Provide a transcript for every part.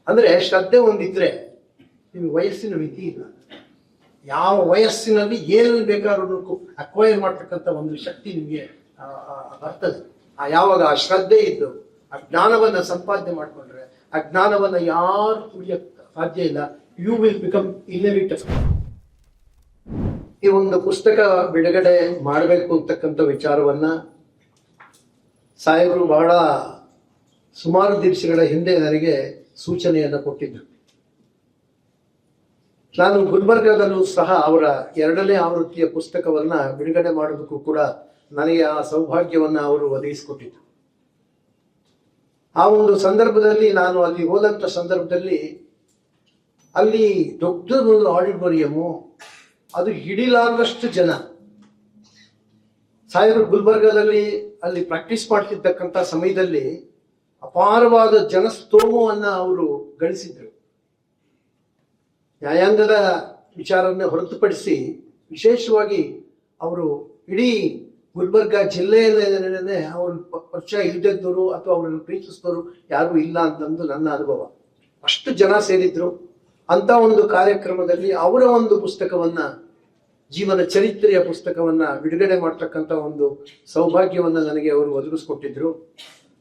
ಅಂದ್ರೆ ಶ್ರದ್ಧೆ ಒಂದಿದ್ರೆ ನಿಮ್ಗೆ ವಯಸ್ಸಿನ ಮಿತಿ ಇಲ್ಲ. ಯಾವ ವಯಸ್ಸಿನಲ್ಲಿ ಏನೇನು ಬೇಕಾದ್ರೂ ಅಕ್ವೈರ್ ಮಾಡ್ತಕ್ಕಂಥ ಒಂದು ಶಕ್ತಿ ನಿಮಗೆ ಬರ್ತದೆ. ಯಾವಾಗ ಆ ಶ್ರದ್ಧೆ ಇದ್ದು ಆ ಜ್ಞಾನವನ್ನ ಸಂಪಾದನೆ ಮಾಡ್ಕೊಂಡ್ರೆ ಆ ಜ್ಞಾನವನ್ನ ಯಾರು ಕುಡಿಯಕ್ ಸಾಧ್ಯ ಇಲ್ಲ. You will become inevitable. ಈ ಒಂದು ಪುಸ್ತಕ ಬಿಡುಗಡೆ ಮಾಡಬೇಕು ಅಂತಕ್ಕಂಥ ವಿಚಾರವನ್ನ ಸಾಹೇಬರು ಬಹಳ ಸುಮಾರು ದಿವಸಗಳ ಹಿಂದೆ ನನಗೆ ಸೂಚನೆಯನ್ನು ಕೊಟ್ಟಿದ್ದರು. ನಾನು ಗುಲ್ಬರ್ಗಾದಲ್ಲೂ ಸಹ ಅವರ 2ನೇ ಆವೃತ್ತಿಯ ಪುಸ್ತಕವನ್ನ ಬಿಡುಗಡೆ ಮಾಡೋದಕ್ಕೂ ಕೂಡ ನನಗೆ ಆ ಸೌಭಾಗ್ಯವನ್ನ ಅವರು ಒದಗಿಸಿಕೊಟ್ಟಿದ್ರು. ಆ ಒಂದು ಸಂದರ್ಭದಲ್ಲಿ ನಾನು ಅಲ್ಲಿ ಹೋದಂಥ ಸಂದರ್ಭದಲ್ಲಿ ಅಲ್ಲಿ ದೊಡ್ಡದೊಂದು ಆಡಿಟೋರಿಯಮು, ಅದು ಹಿಡಿಲಾರದಷ್ಟು ಜನ. ಸಾಹೇಬರು ಗುಲ್ಬರ್ಗಾದಲ್ಲಿ ಅಲ್ಲಿ ಪ್ರಾಕ್ಟೀಸ್ ಮಾಡ್ತಿದ್ದಕ್ಕಂಥ ಸಮಯದಲ್ಲಿ ಅಪಾರವಾದ ಜನಸ್ತೋಮವನ್ನ ಅವರು ಗಳಿಸಿದ್ರು. ನ್ಯಾಯಾಂಗದ ವಿಚಾರವನ್ನು ಹೊರತುಪಡಿಸಿ ವಿಶೇಷವಾಗಿ ಅವರು ಇಡೀ ಗುಲ್ಬರ್ಗಾ ಜಿಲ್ಲೆಯಲ್ಲೇ ಅವರು ಪರಿಚಯ ಇಲ್ಲದಿದ್ದವರು ಅಥವಾ ಅವರನ್ನು ಪ್ರೀತಿಸಿದವರು ಯಾರು ಇಲ್ಲ ಅಂತಂದು ನನ್ನ ಅನುಭವ. ಅಷ್ಟು ಜನ ಸೇರಿದ್ರು. ಅಂತ ಒಂದು ಕಾರ್ಯಕ್ರಮದಲ್ಲಿ ಅವರ ಒಂದು ಪುಸ್ತಕವನ್ನ, ಜೀವನ ಚರಿತ್ರೆಯ ಪುಸ್ತಕವನ್ನ ಬಿಡುಗಡೆ ಮಾಡ್ತಕ್ಕಂಥ ಒಂದು ಸೌಭಾಗ್ಯವನ್ನ ನನಗೆ ಅವರು ಒದಗಿಸ್ಕೊಟ್ಟಿದ್ರು.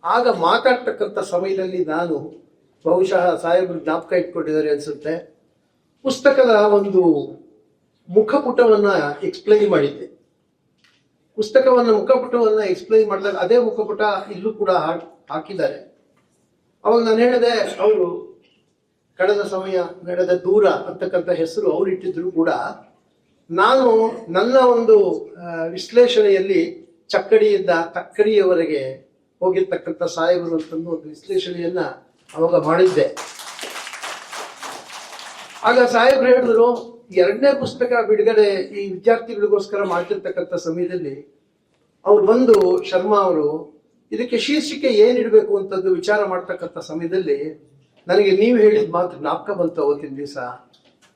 ಆಗ ಮಾತಾಡ್ತಕ್ಕಂಥ ಸಮಯದಲ್ಲಿ ನಾನು ಬಹುಶಃ ಸಾಹೇಬರು ಜ್ಞಾಪಕ ಇಟ್ಕೊಂಡಿದ್ದಾರೆ ಅನ್ಸುತ್ತೆ, ಪುಸ್ತಕದ ಒಂದು ಮುಖಪುಟವನ್ನ ಎಕ್ಸ್ಪ್ಲೈನ್ ಮಾಡಿದ್ದೆ. ಮುಖಪುಟವನ್ನ ಎಕ್ಸ್ಪ್ಲೈನ್ ಮಾಡಿದಾಗ ಅದೇ ಮುಖಪುಟ ಇಲ್ಲೂ ಕೂಡ ಹಾಕಿದ್ದಾರೆ. ಅವಾಗ ನಾನು ಹೇಳಿದೆ, ಅವರು ಕಳೆದ ಸಮಯ ನಡೆದ ದೂರ ಅಂತಕ್ಕಂಥ ಹೆಸರು ಅವ್ರು ಇಟ್ಟಿದ್ರು ಕೂಡ ನಾನು ನನ್ನ ಒಂದು ವಿಶ್ಲೇಷಣೆಯಲ್ಲಿ ಚಕ್ಕಡಿಯಿಂದ ತಕ್ಕಡಿಯವರೆಗೆ ಹೋಗಿರ್ತಕ್ಕಂಥ ಸಾಹೇಬರು ಅಂತಂದು ಒಂದು ವಿಶ್ಲೇಷಣೆಯನ್ನ ಅವಾಗ ಮಾಡಿದ್ದೆ. ಆಗ ಸಾಹೇಬ್ರು ಹೇಳಿದ್ರು, 2ನೇ ಪುಸ್ತಕ ಬಿಡುಗಡೆ ಈ ವಿದ್ಯಾರ್ಥಿಗಳಿಗೋಸ್ಕರ ಮಾಡ್ತಿರ್ತಕ್ಕಂಥ ಸಮಯದಲ್ಲಿ ಅವ್ರು ಬಂದು, ಶರ್ಮಾ ಅವರು ಇದಕ್ಕೆ ಶೀರ್ಷಿಕೆ ಏನಿಡಬೇಕು ಅಂತದ್ದು ವಿಚಾರ ಮಾಡ್ತಕ್ಕಂಥ ಸಮಯದಲ್ಲಿ ನನಗೆ ನೀವು ಹೇಳಿದ ಮಾತು ಜ್ಞಾಪಕ ಬಂತು. ಅವತ್ತಿನ ದಿವಸ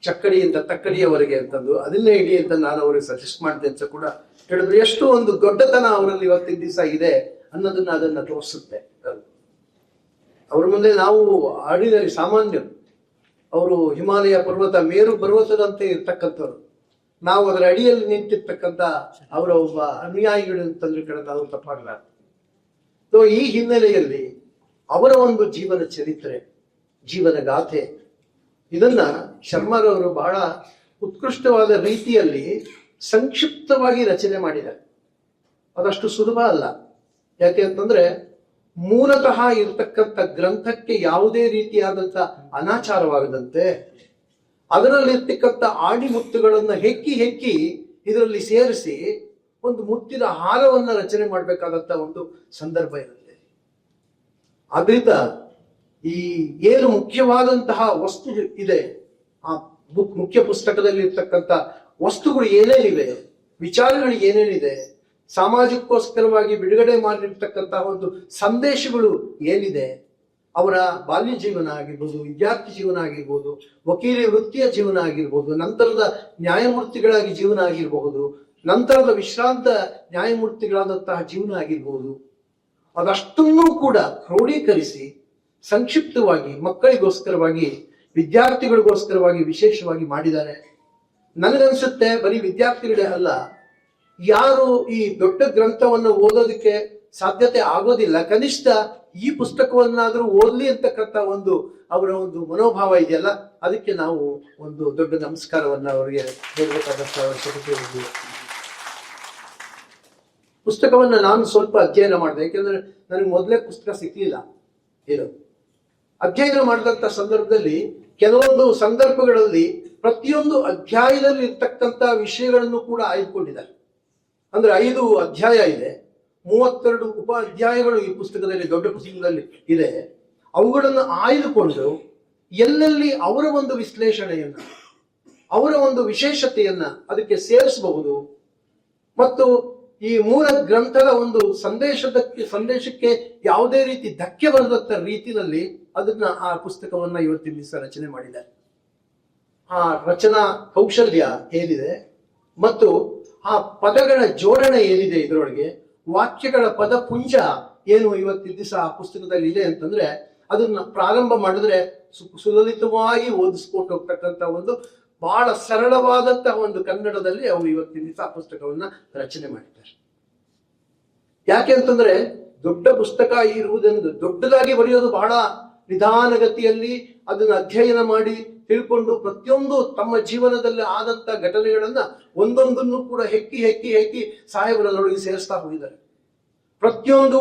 ಚಕ್ಕಡಿಯಿಂದ ತಕ್ಕಡಿಯವರೆಗೆ ಅಂತಂದು ಅದನ್ನೇ ಇಡಿ ಅಂತ ನಾನು ಅವ್ರಿಗೆ ಸಜೆಸ್ಟ್ ಮಾಡಿದೆ ಅಂತ ಕೂಡ ಹೇಳಿದ್ರು. ಎಷ್ಟು ಒಂದು ದೊಡ್ಡತನ ಅವರಲ್ಲಿ ಇವತ್ತಿನ ದಿವಸ ಇದೆ ಅನ್ನೋದನ್ನ ಅದನ್ನ ತೋರಿಸುತ್ತೆ. ಅವ್ರ ಮುಂದೆ ನಾವು ಆರ್ಡಿನರಿ ಸಾಮಾನ್ಯರು. ಅವರು ಹಿಮಾಲಯ ಪರ್ವತ, ಮೇರು ಪರ್ವತದಂತೆ ಇರ್ತಕ್ಕಂಥವ್ರು. ನಾವು ಅದರ ಅಡಿಯಲ್ಲಿ ನಿಂತಿರ್ತಕ್ಕಂಥ ಅವರ ಒಬ್ಬ ಅನುಯಾಯಿಗಳು ಅಂತಂದ್ರೆ ಕಡೆ ನಾವು ತಪ್ಪಾಗಲಾರ. ಈ ಹಿನ್ನೆಲೆಯಲ್ಲಿ ಅವರ ಒಂದು ಜೀವನ ಚರಿತ್ರೆ, ಜೀವನ ಗಾಥೆ, ಇದನ್ನ ಶರ್ಮಾರವರು ಬಹಳ ಉತ್ಕೃಷ್ಟವಾದ ರೀತಿಯಲ್ಲಿ ಸಂಕ್ಷಿಪ್ತವಾಗಿ ರಚನೆ ಮಾಡಿದ್ದಾರೆ. ಅದಷ್ಟು ಸುಲಭ ಅಲ್ಲ. ಯಾಕೆ ಅಂತಂದ್ರೆ ಮೂಲತಃ ಇರತಕ್ಕಂಥ ಗ್ರಂಥಕ್ಕೆ ಯಾವುದೇ ರೀತಿಯಾದಂಥ ಅನಾಚಾರವಾಗದಂತೆ ಅದರಲ್ಲಿರ್ತಕ್ಕಂಥ ಆಡಿಮುತ್ತುಗಳನ್ನ ಹೆಕ್ಕಿ ಇದರಲ್ಲಿ ಸೇರಿಸಿ ಒಂದು ಮುತ್ತಿನ ಹಾರವನ್ನ ರಚನೆ ಮಾಡಬೇಕಾದಂತ ಒಂದು ಸಂದರ್ಭ ಇರುತ್ತೆ. ಆದ್ರಿಂದ ಈ ಏನು ಮುಖ್ಯವಾದಂತಹ ವಸ್ತು ಇದೆ, ಆ ಮುಖ್ಯ ಪುಸ್ತಕದಲ್ಲಿ ಇರ್ತಕ್ಕಂಥ ವಸ್ತುಗಳು ಏನೇನಿವೆ, ವಿಚಾರಗಳು ಏನೇನಿದೆ, ಸಮಾಜಕ್ಕೋಸ್ಕರವಾಗಿ ಬಿಡುಗಡೆ ಮಾಡಿರ್ತಕ್ಕಂತಹ ಒಂದು ಸಂದೇಶಗಳು ಏನಿದೆ, ಅವರ ಬಾಲ್ಯ ಜೀವನ ಆಗಿರ್ಬೋದು, ವಿದ್ಯಾರ್ಥಿ ಜೀವನ ಆಗಿರ್ಬೋದು, ವಕೀಲಿ ವೃತ್ತಿಯ ಜೀವನ ಆಗಿರ್ಬೋದು, ನಂತರದ ನ್ಯಾಯಮೂರ್ತಿಗಳಾಗಿ ಜೀವನ ಆಗಿರಬಹುದು, ನಂತರದ ವಿಶ್ರಾಂತ ನ್ಯಾಯಮೂರ್ತಿಗಳಾದಂತಹ ಜೀವನ ಆಗಿರ್ಬೋದು, ಅದಷ್ಟನ್ನೂ ಕೂಡ ಕ್ರೋಢೀಕರಿಸಿ ಸಂಕ್ಷಿಪ್ತವಾಗಿ ಮಕ್ಕಳಿಗೋಸ್ಕರವಾಗಿ, ವಿದ್ಯಾರ್ಥಿಗಳಿಗೋಸ್ಕರವಾಗಿ ವಿಶೇಷವಾಗಿ ಮಾಡಿದ್ದಾರೆ. ನನಗನ್ಸುತ್ತೆ ಬರೀ ವಿದ್ಯಾರ್ಥಿಗಳೇ ಅಲ್ಲ, ಯಾರು ಈ ದೊಡ್ಡ ಗ್ರಂಥವನ್ನು ಓದೋದಕ್ಕೆ ಸಾಧ್ಯತೆ ಆಗೋದಿಲ್ಲ, ಕನಿಷ್ಠ ಈ ಪುಸ್ತಕವನ್ನಾದ್ರೂ ಓದ್ಲಿ ಅಂತಕ್ಕಂಥ ಒಂದು ಅವರ ಒಂದು ಮನೋಭಾವ ಇದೆಯಲ್ಲ, ಅದಕ್ಕೆ ನಾವು ಒಂದು ದೊಡ್ಡ ನಮಸ್ಕಾರವನ್ನ ಅವರಿಗೆ ಹೇಳಬೇಕಾದಂತ ಅವಶ್ಯಕತೆ ಇದೆ. ಪುಸ್ತಕವನ್ನ ನಾನು ಸ್ವಲ್ಪ ಅಧ್ಯಯನ ಮಾಡಿದೆ, ಯಾಕೆಂದ್ರೆ ನನಗೆ ಮೊದಲೇ ಪುಸ್ತಕ ಸಿಕ್ಲಿಲ್ಲ. ಏನು ಅಧ್ಯಯನ ಮಾಡಿದಂತ ಸಂದರ್ಭದಲ್ಲಿ ಕೆಲವೊಂದು ಸಂದರ್ಭಗಳಲ್ಲಿ ಪ್ರತಿಯೊಂದು ಅಧ್ಯಾಯದಲ್ಲಿ ಇರ್ತಕ್ಕಂಥ ವಿಷಯಗಳನ್ನು ಕೂಡ ಆಯ್ದುಕೊಂಡಿದ್ದಾರೆ. ಅಂದ್ರೆ 5 ಅಧ್ಯಾಯ ಇದೆ, 32 ಉಪ ಅಧ್ಯಾಯಗಳು ಈ ಪುಸ್ತಕದಲ್ಲಿ, ದೊಡ್ಡ ಪುಸ್ತಕದಲ್ಲಿ ಇದೆ. ಅವುಗಳನ್ನು ಆಯ್ದುಕೊಂಡು ಎಲ್ಲೆಲ್ಲಿ ಅವರ ಒಂದು ವಿಶ್ಲೇಷಣೆಯನ್ನ, ಅವರ ಒಂದು ವಿಶೇಷತೆಯನ್ನ ಅದಕ್ಕೆ ಸೇರಿಸಬಹುದು ಮತ್ತು ಈ ಮೂಲ ಗ್ರಂಥದ ಒಂದು ಸಂದೇಶಕ್ಕೆ ಯಾವುದೇ ರೀತಿ ಧಕ್ಕೆ ಬರದಂತ ರೀತಿಯಲ್ಲಿ ಅದನ್ನ ಆ ಪುಸ್ತಕವನ್ನ ಇವತ್ತಿನ ದಿವಸ ರಚನೆ ಮಾಡಿದ್ದಾರೆ. ಆ ರಚನಾ ಕೌಶಲ್ಯ ಏನಿದೆ ಮತ್ತು ಆ ಪದಗಳ ಜೋಡಣೆ ಏನಿದೆ, ಇದರೊಳಗೆ ವಾಕ್ಯಗಳ ಪದ ಪುಂಜ ಏನು ಇವತ್ತಿನ ದಿವಸ ಆ ಪುಸ್ತಕದಲ್ಲಿ ಇದೆ ಅಂತಂದ್ರೆ ಅದನ್ನ ಪ್ರಾರಂಭ ಮಾಡಿದ್ರೆ ಸುಲಲಿತವಾಗಿ ಓದಿಸ್ಕೊಂಡು ಹೋಗ್ತಕ್ಕಂಥ ಒಂದು ಬಹಳ ಸರಳವಾದಂತಹ ಒಂದು ಕನ್ನಡದಲ್ಲಿ ಅವರು ಇವತ್ತಿನ ದಿವಸ ಆ ಪುಸ್ತಕವನ್ನ ರಚನೆ ಮಾಡಿದ್ದಾರೆ. ಯಾಕೆ ಅಂತಂದ್ರೆ ದೊಡ್ಡ ಪುಸ್ತಕ ಇರುವುದೆಂದು ದೊಡ್ಡದಾಗಿ ಬರೆಯೋದು ಬಹಳ ನಿಧಾನಗತಿಯಲ್ಲಿ ಅದನ್ನು ಅಧ್ಯಯನ ಮಾಡಿ ತಿಳ್ಕೊಂಡು ಪ್ರತಿಯೊಂದು ತಮ್ಮ ಜೀವನದಲ್ಲಿ ಆದಂತ ಘಟನೆಗಳನ್ನ ಒಂದೊಂದನ್ನು ಕೂಡ ಹೆಕ್ಕಿ ಹೆಕ್ಕಿ ಹೆಕ್ಕಿ ಸಾಹೇಬರೊಳಗೆ ಸೇರಿಸ್ತಾ ಹೋಗಿದ್ದಾರೆ. ಪ್ರತಿಯೊಂದು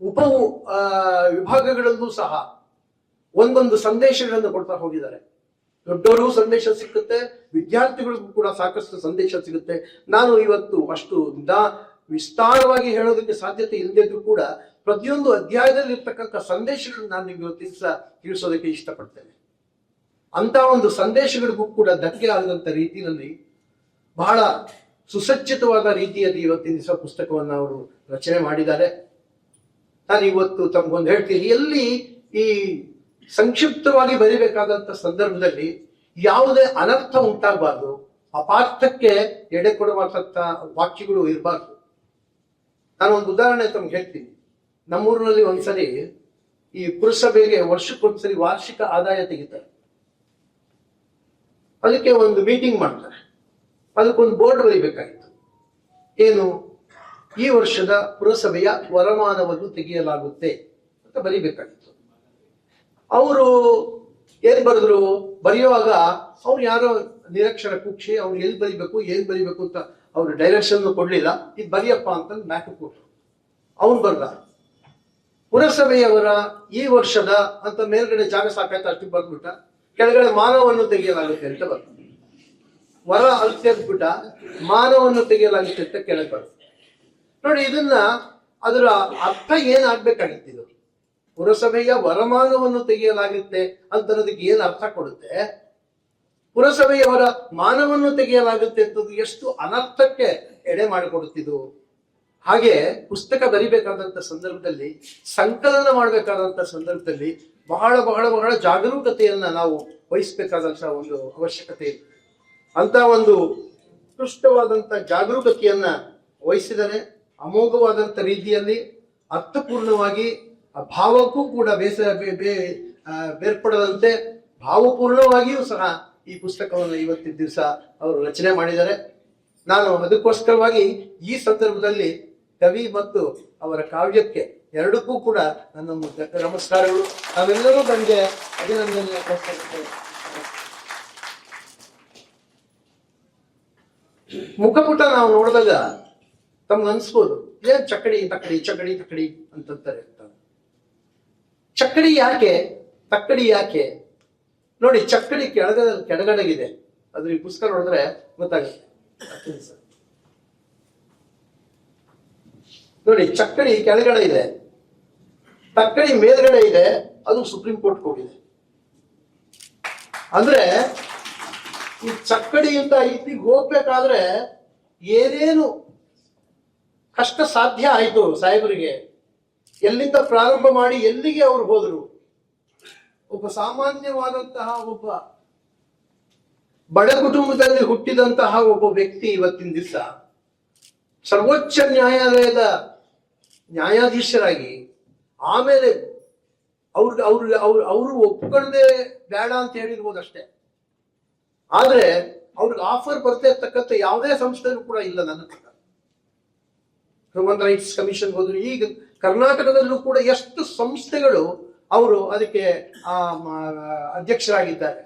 ಉಪ ವಿಭಾಗಗಳಲ್ಲೂ ಸಹ ಒಂದೊಂದು ಸಂದೇಶಗಳನ್ನು ಕೊಡ್ತಾ ಹೋಗಿದ್ದಾರೆ. ದೊಡ್ಡವರು ಸಂದೇಶ ಸಿಗುತ್ತೆ, ವಿದ್ಯಾರ್ಥಿಗಳಿಗೂ ಕೂಡ ಸಾಕಷ್ಟು ಸಂದೇಶ ಸಿಗುತ್ತೆ. ನಾನು ಇವತ್ತು ಅಷ್ಟು ವಿಸ್ತಾರವಾಗಿ ಹೇಳೋದಕ್ಕೆ ಸಾಧ್ಯತೆ ಇಲ್ಲದಿದ್ರು ಕೂಡ ಪ್ರತಿಯೊಂದು ಅಧ್ಯಾಯದಲ್ಲಿ ಇರ್ತಕ್ಕಂಥ ಸಂದೇಶಗಳನ್ನು ನಾನು ನಿಮ್ಗೆ ಇವತ್ತು ತಿಳಿಸೋದಕ್ಕೆ ಇಷ್ಟಪಡ್ತೇನೆ. ಅಂತ ಒಂದು ಸಂದೇಶಗಳಿಗೂ ಕೂಡ ಧಕ್ಕೆ ಆಗದಂತ ರೀತಿಯಲ್ಲಿ ಬಹಳ ಸುಸಜ್ಜಿತವಾದ ರೀತಿಯಲ್ಲಿ ಇವತ್ತಿನ ದಿವಸ ಪುಸ್ತಕವನ್ನು ಅವರು ರಚನೆ ಮಾಡಿದ್ದಾರೆ. ನಾನು ಇವತ್ತು ತಮ್ಗೊಂದು ಹೇಳ್ತೀನಿ, ಎಲ್ಲಿ ಈ ಸಂಕ್ಷಿಪ್ತವಾಗಿ ಬರೀಬೇಕಾದಂತ ಸಂದರ್ಭದಲ್ಲಿ ಯಾವುದೇ ಅನರ್ಥ ಉಂಟಾಗಬಾರ್ದು, ಅಪಾರ್ಥಕ್ಕೆ ಎಡೆ ಕೊಡುವಂತ ವಾಕ್ಯಗಳು ಇರಬಾರ್ದು. ನಾನು ಒಂದು ಉದಾಹರಣೆ ತಮ್ಗೆ ಹೇಳ್ತೀನಿ. ನಮ್ಮೂರಿನಲ್ಲಿ ಒಂದ್ಸರಿ ಈ ಪುರಸಭೆಗೆ ವರ್ಷಕ್ಕೊಂದ್ಸರಿ ವಾರ್ಷಿಕ ಆದಾಯ ತೆಗಿತಾರೆ. ಅದಕ್ಕೆ ಒಂದು ಮೀಟಿಂಗ್ ಮಾಡ್ತಾರೆ. ಅದಕ್ಕೊಂದು ಬೋರ್ಡ್ ಬರೀಬೇಕಾಗಿತ್ತು. ಏನು, ಈ ವರ್ಷದ ಪುರಸಭೆಯ ವರಮಾನವನ್ನು ತೆಗೆಯಲಾಗುತ್ತೆ ಅಂತ ಬರೀಬೇಕಾಗಿತ್ತು. ಅವರು ಏನ್ ಬರೆದ್ರು, ಬರೆಯುವಾಗ ಅವ್ರು ಯಾರೋ ನಿರಕ್ಷರ ಕುಕ್ಷಿ, ಅವ್ರು ಎಲ್ಲಿ ಬರಿಬೇಕು ಏನ್ ಬರಿಬೇಕು ಅಂತ ಅವ್ರು ಡೈರೆಕ್ಷನ್ ಕೊಡ್ಲಿಲ್ಲ. ಇದು ಬರೆಯಪ್ಪ ಅಂತ ಮ್ಯಾಕ್ ಕೊಟ್ರು. ಅವನು ಬರ್ದ ಪುರಸಭೆಯವರ ಈ ವರ್ಷದ ಅಂತ ಮೇಲ್ಗಡೆ ಜಾಗ ಸಾಕಾಯ್ತು ಅಷ್ಟು ಬರ್ಬಿಟ್ಟ, ಕೆಳಗಡೆ ಮಾನವನ್ನು ತೆಗೆಯಲಾಗುತ್ತೆ ಅಂತ ಬರ್ತ. ವರ ಅಲ್ಲಿ ಸೇರ್ಬಿಟ್ಟ, ಮಾನವನ್ನು ತೆಗೆಯಲಾಗುತ್ತೆ ಅಂತ ಕೆಳಗೆ ಬರ್ತ. ನೋಡಿ, ಇದನ್ನ ಅದರ ಅರ್ಥ ಏನಾಗ್ಬೇಕಾಗಿತ್ತು? ಇದು ಪುರಸಭೆಯ ವರಮಾನವನ್ನು ತೆಗೆಯಲಾಗುತ್ತೆ ಅಂತ ಅನ್ನೋದಕ್ಕೆ ಏನ್ ಅರ್ಥ ಕೊಡುತ್ತೆ? ಪುರಸಭೆಯವರ ಮಾನವನ್ನು ತೆಗೆಯಲಾಗುತ್ತೆ ಅಂತ ಎಷ್ಟು ಅನರ್ಥಕ್ಕೆ ಎಡೆ ಮಾಡಿಕೊಡುತ್ತಿದ್ದು. ಹಾಗೆ ಪುಸ್ತಕ ಬರಿಬೇಕಾದಂತ ಸಂದರ್ಭದಲ್ಲಿ, ಸಂಕಲನ ಮಾಡಬೇಕಾದಂತ ಸಂದರ್ಭದಲ್ಲಿ ಬಹಳ ಬಹಳ ಬಹಳ ಜಾಗರೂಕತೆಯನ್ನ ನಾವು ವಹಿಸಬೇಕಾದಂತ ಒಂದು ಅವಶ್ಯಕತೆ ಇದೆ. ಅಂತ ಒಂದು ಉತ್ಕೃಷ್ಟವಾದಂತ ಜಾಗರೂಕತೆಯನ್ನ ವಹಿಸಿದರೆ ಅಮೋಘವಾದಂತ ರೀತಿಯಲ್ಲಿ ಅರ್ಥಪೂರ್ಣವಾಗಿ ಆ ಭಾವಕ್ಕೂ ಕೂಡ ಬೇರ್ಪಡದಂತೆ ಭಾವಪೂರ್ಣವಾಗಿಯೂ ಸಹ ಈ ಪುಸ್ತಕವನ್ನು ಇವತ್ತಿನ ದಿವಸ ಅವರು ರಚನೆ ಮಾಡಿದ್ದಾರೆ. ನಾನು ಅದಕ್ಕೋಸ್ಕರವಾಗಿ ಈ ಸಂದರ್ಭದಲ್ಲಿ ಕವಿ ಮತ್ತು ಅವರ ಕಾವ್ಯಕ್ಕೆ ಎರಡಕ್ಕೂ ಕೂಡ ನನ್ನ ನಮಸ್ಕಾರಗಳು. ನಾವೆಲ್ಲರೂ ನನಗೆ ಅಭಿನಂದನೆ ಕೊಡ್ತೇವೆ. ಮುಖಪುಟ ನಾವು ನೋಡಿದಾಗ ತಮ್ಗೆ ಅನ್ಸ್ಬೋದು, ಏನ್ ಚಕ್ಕಡಿ ತಕ್ಕಡಿ ಚಕ್ಕಡಿ ತಕ್ಕಡಿ ಅಂತಂತಾರೆ. ಚಕ್ಕಡಿ ಯಾಕೆ, ತಕ್ಕಡಿ ಯಾಕೆ? ನೋಡಿ, ಚಕ್ಕಡಿ ಕೆಳಗಡೆಗಿದೆ. ಅದ್ರ ಈ ಪುಸ್ತಕ ನೋಡಿದ್ರೆ ಗೊತ್ತಾಗುತ್ತೆ. ನೋಡಿ, ಚಕ್ಕಡಿ ಕೆಳಗಡೆ ಇದೆ, ತಕ್ಕಡಿ ಮೇಲ್ಗಡೆ ಇದೆ. ಅದು ಸುಪ್ರೀಂ ಕೋರ್ಟ್ ಹೋಗಿದೆ. ಅಂದ್ರೆ ಈ ಚಕ್ಕಡಿಯಿಂದ ಇಲ್ಲಿಗೆ ಹೋಗ್ಬೇಕಾದ್ರೆ ಏನೇನು ಕಷ್ಟ ಸಾಧ್ಯ ಆಯ್ತು ಸಾಹೇಬರಿಗೆ, ಎಲ್ಲಿಂದ ಪ್ರಾರಂಭ ಮಾಡಿ ಎಲ್ಲಿಗೆ ಅವರು ಹೋದರು. ಒಬ್ಬ ಸಾಮಾನ್ಯವಾದಂತಹ ಒಬ್ಬ ಬಡ ಕುಟುಂಬದಲ್ಲಿ ಹುಟ್ಟಿದಂತಹ ಒಬ್ಬ ವ್ಯಕ್ತಿ ಇವತ್ತಿನ ದಿವಸ ಸರ್ವೋಚ್ಚ ನ್ಯಾಯಾಲಯದ ನ್ಯಾಯಾಧೀಶರಾಗಿ, ಆಮೇಲೆ ಅವರು ಒಪ್ಕೊಳ್ಳದೆ ಬೇಡ ಅಂತ ಹೇಳಿರ್ಬೋದು ಅಷ್ಟೇ. ಆದ್ರೆ ಅವ್ರಿಗೆ ಆಫರ್ ಬರ್ತಾ ಇರ್ತಕ್ಕಂಥ ಯಾವುದೇ ಸಂಸ್ಥೆನೂ ಕೂಡ ಇಲ್ಲ. ನನ್ನ ಪ್ರಕಾರ ಹ್ಯೂಮನ್ ರೈಟ್ಸ್ ಕಮಿಷನ್ ಹೋದ್ರು. ಈಗ ಕರ್ನಾಟಕದಲ್ಲೂ ಕೂಡ ಎಷ್ಟು ಸಂಸ್ಥೆಗಳು ಅವರು ಅದಕ್ಕೆ ಅಧ್ಯಕ್ಷರಾಗಿದ್ದಾರೆ.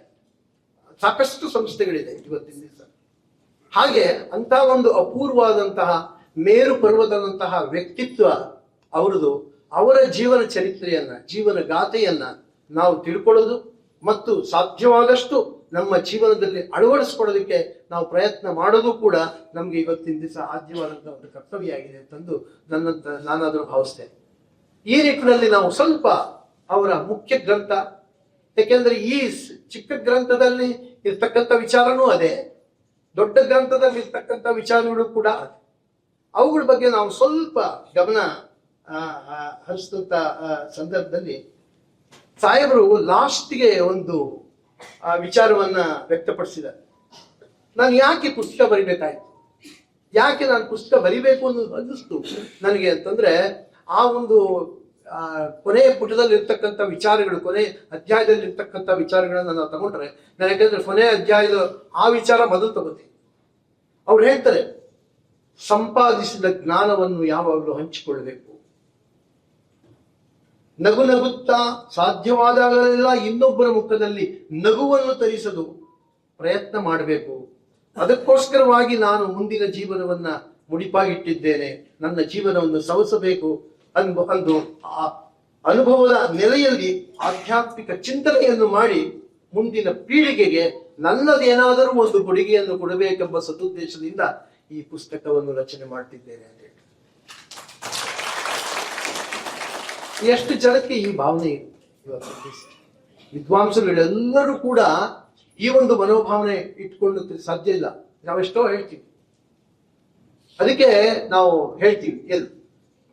ಸಾಕಷ್ಟು ಸಂಸ್ಥೆಗಳಿದೆ ಇವತ್ತಿನ ದಿವಸ. ಹಾಗೆ ಅಂತ ಒಂದು ಅಪೂರ್ವವಾದಂತಹ ಮೇರು ಪರ್ವತದಂತಹ ವ್ಯಕ್ತಿತ್ವ ಅವರದು. ಅವರ ಜೀವನ ಚರಿತ್ರೆಯನ್ನ, ಜೀವನ ಗಾಥೆಯನ್ನ ನಾವು ತಿಳ್ಕೊಳ್ಳೋದು ಮತ್ತು ಸಾಧ್ಯವಾದಷ್ಟು ನಮ್ಮ ಜೀವನದಲ್ಲಿ ಅಳವಡಿಸ್ಕೊಳ್ಳೋದಕ್ಕೆ ನಾವು ಪ್ರಯತ್ನ ಮಾಡೋದು ಕೂಡ ನಮ್ಗೆ ಇವತ್ತಿನ ದಿವಸ ಆದ್ಯವಾದಂತಹ ಒಂದು ಕರ್ತವ್ಯ ಆಗಿದೆ ಅಂತಂದು ನಾನಾದರೂ ಭಾವಿಸ್ತೇನೆ. ಈ ನಿಟ್ಟಿನಲ್ಲಿ ನಾವು ಸ್ವಲ್ಪ ಅವರ ಮುಖ್ಯ ಗ್ರಂಥ, ಯಾಕೆಂದ್ರೆ ಈ ಚಿಕ್ಕ ಗ್ರಂಥದಲ್ಲಿ ಇರ್ತಕ್ಕಂಥ ವಿಚಾರನೂ ಅದೇ, ದೊಡ್ಡ ಗ್ರಂಥದಲ್ಲಿ ಇರ್ತಕ್ಕಂಥ ವಿಚಾರಗಳು ಕೂಡ ಅದೇ. ಅವುಗಳ ಬಗ್ಗೆ ನಾವು ಸ್ವಲ್ಪ ಗಮನ ಹರಿಸಿದಂತ ಸಂದರ್ಭದಲ್ಲಿ ಸಾಹೇಬರು ಲಾಸ್ಟ್ಗೆ ಒಂದು ವಿಚಾರವನ್ನ ವ್ಯಕ್ತಪಡಿಸಿದ್ದಾರೆ. ನಾನು ಯಾಕೆ ಪುಸ್ತಕ ಬರಿಬೇಕಾಯ್ತು, ಯಾಕೆ ನಾನು ಪುಸ್ತಕ ಬರಿಬೇಕು ಅನ್ನೋದು ಅನ್ನಿಸ್ತು ನನಗೆ ಅಂತಂದ್ರೆ, ಆ ಒಂದು ಕೊನೆಯ ಪುಟದಲ್ಲಿ ಇರ್ತಕ್ಕಂಥ ವಿಚಾರಗಳು, ಕೊನೆ ಅಧ್ಯಾಯದಲ್ಲಿ ಇರ್ತಕ್ಕಂಥ ವಿಚಾರಗಳನ್ನ ನಾವು ತಗೊಂಡ್ರೆ, ನಾನು ಯಾಕಂದ್ರೆ ಕೊನೆಯ ಅಧ್ಯಾಯದ ಆ ವಿಚಾರ ಮೊದಲು ತಗೋತೀನಿ. ಅವ್ರು ಹೇಳ್ತಾರೆ, ಸಂಪಾದಿಸಿದ ಜ್ಞಾನವನ್ನು ಯಾವಾಗಲೂ ಹಂಚಿಕೊಳ್ಳಬೇಕು, ನಗು ನಗುತ್ತಾ ಸಾಧ್ಯವಾದಾಗಲೆಲ್ಲ ಇನ್ನೊಬ್ಬರ ಮುಖದಲ್ಲಿ ನಗುವನ್ನು ತರಿಸಲು ಪ್ರಯತ್ನ ಮಾಡಬೇಕು. ಅದಕ್ಕೋಸ್ಕರವಾಗಿ ನಾನು ಮುಂದಿನ ಜೀವನವನ್ನ ಮುಡಿಪಾಗಿಟ್ಟಿದ್ದೇನೆ, ನನ್ನ ಜೀವನವನ್ನು ಸವಸಬೇಕು ಅಂದು ಆ ಅನುಭವದ ನೆಲೆಯಲ್ಲಿ ಆಧ್ಯಾತ್ಮಿಕ ಚಿಂತನೆಯನ್ನು ಮಾಡಿ ಮುಂದಿನ ಪೀಳಿಗೆಗೆ ನನ್ನದೇನಾದರೂ ಒಂದು ಕೊಡುಗೆಯನ್ನು ಕೊಡಬೇಕೆಂಬ ಸದುದ್ದೇಶದಿಂದ ಈ ಪುಸ್ತಕವನ್ನು ರಚನೆ ಮಾಡ್ತಿದ್ದೇನೆ ಅಂತ ಹೇಳಿ. ಎಷ್ಟು ಜನಕ್ಕೆ ಈ ಭಾವನೆ ಇದೆ ಇವತ್ತು? ವಿದ್ವಾಂಸಗಳೆಲ್ಲರೂ ಕೂಡ ಈ ಒಂದು ಮನೋಭಾವನೆ ಇಟ್ಕೊಂಡು ಸಾಧ್ಯ ಇಲ್ಲ. ನಾವೆಷ್ಟೋ ಹೇಳ್ತೀವಿ, ಅದಕ್ಕೆ ನಾವು ಹೇಳ್ತೀವಿ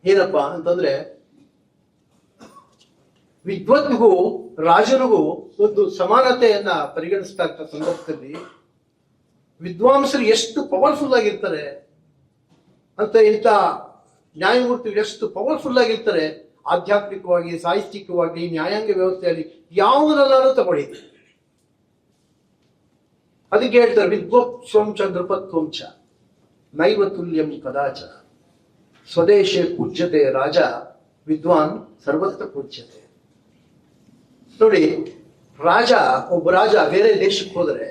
ಏನಪ್ಪಾ ಅಂತಂದ್ರೆ, ವಿದ್ವತ್ಗೂ ರಾಜನಿಗೂ ಒಂದು ಸಮಾನತೆಯನ್ನ ಪರಿಗಣಿಸ್ತಾ ಇದ್ದ ಸಂದರ್ಭದಲ್ಲಿ ವಿದ್ವಾಂಸರು ಎಷ್ಟು ಪವರ್ಫುಲ್ ಆಗಿರ್ತಾರೆ ಅಂತ, ಇಂಥ ನ್ಯಾಯಮೂರ್ತಿಗಳು ಎಷ್ಟು ಪವರ್ಫುಲ್ ಆಗಿರ್ತಾರೆ ಆಧ್ಯಾತ್ಮಿಕವಾಗಿ, ಸಾಹಿತ್ಯಿಕವಾಗಿ, ನ್ಯಾಯಾಂಗ ವ್ಯವಸ್ಥೆಯಲ್ಲಿ ಯಾವುದನ್ನಾದ್ರೂ ತಗೊಳ್ಳಿ. ಅದಕ್ಕೆ ಹೇಳ್ತಾರೆ, ವಿದ್ವತ್ಸ್ವಂಚ ನೃಪತ್ವಂಚ ನೈವ ತುಲ್ಯಂ ಕದಾಚ ಸ್ವದೇಶೇ ಪೂಜ್ಯತೆ ರಾಜ ವಿದ್ವಾನ್ ಸರ್ವತ್ರ ಪೂಜ್ಯತೆ. ನೋಡಿ, ಒಬ್ಬ ರಾಜ ಬೇರೆ ದೇಶಕ್ಕೆ ಹೋದ್ರೆ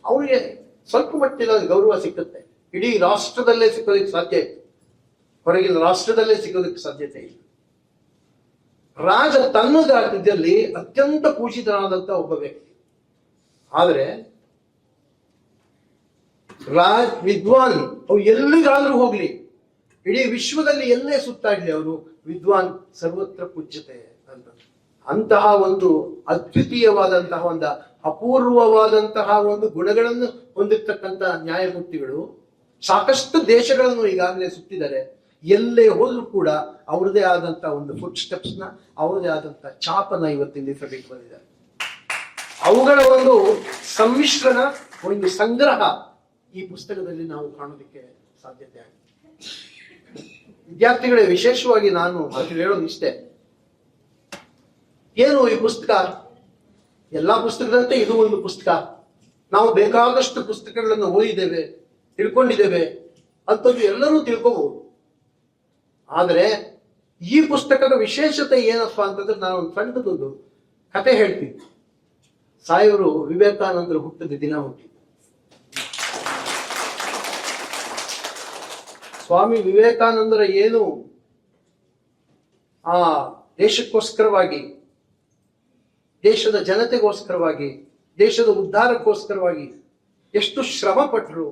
ಅವನಿಗೆ ಸ್ವಲ್ಪ ಮಟ್ಟಿನ ಗೌರವ ಸಿಕ್ಕುತ್ತೆ. ಇಡೀ ರಾಷ್ಟ್ರದಲ್ಲೇ ಸಿಕ್ಕೋದಕ್ಕೆ ಸಾಧ್ಯ ಇದೆ, ಹೊರಗಿನ ರಾಷ್ಟ್ರದಲ್ಲೇ ಸಿಗೋದಕ್ಕೆ ಸಾಧ್ಯತೆ ಇಲ್ಲ. ರಾಜ ತನ್ನ ರಾಜ್ಯದಲ್ಲಿ ಅತ್ಯಂತ ಪೂಜಿತನಾದಂತ ಒಬ್ಬ ವ್ಯಕ್ತಿ. ಆದರೆ ವಿದ್ವಾನ್ ಅವ್ರು ಎಲ್ಲಿಗಾದ್ರೂ ಹೋಗ್ಲಿ, ಇಡೀ ವಿಶ್ವದಲ್ಲಿ ಎಲ್ಲೇ ಸುತ್ತಾಡ್ಲಿ, ಅವರು ವಿದ್ವಾನ್ ಸರ್ವತ್ರ ಪೂಜ್ಯತೆ ಅಂತ. ಅಂತಹ ಒಂದು ಅದ್ವಿತೀಯವಾದಂತಹ ಒಂದು ಅಪೂರ್ವವಾದಂತಹ ಒಂದು ಗುಣಗಳನ್ನು ಹೊಂದಿರ್ತಕ್ಕಂಥ ನ್ಯಾಯಮೂರ್ತಿಗಳು ಸಾಕಷ್ಟು ದೇಶಗಳನ್ನು ಈಗಾಗಲೇ ಸುತ್ತಿದ್ದಾರೆ. ಎಲ್ಲೇ ಹೋದ್ರೂ ಕೂಡ ಅವ್ರದೇ ಆದಂತಹ ಒಂದು ಫುಡ್ ಸ್ಟೆಪ್ಸ್ ನ, ಅವ್ರದೇ ಆದಂತಹ ಛಾಪನ ಇವತ್ತಿನ ಇಸಬೇಕು ಬಂದಿದ್ದಾರೆ. ಅವುಗಳ ಒಂದು ಸಮ್ಮಿಶ್ರಣ, ಒಂದು ಸಂಗ್ರಹ ಈ ಪುಸ್ತಕದಲ್ಲಿ ನಾವು ಕಾಣೋದಕ್ಕೆ ಸಾಧ್ಯತೆ ಆಗಿದೆ. ವಿದ್ಯಾರ್ಥಿಗಳೇ, ವಿಶೇಷವಾಗಿ ನಾನು ಹೇಳೋದು ಇಷ್ಟೇ, ಏನು ಈ ಪುಸ್ತಕ ಎಲ್ಲಾ ಪುಸ್ತಕದಂತೆ ಇದು ಒಂದು ಪುಸ್ತಕ. ನಾವು ಬೇಕಾದಷ್ಟು ಪುಸ್ತಕಗಳನ್ನು ಓದಿದ್ದೇವೆ, ತಿಳ್ಕೊಂಡಿದ್ದೇವೆ ಅಂತದ್ದು ಎಲ್ಲರೂ ತಿಳ್ಕೋಬಹುದು. ಆದರೆ ಈ ಪುಸ್ತಕದ ವಿಶೇಷತೆ ಏನಪ್ಪಾ ಅಂತಂದ್ರೆ, ನಾನು ಒಂದು ಸಣ್ಣದೊಂದು ಕತೆ ಹೇಳ್ತೀನಿ. ಸಾಯೋರು ವಿವೇಕಾನಂದರು ಹುಟ್ಟಿದ ದಿನ ಹುಟ್ಟಿದ್ದು. ಸ್ವಾಮಿ ವಿವೇಕಾನಂದರ ಏನು ಆ ದೇಶಕ್ಕೋಸ್ಕರವಾಗಿ, ದೇಶದ ಜನತೆಗೋಸ್ಕರವಾಗಿ, ದೇಶದ ಉದ್ಧಾರಕ್ಕೋಸ್ಕರವಾಗಿ ಎಷ್ಟು ಶ್ರಮ ಪಟ್ಟರು,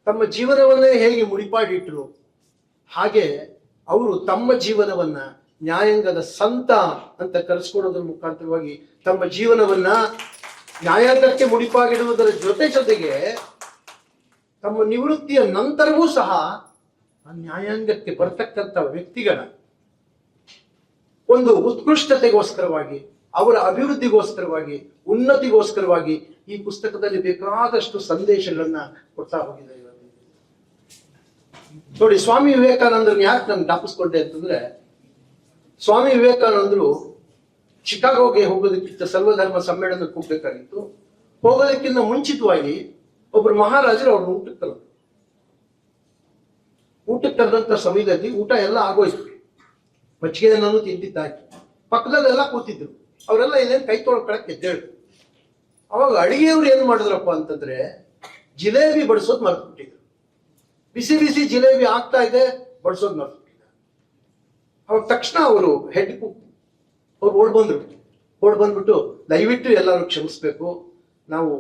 ತಮ್ಮ ಜೀವನವನ್ನೇ ಹೇಗೆ ಮುಡಿಪಾಡಿಟ್ರು, ಹಾಗೆ ಅವರು ತಮ್ಮ ಜೀವನವನ್ನ ನ್ಯಾಯಾಂಗದ ಸಂತ ಅಂತ ಕರೆಸ್ಕೊಡೋದ್ರ ಮುಖಾಂತರವಾಗಿ ತಮ್ಮ ಜೀವನವನ್ನ ನ್ಯಾಯಾಂಗಕ್ಕೆ ಮುಡಿಪಾಗಿಡುವುದರ ಜೊತೆಗೆ ತಮ್ಮ ನಿವೃತ್ತಿಯ ನಂತರವೂ ಸಹ ಆ ನ್ಯಾಯಾಂಗಕ್ಕೆ ಬರ್ತಕ್ಕಂಥ ವ್ಯಕ್ತಿಗಳ ಒಂದು ಉತ್ಕೃಷ್ಟತೆಗೋಸ್ಕರವಾಗಿ, ಅವರ ಅಭಿವೃದ್ಧಿಗೋಸ್ಕರವಾಗಿ, ಉನ್ನತಿಗೋಸ್ಕರವಾಗಿ ಈ ಪುಸ್ತಕದಲ್ಲಿ ಬೇಕಾದಷ್ಟು ಸಂದೇಶಗಳನ್ನ ಕೊಡ್ತಾ ಹೋಗಿದೆ. ನೋಡಿ, ಸ್ವಾಮಿ ವಿವೇಕಾನಂದರನ್ನ ಯಾಕೆ ನಾನು ಜ್ಞಾಪಿಸ್ಕೊಂಡೆ ಅಂತಂದ್ರೆ, ಸ್ವಾಮಿ ವಿವೇಕಾನಂದರು ಚಿಕಾಗೋಗೆ ಹೋಗೋದಕ್ಕಿಂತ ಸರ್ವಧರ್ಮ ಸಮ್ಮೇಳನಕ್ಕೆ ಹೋಗ್ಬೇಕಾಗಿತ್ತು. ಹೋಗೋದಕ್ಕಿಂತ ಮುಂಚಿತವಾಗಿ ಒಬ್ರು ಮಹಾರಾಜರು ಅವ್ರನ್ನ ಊಟಕ್ಕೆ ಕರೆದಂತ ಸಮಯದಲ್ಲಿ ಊಟ ಎಲ್ಲ ಆಗೋಯ್ತು, ಮಜ್ಜಿಗೆಯನ್ನು ತಿಂದಿದ್ದಾಯ್ತು, ಪಕ್ಕದಲ್ಲೆಲ್ಲ ಕೂತಿದ್ರು. ಅವರೆಲ್ಲ ಏನೇನು ಕೈ ತೊಳ್ಕೊಳಕ್ಕೆ ಎದ್ದೇಳು. ಅವಾಗ ಅಡಿಗೆಯವ್ರು ಏನ್ ಮಾಡಿದ್ರಪ್ಪ ಅಂತಂದ್ರೆ, ಜಿಲೇಬಿ ಬಡಿಸೋದು ಮರೆತುಬಿಟ್ಟಿದ್ರು. ಬಿಸಿ ಬಿಸಿ ಜಿಲೇಬಿ ಆಗ್ತಾ ಇದೆ, ಬಡಿಸೋದು ಮರೆತುಬಿಟ್ಟಿದ್ರು. ಅವಾಗ ತಕ್ಷಣ ಅವರು ಅವ್ರು ಓಡ್ ಬಂದ್ಬಿಟ್ಟು ದಯವಿಟ್ಟು ಎಲ್ಲರೂ ಕ್ಷಮಿಸ್ಬೇಕು, ನಾವು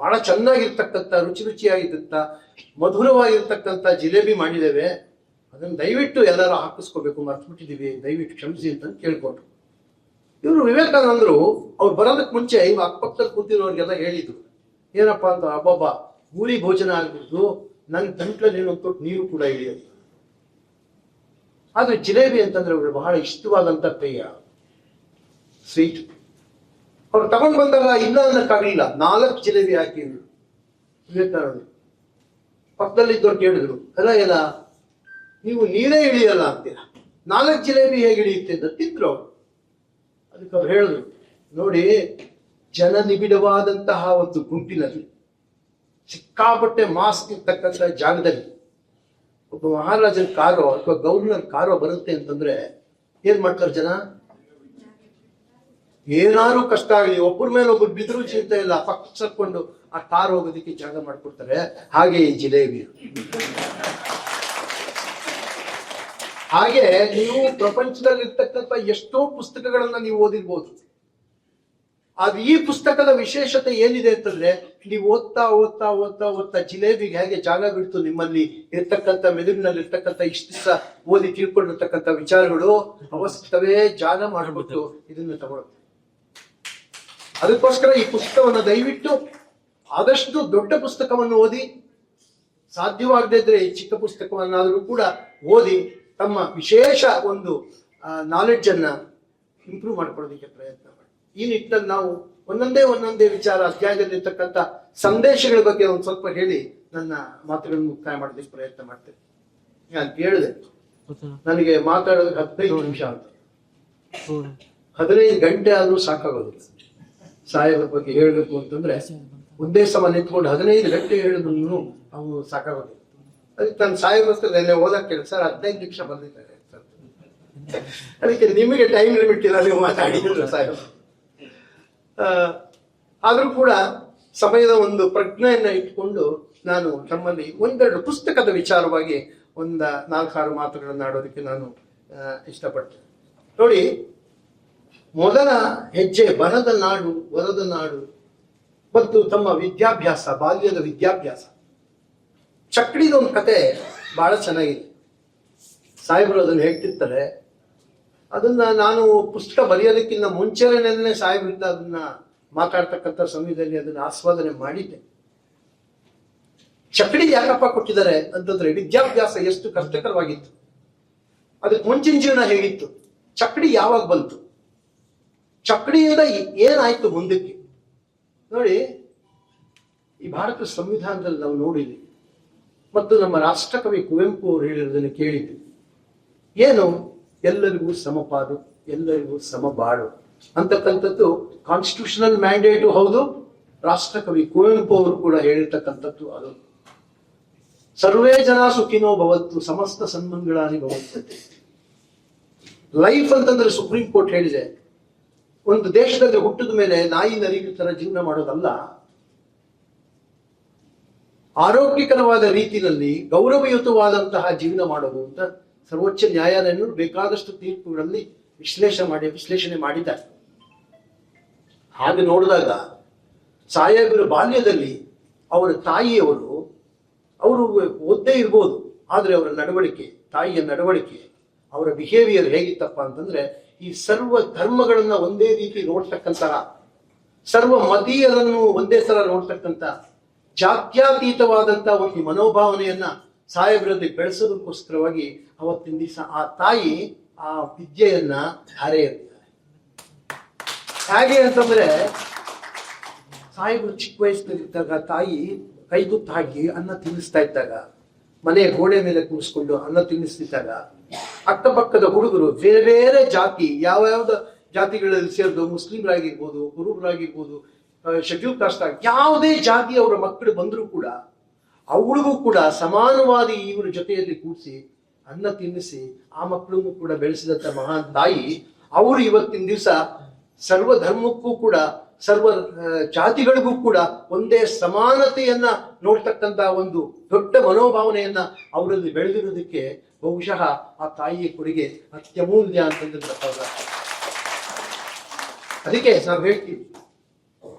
ಬಹಳ ಚೆನ್ನಾಗಿರ್ತಕ್ಕಂಥ ರುಚಿಯಾಗಿದ್ದಂಥ ಮಧುರವಾಗಿರ್ತಕ್ಕಂಥ ಜಿಲೇಬಿ ಮಾಡಿದ್ದೇವೆ, ಅದನ್ನು ದಯವಿಟ್ಟು ಎಲ್ಲರೂ ಹಾಕಿಸ್ಕೋಬೇಕು, ಮರ್ತ್ಬಿಟ್ಟಿದ್ದೀವಿ, ದಯವಿಟ್ಟು ಕ್ಷಮಿಸಿ ಅಂತ ಕೇಳ್ಕೊಂಡ್ರು. ಇವರು ವಿವೇಕಾನಂದರು ಅವ್ರು ಬರೋದಕ್ಕೆ ಮುಂಚೆ ಇವ್ ಅಕ್ಕಪಕ್ಕದಲ್ಲಿ ಕೂತಿರೋರಿಗೆಲ್ಲ ಹೇಳಿದ್ರು, ಏನಪ್ಪಾ ಅಂತ, ಅಬ್ಬಬ್ಬ ಊರಿ ಭೋಜನ ಆಗ್ಬಿಟ್ಟು ನನ್ ತಂಟ್ಲಲ್ಲಿ ತೊಟ್ಟು ನೀರು ಕೂಡ ಇಳಿಯೋದು. ಆದ್ರೆ ಜಿಲೇಬಿ ಅಂತಂದ್ರೆ ಅವ್ರಿಗೆ ಬಹಳ ಇಷ್ಟವಾದಂತ ಪೇಯ, ಸ್ವೀಟ್. ಅವ್ರು ತಗೊಂಡ್ ಬಂದಾಗ ಇಲ್ಲ ಅನ್ನಕ್ಕಾಗಲಿಲ್ಲ, 4 ಜಿಲೇಬಿ ಹಾಕಿದ್ರು. ವಿವೇಕಾನಂದರು ಪಕ್ಕದಲ್ಲಿದ್ದವ್ರು ಕೇಳಿದ್ರು, ಎಲ್ಲ ನೀವು ನೀರೇ ಇಳಿಯಲ್ಲ ಅಂತೀರ, 4 ಜಿಲೇಬಿ ಹೇಗೆ ಇಳಿಯುತ್ತೆ ಅಂತ ತಿಂದ್ರು ಅವರು. ಅದಕ್ಕೆ ಅವ್ರು ಹೇಳಿದ್ರು, ನೋಡಿ, ಜನನಿಬಿಡವಾದಂತಹ ಒಂದು ಗುಂಪಿನಲ್ಲಿ ಸಿಕ್ಕಾಪಟ್ಟೆ ಮಾಸ್ಕ್ ಇರ್ತಕ್ಕಂಥ ಜಾಗದಲ್ಲಿ ಒಬ್ಬ ಮಹಾರಾಜನ ಕಾರೋ ಅಥವಾ ಗವರ್ನರ್ ಕಾರೋ ಬರುತ್ತೆ ಅಂತಂದ್ರೆ ಏನ್ ಮಾಡ್ತಾರೆ ಜನ? ಏನಾರು ಕಷ್ಟ ಆಗಲಿ, ಒಬ್ಬರ ಮೇಲೆ ಒಬ್ಬರು ಬಿದ್ರು ಚಿಂತೆ ಇಲ್ಲ, ಪಕ್ಕ ಸರ್ಕೊಂಡು ಆ ಕಾರ್ ಹೋಗೋದಕ್ಕೆ ಜಾಗ ಮಾಡ್ಕೊಡ್ತಾರೆ. ಹಾಗೆ ಈ ಜಿಲೇಬಿ. ಹಾಗೆ ನೀವು ಪ್ರಪಂಚದಲ್ಲಿ ಇರ್ತಕ್ಕಂಥ ಎಷ್ಟೋ ಪುಸ್ತಕಗಳನ್ನ ನೀವು ಓದಿರ್ಬೋದು. ಆದ್ರೆ ಈ ಪುಸ್ತಕದ ವಿಶೇಷತೆ ಏನಿದೆ ಅಂತಂದ್ರೆ, ನೀವು ಓದ್ತಾ ಓದ್ತಾ ಓದ್ತಾ ಓದ್ತಾ ಜಿಲೇಬಿಗೆ ಹೇಗೆ ಜಾಗ ಬಿಡ್ತು ನಿಮ್ಮಲ್ಲಿ ಇರ್ತಕ್ಕಂಥ ಮೆದುಳಿನಲ್ಲಿ ಇರ್ತಕ್ಕಂಥ ಇಷ್ಟು ದಿವಸ ಓದಿ ತಿಳ್ಕೊಂಡಿರ್ತಕ್ಕಂಥ ವಿಚಾರಗಳು ಅವಸ್ಥವೇ ಜಾಗ ಮಾಡಿಬಿಟ್ಟು ಇದನ್ನ ತಗೊಳುತ್ತೆ. ಅದಕ್ಕೋಸ್ಕರ ಈ ಪುಸ್ತಕವನ್ನು ದಯವಿಟ್ಟು ಆದಷ್ಟು ದೊಡ್ಡ ಪುಸ್ತಕವನ್ನು ಓದಿ, ಸಾಧ್ಯವಾಗದೇ ಇದ್ರೆ ಈ ಚಿಕ್ಕ ಪುಸ್ತಕವನ್ನಾದರೂ ಕೂಡ ಓದಿ ತಮ್ಮ ವಿಶೇಷ ಒಂದು ನಾಲೆಡ್ಜ್ ಅನ್ನ ಇಂಪ್ರೂವ್ ಮಾಡ್ಕೊಳ್ಳೋದಕ್ಕೆ ಪ್ರಯತ್ನ ಮಾಡಿ. ಈ ನಿಟ್ಟಿನಲ್ಲಿ ನಾವು ಒಂದೊಂದೇ ವಿಚಾರ ಅಧ್ಯಾಯದಲ್ಲಿರ್ತಕ್ಕಂಥ ಸಂದೇಶಗಳ ಬಗ್ಗೆ ಒಂದು ಸ್ವಲ್ಪ ಹೇಳಿ ನನ್ನ ಮಾತುಗಳನ್ನು ಮುಕ್ತಾಯ ಮಾಡೋದಕ್ಕೆ ಪ್ರಯತ್ನ ಮಾಡ್ತೇನೆ. ನಾನು ಕೇಳಿದೆ, ನನಗೆ ಮಾತಾಡೋದಕ್ಕೆ 15 ನಿಮಿಷ ಅಂತ, 15 ಗಂಟೆ ಆದ್ರೂ ಸಾಕಾಗೋದಿಲ್ಲ. ಸಾಹೇಬರ ಬಗ್ಗೆ ಹೇಳಬೇಕು ಅಂತಂದ್ರೆ ಒಂದೇ ಸಮ ನಿಂತ್ಕೊಂಡು 15 ಗಂಟೆ ಹೇಳಿದ್ರು ಅವು ಸಾಕಾಗೋದಿಲ್ಲ. ಅದಕ್ಕೆ ನಾನು ಸಾಹೇಬ್ ಓದಕ್ಕೆ ಹೇಳಿ, ಸರ್ 15 ನಿಮಿಷ ಬಂದಿದ್ದಾರೆ ಸರ್. ಅದಕ್ಕೆ ನಿಮಗೆ ಟೈಮ್ ಲಿಮಿಟ್ ಇಲ್ಲ, ನೀವು ಮಾತಾಡಿದ್ರು ಸಾಹೇಬ್. ಆದ್ರೂ ಕೂಡ ಸಮಯದ ಒಂದು ಪ್ರಜ್ಞೆಯನ್ನ ಇಟ್ಕೊಂಡು ನಾನು ನಮ್ಮಲ್ಲಿ ಒಂದೆರಡು ಪುಸ್ತಕದ ವಿಚಾರವಾಗಿ 4-6 ಮಾತುಗಳನ್ನು ಆಡೋದಕ್ಕೆ ನಾನು ಇಷ್ಟಪಡ್ತೇನೆ. ನೋಡಿ, ಮೊದಲ ಹೆಜ್ಜೆ ಬರದ ನಾಡು, ವರದ ನಾಡು ಮತ್ತು ತಮ್ಮ ವಿದ್ಯಾಭ್ಯಾಸ, ಬಾಲ್ಯದ ವಿದ್ಯಾಭ್ಯಾಸ. ಚಕ್ಡಿದ ಒಂದು ಕತೆ ಬಹಳ ಚೆನ್ನಾಗಿದೆ. ಸಾಹೇಬರು ಅದನ್ನು ಹೇಳ್ತಿರ್ತಾರೆ. ಅದನ್ನ ನಾನು ಪುಸ್ತಕ ಬರೆಯೋದಕ್ಕಿಂತ ಮುಂಚೆನೇ ಸಾಹೇಬರಿಂದ ಅದನ್ನ ಮಾತಾಡ್ತಕ್ಕಂಥ ಸಮಯದಲ್ಲಿ ಅದನ್ನ ಆಸ್ವಾದನೆ ಮಾಡಿದ್ದೆ. ಚಕ್ಡಿ ಯಾಕಪ್ಪ ಕೊಟ್ಟಿದ್ದಾರೆ ಅಂತಂದ್ರೆ, ವಿದ್ಯಾಭ್ಯಾಸ ಎಷ್ಟು ಕಷ್ಟಕರವಾಗಿತ್ತು, ಅದಕ್ಕೆ ಮುಂಚಿನ ಜೀವನ ಹೇಗಿತ್ತು, ಚಕ್ಡಿ ಯಾವಾಗ ಬಂತು, ಚಕ್ಡಿಯಿಂದ ಏನಾಯ್ತು ಮುಂದಕ್ಕೆ. ನೋಡಿ, ಈ ಭಾರತ ಸಂವಿಧಾನದಲ್ಲಿ ನಾವು ನೋಡಿದ್ವಿ ಮತ್ತು ನಮ್ಮ ರಾಷ್ಟ್ರಕವಿ ಕುವೆಂಪು ಅವರು ಹೇಳಿರೋದನ್ನು ಕೇಳಿದ್ವಿ. ಏನು? ಎಲ್ಲರಿಗೂ ಸಮಪಾಡು, ಎಲ್ಲರಿಗೂ ಸಮಬಾಳು ಅಂತಕ್ಕಂಥದ್ದು ಕಾನ್ಸ್ಟಿಟ್ಯೂಷನಲ್ ಮ್ಯಾಂಡೇಟು ಹೌದು. ರಾಷ್ಟ್ರಕವಿ ಕುವೆಂಪು ಅವರು ಕೂಡ ಹೇಳಿರ್ತಕ್ಕಂಥದ್ದು ಅದು. ಸರ್ವೇ ಜನ ಸುಖಿನೋ ಭವಂತು, ಸಮಸ್ತ ಸನ್ಮಂಗಳಾನಿ ಭವಂತು. ಲೈಫ್ ಅಂತಂದ್ರೆ ಸುಪ್ರೀಂ ಕೋರ್ಟ್ ಹೇಳಿದೆ, ಒಂದು ದೇಶದಲ್ಲಿ ಹುಟ್ಟಿದ ಮೇಲೆ ನಾಯಿ ನರಿಗಳ ತರ ಜೀವನ ಮಾಡೋದಲ್ಲ, ಆರೋಗ್ಯಕರವಾದ ರೀತಿಯಲ್ಲಿ ಗೌರವಯುತವಾದಂತಹ ಜೀವನ ಮಾಡೋದು ಅಂತ ಸರ್ವೋಚ್ಚ ನ್ಯಾಯಾಲಯಗಳು ಬೇಕಾದಷ್ಟು ತೀರ್ಪುಗಳಲ್ಲಿ ವಿಶ್ಲೇಷಣೆ ಮಾಡಿದ್ದಾರೆ. ಹಾಗೆ ನೋಡಿದಾಗ ಸಾಹೇಬರ ಬಾಲ್ಯದಲ್ಲಿ ಅವರ ತಾಯಿಯವರು, ಅವರು ಓದ್ದೇ ಇರ್ಬೋದು, ಆದ್ರೆ ಅವರ ನಡವಳಿಕೆ, ತಾಯಿಯ ನಡವಳಿಕೆ, ಅವರ ಬಿಹೇವಿಯರ್ ಹೇಗಿತ್ತಪ್ಪ ಅಂತಂದ್ರೆ, ಈ ಸರ್ವ ಧರ್ಮಗಳನ್ನ ಒಂದೇ ರೀತಿ ನೋಡ್ತಕ್ಕಂತಹ, ಸರ್ವ ಮತೀಯರನ್ನು ಒಂದೇ ತರ ನೋಡ್ತಕ್ಕಂಥ, ಜಾತ್ಯಾತೀತವಾದಂತಹ ಒಂದು ಮನೋಭಾವನೆಯನ್ನ ಸಾಹೇಬರಲ್ಲಿ ಬೆಳೆಸೋದಕ್ಕೋಸ್ಕರವಾಗಿ ಅವತ್ತಿನ ದಿವಸ ಆ ತಾಯಿ ಆ ವಿದ್ಯೆಯನ್ನ ಧಾರೆ ಇರ್ತಾರೆ. ಹೇಗೆ ಅಂತಂದ್ರೆ, ಸಾಹೇಬರು ಚಿಕ್ಕ ವಯಸ್ಸಿನಲ್ಲಿದ್ದಾಗ ತಾಯಿ ಕೈಗುತ್ತು ಹಾಕಿ ಅನ್ನ ತಿನ್ನಿಸ್ತಾ ಇದ್ದಾಗ, ಮನೆಯ ಗೋಡೆ ಮೇಲೆ ಕೂರಿಸ್ಕೊಂಡು ಅನ್ನ ತಿನ್ನಿಸ್ತಿದ್ದಾಗ, ಅಕ್ಕಪಕ್ಕದ ಹುಡುಗರು ಬೇರೆ ಬೇರೆ ಜಾತಿ, ಯಾವ್ಯಾವ್ದು ಜಾತಿಗಳಲ್ಲಿ ಸೇರಿದು, ಮುಸ್ಲಿಮರಾಗಿರ್ಬೋದು, ಕುರುಬರಾಗಿರ್ಬೋದು, ಶೆಡ್ಯೂಲ್ ಕಾಸ್ಟ್ ಆಗಿ ಯಾವುದೇ ಜಾತಿ ಅವರ ಮಕ್ಕಳು ಬಂದರೂ ಕೂಡ ಅವಳಿಗೂ ಕೂಡ ಸಮಾನವಾದಿ ಇವರ ಜೊತೆಯಲ್ಲಿ ಕೂಡಿಸಿ ಅನ್ನ ತಿನ್ನಿಸಿ ಆ ಮಕ್ಕಳನ್ನು ಕೂಡ ಬೆಳೆಸಿದಂತ ಮಹಾನ್ ತಾಯಿ ಅವರು ಇವತ್ತಿನ ದಿವಸ ಸರ್ವ ಧರ್ಮಕ್ಕೂ ಕೂಡ, ಸರ್ವ ಜಾತಿಗಳಿಗೂ ಕೂಡ ಒಂದೇ ಸಮಾನತೆಯನ್ನ ನೋಡ್ತಕ್ಕಂತ ಒಂದು ದೊಡ್ಡ ಮನೋಭಾವನೆಯನ್ನ ಅವರಲ್ಲಿ ಬೆಳೆದಿರೋದಕ್ಕೆ ಬಹುಶಃ ಆ ತಾಯಿಯ ಕೊಡುಗೆ ಅತ್ಯಮೂಲ್ಯ ಅಂತಂದ್ರೆ. ಅದಕ್ಕೆ ನಾವು ಹೇಳ್ತೀವಿ,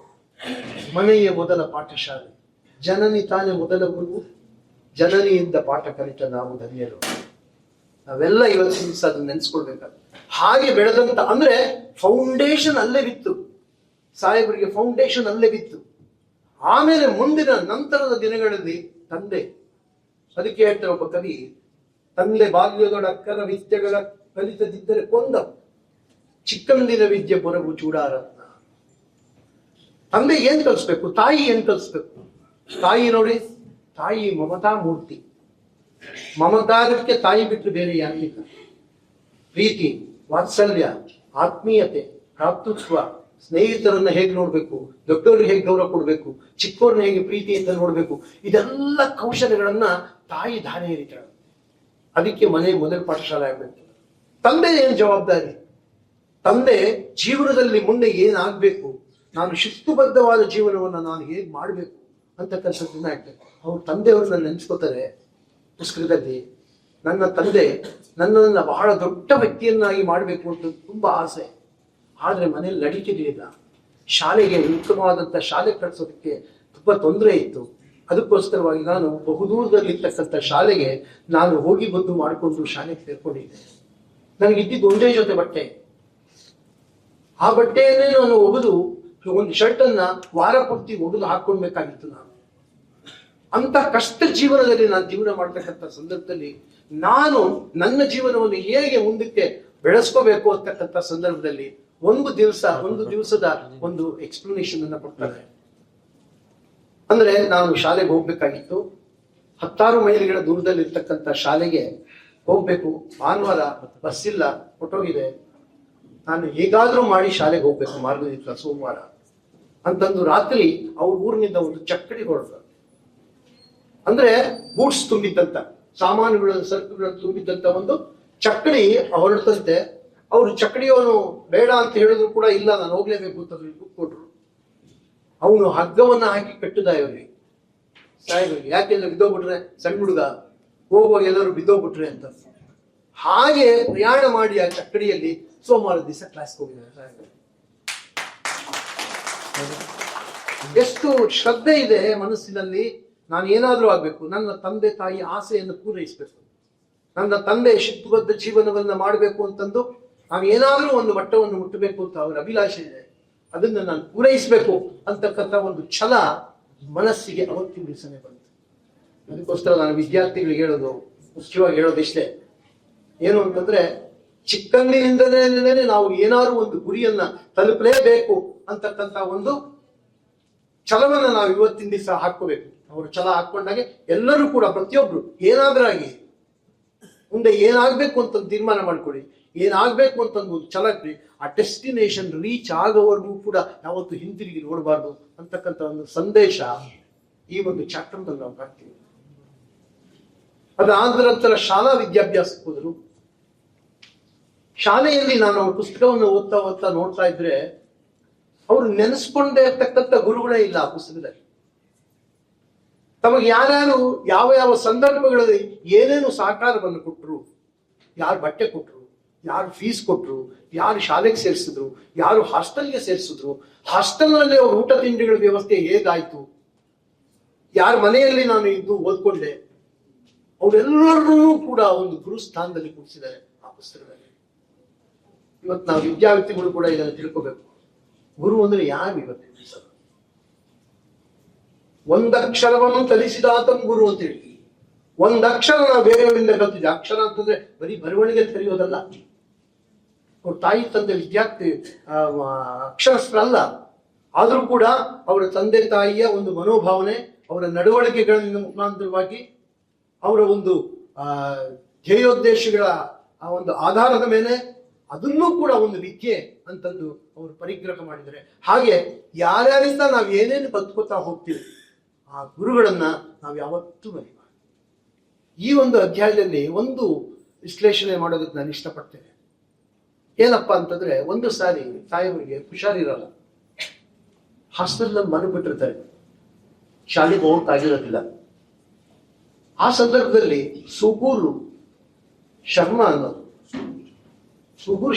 ಮನೆಯ ಮೊದಲ ಪಾಠಶಾಲೆ, ಜನನಿ ತಾನೇ ಮೊದಲ ಗುರು, ಜನನಿಯಿಂದ ಪಾಠ ಕಲಿತ ನಾವು ಧನ್ಯರು. ನಾವೆಲ್ಲ ಇವತ್ತಿನ ದಿವಸ ಅದನ್ನ ನೆನೆಸ್ಕೊಳ್ಬೇಕಾದ್ರೆ, ಹಾಗೆ ಬೆಳೆದಂತ ಅಂದ್ರೆ ಫೌಂಡೇಶನ್ ಅಲ್ಲೇ ಬಿತ್ತು, ಸಾಹೇಬರಿಗೆ ಫೌಂಡೇಶನ್ ಅಲ್ಲೇ ಬಿತ್ತು. ಆಮೇಲೆ ಮುಂದಿನ ನಂತರದ ದಿನಗಳಲ್ಲಿ ತಂದೆ, ಅದಕ್ಕೆ ಹೇಳ್ತಾರೆ ಒಬ್ಬ ಕವಿ, ತಂದೆ ಬಾಲ್ಯದೊಡಕ್ಕರ ವಿದ್ಯೆಗಳ ಕಲಿತದಿದ್ದರೆ ಕೊಂದ, ಚಿಕ್ಕಂದಿನ ವಿದ್ಯೆ ಬೊರಗು ಚೂಡಾರತ್ನ. ತಂದೆ ಏನ್ ಕಲಿಸ್ಬೇಕು, ತಾಯಿ ಏನ್ ಕಲಿಸ್ಬೇಕು? ತಾಯಿ ನೋಡಿ, ತಾಯಿ ಮಮತಾ ಮೂರ್ತಿ. ಮಮಕಾರಕ್ಕೆ ತಾಯಿ ಬಿಟ್ಟು ಬೇರೆ ಯಾರಿಲ್ಲ. ಪ್ರೀತಿ, ವಾತ್ಸಲ್ಯ, ಆತ್ಮೀಯತೆ, ಭ್ರಾತೃತ್ವ, ಸ್ನೇಹಿತರನ್ನ ಹೇಗೆ ನೋಡ್ಬೇಕು, ದೊಡ್ಡವ್ರಿಗೆ ಹೇಗೆ ಗೌರವ ಕೊಡ್ಬೇಕು, ಚಿಕ್ಕವ್ರನ್ನ ಹೇಗೆ ಪ್ರೀತಿಯಿಂದ ನೋಡ್ಬೇಕು, ಇದೆಲ್ಲ ಕೌಶಲ್ಯಗಳನ್ನ ತಾಯಿ ಧಾರೆ ಎರಿತಾಳೆ. ಅದಕ್ಕೆ ಮನೆ ಮೊದಲ ಪಾಠಶಾಲೆ ಆಗ್ಬೇಕು. ತಂದೆ ಏನ್ ಜವಾಬ್ದಾರಿ? ತಂದೆ ಜೀವನದಲ್ಲಿ ಮುಂದೆ ಏನಾಗ್ಬೇಕು, ನಾನು ಶಿಸ್ತುಬದ್ಧವಾದ ಜೀವನವನ್ನ ನಾನು ಹೇಗ್ ಮಾಡ್ಬೇಕು ಅಂತಕ್ಕಂಥದ್ದನ್ನ ಆಗ್ಬೇಕು. ಅವ್ರ ತಂದೆಯವ್ರನ್ನ ನೆನೆಸ್ಕೋತಾರೆ ಪುಸ್ತಕದಲ್ಲಿ. ನನ್ನ ತಂದೆ ನನ್ನನ್ನ ಬಹಳ ದೊಡ್ಡ ವ್ಯಕ್ತಿಯನ್ನಾಗಿ ಮಾಡಬೇಕು ಅಂತ ತುಂಬಾ ಆಸೆ, ಆದ್ರೆ ಮನೇಲಿ ನಡೀತಿರ್ಲಿಲ್ಲ. ಶಾಲೆಗೆ ಉತ್ತಮವಾದಂತ ಶಾಲೆ ಕಳಿಸೋದಕ್ಕೆ ತುಂಬಾ ತೊಂದರೆ ಇತ್ತು. ಅದಕ್ಕೋಸ್ಕರವಾಗಿ ನಾನು ಬಹುದೂರದಲ್ಲಿರ್ತಕ್ಕಂಥ ಶಾಲೆಗೆ ನಾನು ಹೋಗಿ ಬಂದು ಮಾಡಿಕೊಂಡು ಶಾಲೆಗೆ ಸೇರ್ಕೊಂಡಿದ್ದೆ. ನನಗಿದ್ದಿದ್ದು ಒಂದೇ ಜೊತೆ ಬಟ್ಟೆ. ಆ ಬಟ್ಟೆಯನ್ನೇ ನಾನು ಒಗೆದು ಒಂದು ಶರ್ಟ್ ಅನ್ನ ವಾರ ಪೂರ್ತಿ ಒಗೆದು ಹಾಕೊಳ್ಬೇಕಾಗಿತ್ತು. ನಾನು ಅಂತ ಕಷ್ಟ ಜೀವನದಲ್ಲಿ ನಾನು ಜೀವನ ಮಾಡ್ತಕ್ಕಂಥ ಸಂದರ್ಭದಲ್ಲಿ ನಾನು ನನ್ನ ಜೀವನವನ್ನು ಹೇಗೆ ಮುಂದಕ್ಕೆ ಬೆಳೆಸ್ಕೋಬೇಕು ಅಂತಕ್ಕಂಥ ಸಂದರ್ಭದಲ್ಲಿ ಒಂದು ದಿವಸದ ಒಂದು ಎಕ್ಸ್ಪ್ಲನೇಷನ್ ಅನ್ನ ಕೊಡ್ತಾರೆ. ಅಂದ್ರೆ ನಾನು ಶಾಲೆಗೆ ಹೋಗ್ಬೇಕಾಗಿತ್ತು. 10 ಮೈಲಿಗಳ ದೂರದಲ್ಲಿರ್ತಕ್ಕಂಥ ಶಾಲೆಗೆ ಹೋಗ್ಬೇಕು. ಭಾನುವಾರ ಬಸ್ ಇಲ್ಲ, ಹೊಟ್ಟೋಗಿದೆ. ನಾನು ಹೇಗಾದ್ರೂ ಮಾಡಿ ಶಾಲೆಗೆ ಹೋಗ್ಬೇಕು ಮಾರ್ಗದಿತ್ತ ಸೋಮವಾರ ಅಂತಂದು ರಾತ್ರಿ ಅವ್ರ ಊರಿನಿಂದ ಒಂದು ಚಕ್ಕಡಿ ಹೊರಡ್ತಾರೆ. ಅಂದ್ರೆ ಬೂಟ್ಸ್ ತುಂಬಿದ್ದಂತ ಸಾಮಾನುಗಳ ಸರಕುಗಳನ್ನು ತುಂಬಿದ್ದಂತ ಒಂದು ಚಕ್ಕಡಿ ಹೊರಡ್ತಂತೆ. ಅವ್ರು ಚಕ್ಕಡಿಯವನು ಬೇಡ ಅಂತ ಹೇಳಿದ್ರು ಕೂಡ ಇಲ್ಲ ನಾನು ಹೋಗ್ಲೇಬೇಕು ಅಂತ ಕೊಟ್ರು. ಅವನು ಹಗ್ಗವನ್ನ ಹಾಕಿ ಕಟ್ಟಿದ ಇವರಿಗೆ ಸಾಹೇಬರಿಗೆ. ಯಾಕೆಂದ್ರೆ ಬಿದ್ದೋಗ್ಬಿಟ್ರೆ ಸಣ್ಣ ಹುಡುಗ ಹೋಗುವಾಗ ಎಲ್ಲರೂ ಬಿದ್ದೋಗ್ಬಿಟ್ರೆ ಅಂತ. ಹಾಗೆ ಪ್ರಯಾಣ ಮಾಡಿ ಆ ಚಕ್ಕಡಿಯಲ್ಲಿ ಸೋಮವಾರ ದಿವಸ ಕ್ಲಾಸ್ಗೆ ಹೋಗಿದ್ದಾರೆ ಸಾಹೇಬರು. ಎಷ್ಟು ಶ್ರದ್ಧೆ ಇದೆ ಮನಸ್ಸಿನಲ್ಲಿ. ನಾನು ಏನಾದ್ರೂ ಆಗ್ಬೇಕು, ನನ್ನ ತಂದೆ ತಾಯಿ ಆಸೆಯನ್ನು ಪೂರೈಸಬೇಕು, ನನ್ನ ತಂದೆ ಶಿಸ್ತುಬದ್ಧ ಜೀವನವನ್ನ ಮಾಡಬೇಕು ಅಂತಂದು ನಾನು ಏನಾದ್ರೂ ಒಂದು ಮಟ್ಟವನ್ನು ಮುಟ್ಟಬೇಕು ಅಂತ ಅವರ ಅಭಿಲಾಷೆ ಇದೆ. ಅದನ್ನ ನಾನು ಪೂರೈಸಬೇಕು ಅಂತಕ್ಕಂಥ ಒಂದು ಛಲ ಮನಸ್ಸಿಗೆ ಅವತ್ತಿನ ದಿವಸನೇ ಬಂತು. ಅದಕ್ಕೋಸ್ಕರ ನಾನು ವಿದ್ಯಾರ್ಥಿಗಳಿಗೆ ಹೇಳೋದು, ಮುಖ್ಯವಾಗಿ ಹೇಳೋದಿಷ್ಟೇ, ಏನು ಅಂತಂದ್ರೆ ಚಿಕ್ಕಂದಿನಿಂದಲೇ ನಾವು ಏನಾದ್ರೂ ಒಂದು ಗುರಿಯನ್ನ ತಲುಪಲೇಬೇಕು ಅಂತಕ್ಕಂಥ ಒಂದು ಛಲವನ್ನ ನಾವು ಇವತ್ತಿನ ದಿವಸ ಹಾಕೋಬೇಕು. ಅವರು ಛಲ ಹಾಕೊಂಡಾಗೆ ಎಲ್ಲರೂ ಕೂಡ ಪ್ರತಿಯೊಬ್ರು ಏನಾದ್ರಾಗಿ ಮುಂದೆ ಏನಾಗ್ಬೇಕು ಅಂತ ತೀರ್ಮಾನ ಮಾಡ್ಕೊಳ್ಳಿ, ಏನಾಗ್ಬೇಕು ಅಂತಂದು ಒಂದು ಛಲ ಇಟ್ರಿ. ಆ ಡೆಸ್ಟಿನೇಷನ್ ರೀಚ್ ಆಗೋವರೆಗೂ ಕೂಡ ಯಾವತ್ತು ಹಿಂತಿರುಗಿ ನೋಡಬಾರ್ದು ಅಂತಕ್ಕಂಥ ಒಂದು ಸಂದೇಶ ಈ ಒಂದು ಚಾಪ್ಟರ್ ನಾವು ಕಾಣ್ತೀವಿ. ಅದಾದ ನಂತರ ಶಾಲಾ ವಿದ್ಯಾಭ್ಯಾಸಕ್ಕೆ ಹೋದರು. ಶಾಲೆಯಲ್ಲಿ ನಾನು ಅವ್ರ ಪುಸ್ತಕವನ್ನು ಓದ್ತಾ ನೋಡ್ತಾ ಇದ್ರೆ ಅವರು ನೆನೆಸ್ಕೊಂಡೇ ಇರ್ತಕ್ಕಂಥ ಗುರುಗಳೇ ಇಲ್ಲ ಆ ಪುಸ್ತಕದಲ್ಲಿ. ತಮಗೆ ಯಾರ್ಯಾರು ಯಾವ ಸಂದರ್ಭಗಳಲ್ಲಿ ಏನೇನು ಸಹಕಾರವನ್ನು ಕೊಟ್ಟರು, ಯಾರು ಬಟ್ಟೆ ಕೊಟ್ಟರು, ಯಾರು ಫೀಸ್ ಕೊಟ್ಟರು, ಯಾರು ಶಾಲೆಗೆ ಸೇರಿಸಿದ್ರು, ಯಾರು ಹಾಸ್ಟೆಲ್ಗೆ ಸೇರಿಸಿದ್ರು, ಹಾಸ್ಟೆಲ್ನಲ್ಲಿ ಅವ್ರ ಊಟ ತಿಂಡಿಗಳ ವ್ಯವಸ್ಥೆ ಹೇಗಾಯ್ತು, ಯಾರ ಮನೆಯಲ್ಲಿ ನಾನು ಇದ್ದು ಓದ್ಕೊಂಡೆ, ಅವರೆಲ್ಲರೂ ಕೂಡ ಒಂದು ಗುರು ಸ್ಥಾನದಲ್ಲಿ ಕೂರಿಸಿದ್ದಾರೆ ಆ ಪುಸ್ತಕದಲ್ಲಿ. ಇವತ್ತು ನಾವು ವಿದ್ಯಾರ್ಥಿಗಳು ಕೂಡ ಇದನ್ನು ತಿಳ್ಕೋಬೇಕು. ಗುರು ಅಂದ್ರೆ ಯಾರು? ಇವತ್ತು ಒಂದಕ್ಷರವನ್ನು ಕಲಿಸಿದಾತನ ಗುರು ಅಂತ ಹೇಳಿ, ಒಂದಕ್ಷರ ನಾವು ಬೇರೆಯವರಿಂದ ಕಲ್ತಿದ್ದೆ. ಅಕ್ಷರ ಅಂತಂದ್ರೆ ಬರೀ ಬರವಣಿಗೆ ಕಲಿಯೋದಲ್ಲ. ಅವ್ರ ತಾಯಿ ತಂದೆ ವಿದ್ಯಾರ್ಥಿ ಅಕ್ಷರಸ್ಥರಲ್ಲ, ಆದ್ರೂ ಕೂಡ ಅವರ ತಂದೆ ತಾಯಿಯ ಒಂದು ಮನೋಭಾವನೆ, ಅವರ ನಡವಳಿಕೆಗಳಿಂದ ಮುಖಾಂತರವಾಗಿ ಅವರ ಒಂದು ಧ್ಯೇಯೋದ್ದೇಶಗಳ ಆ ಒಂದು ಆಧಾರದ ಮೇಲೆ ಅದನ್ನೂ ಕೂಡ ಒಂದು ವಿದ್ಯೆ ಅಂತಂದು ಅವರು ಪರಿಗ್ರಹ ಮಾಡಿದ್ದಾರೆ. ಹಾಗೆ ಯಾರ್ಯಾರಿಂದ ನಾವು ಏನೇನು ಬದುಕೋತಾ ಹೋಗ್ತೀವಿ ಆ ಗುರುಗಳನ್ನ ನಾವು ಯಾವತ್ತೂ ಮರಿಬಾರ್ದು. ಈ ಒಂದು ಅಧ್ಯಾಯದಲ್ಲಿ ಒಂದು ವಿಶ್ಲೇಷಣೆ ಮಾಡೋದಕ್ಕೆ ನಾನು ಇಷ್ಟಪಡ್ತೇನೆ. ಏನಪ್ಪಾ ಅಂತಂದ್ರೆ, ಒಂದು ಸಾರಿ ತಾಯಿಯವರಿಗೆ ಹುಷಾರಿರಲ್ಲ, ಹಾಸ್ಟೆಲ್ನಲ್ಲಿ ಮಲಗಿಬಿಟ್ಟಿರ್ತಾರೆ, ಶಾಲೆಗೆ ಹೋಗಕ್ಕಾಗಿರೋದಿಲ್ಲ. ಆ ಸಂದರ್ಭದಲ್ಲಿ ಸುಗೂರ್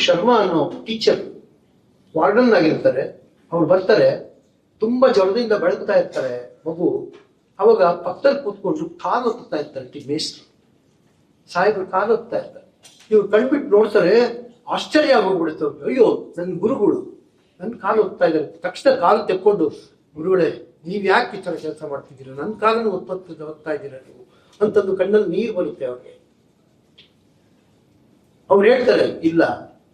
ಶರ್ಮಾ ಅನ್ನೋ ಟೀಚರ್ ವಾರ್ಡನ್ ಆಗಿರ್ತಾರೆ. ಅವ್ರು ಬರ್ತಾರೆ, ತುಂಬಾ ಜ್ವರದಿಂದ ಬೆಳಗ್ತಾ ಇರ್ತಾರೆ ಮಗು. ಅವಾಗ ಪಕ್ಕದಲ್ಲಿ ಕೂತ್ಕೊಂಡು ಕಾಲು ಹೊತ್ತಾ ಇರ್ತಾರೆ ಮೇಸ್ಟ್ರು, ಸಾಹೇಬ್ರು ಕಾಲು ಹೊತ್ತಾ ಇರ್ತಾರೆ. ಇವ್ರು ಕಣ್ಬಿಟ್ಟು ನೋಡ್ತಾರೆ, ಆಶ್ಚರ್ಯ ಆಗೋಗ್ಬಿಡುತ್ತೆ ಅವ್ರಿಗೆ. ಅಯ್ಯೋ, ನನ್ನ ಗುರುಗಳು ನನ್ನ ಕಾಲು ಹೊತ್ತಾ ಇದ್ದಾರೆ. ತಕ್ಷಣ ಕಾಲು ತೆಕ್ಕೊಂಡು, ಗುರುಗಳೇ ನೀವ್ ಯಾಕೆ ಈ ತರ ಕೆಲಸ ಮಾಡ್ತಿದ್ದೀರ, ನನ್ನ ಕಾಲನ್ನು ಹೊತ್ತಾ ಇದ್ದೀರಾ ನೀವು ಅಂತಂದು ಕಣ್ಣಲ್ಲಿ ನೀರು ಬರುತ್ತೆ ಅವ್ರಿಗೆ. ಅವ್ರು ಹೇಳ್ತಾರೆ, ಇಲ್ಲ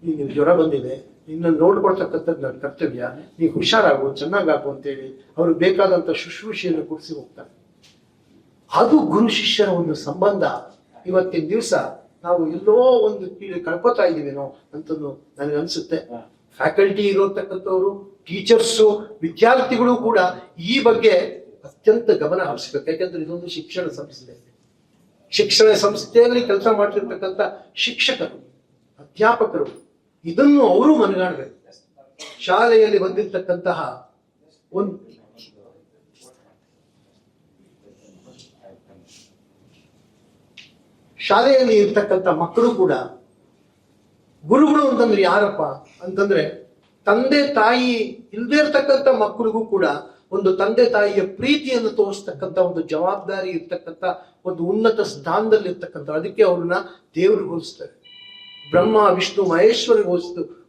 ನಿಮ್ಗೆ ಜ್ವರ ಬಂದಿದೆ, ನಿನ್ನ ನೋಡ್ಕೊಳ್ತಕ್ಕಂಥದ್ದು ನನ್ನ ಕರ್ತವ್ಯ, ನೀವು ಹುಷಾರಾಗು, ಚೆನ್ನಾಗಾಗು ಅಂತೇಳಿ ಅವ್ರಿಗೆ ಬೇಕಾದಂತ ಶುಶ್ರೂಷೆಯನ್ನು ಕೊಡಿಸಿ ಹೋಗ್ತಾರೆ. ಅದು ಗುರು ಶಿಷ್ಯರ ಒಂದು ಸಂಬಂಧ ಇವತ್ತಿನ ದಿವಸ ನಾವು ಎಲ್ಲೋ ಒಂದು ಕೀಳು ಕಳ್ಕೊತಾ ಇದೀವೇನೋ ಅಂತಂದು ನನಗೆ ಅನ್ಸುತ್ತೆ. ಫ್ಯಾಕಲ್ಟಿ ಇರೋತಕ್ಕಂಥವ್ರು, ಟೀಚರ್ಸು, ವಿದ್ಯಾರ್ಥಿಗಳು ಕೂಡ ಈ ಬಗ್ಗೆ ಅತ್ಯಂತ ಗಮನ ಹರಿಸಬೇಕು. ಯಾಕೆಂದ್ರೆ ಇದೊಂದು ಶಿಕ್ಷಣ ಸಂಸ್ಥೆ. ಶಿಕ್ಷಣ ಸಂಸ್ಥೆಯಲ್ಲಿ ಕೆಲಸ ಮಾಡ್ತಿರ್ತಕ್ಕಂಥ ಶಿಕ್ಷಕರು, ಅಧ್ಯಾಪಕರು ಇದನ್ನು ಅವರು ಮನಗಾಣಬೇಕು. ಶಾಲೆಯಲ್ಲಿ ಬಂದಿರತಕ್ಕಂತಹ ಒಂದು ಶಾಲೆಯಲ್ಲಿ ಇರ್ತಕ್ಕಂಥ ಮಕ್ಕಳು ಕೂಡ ಗುರುಗಳು ಅಂತಂದ್ರೆ ಯಾರಪ್ಪ ಅಂತಂದ್ರೆ ತಂದೆ ತಾಯಿ ಇಲ್ಲದೆ ಇರ್ತಕ್ಕಂಥ ಮಕ್ಕಳಿಗೂ ಕೂಡ ಒಂದು ತಂದೆ ತಾಯಿಯ ಪ್ರೀತಿಯನ್ನು ತೋರಿಸ್ತಕ್ಕಂಥ ಒಂದು ಜವಾಬ್ದಾರಿ ಇರ್ತಕ್ಕಂಥ ಒಂದು ಉನ್ನತ ಸ್ಥಾನದಲ್ಲಿ ಇರ್ತಕ್ಕಂಥ, ಅದಕ್ಕೆ ಅವ್ರನ್ನ ದೇವ್ರಿಗೆ ಹೋಲಿಸ್ತಾರೆ. ಬ್ರಹ್ಮ ವಿಷ್ಣು ಮಹೇಶ್ವರಿಗೆ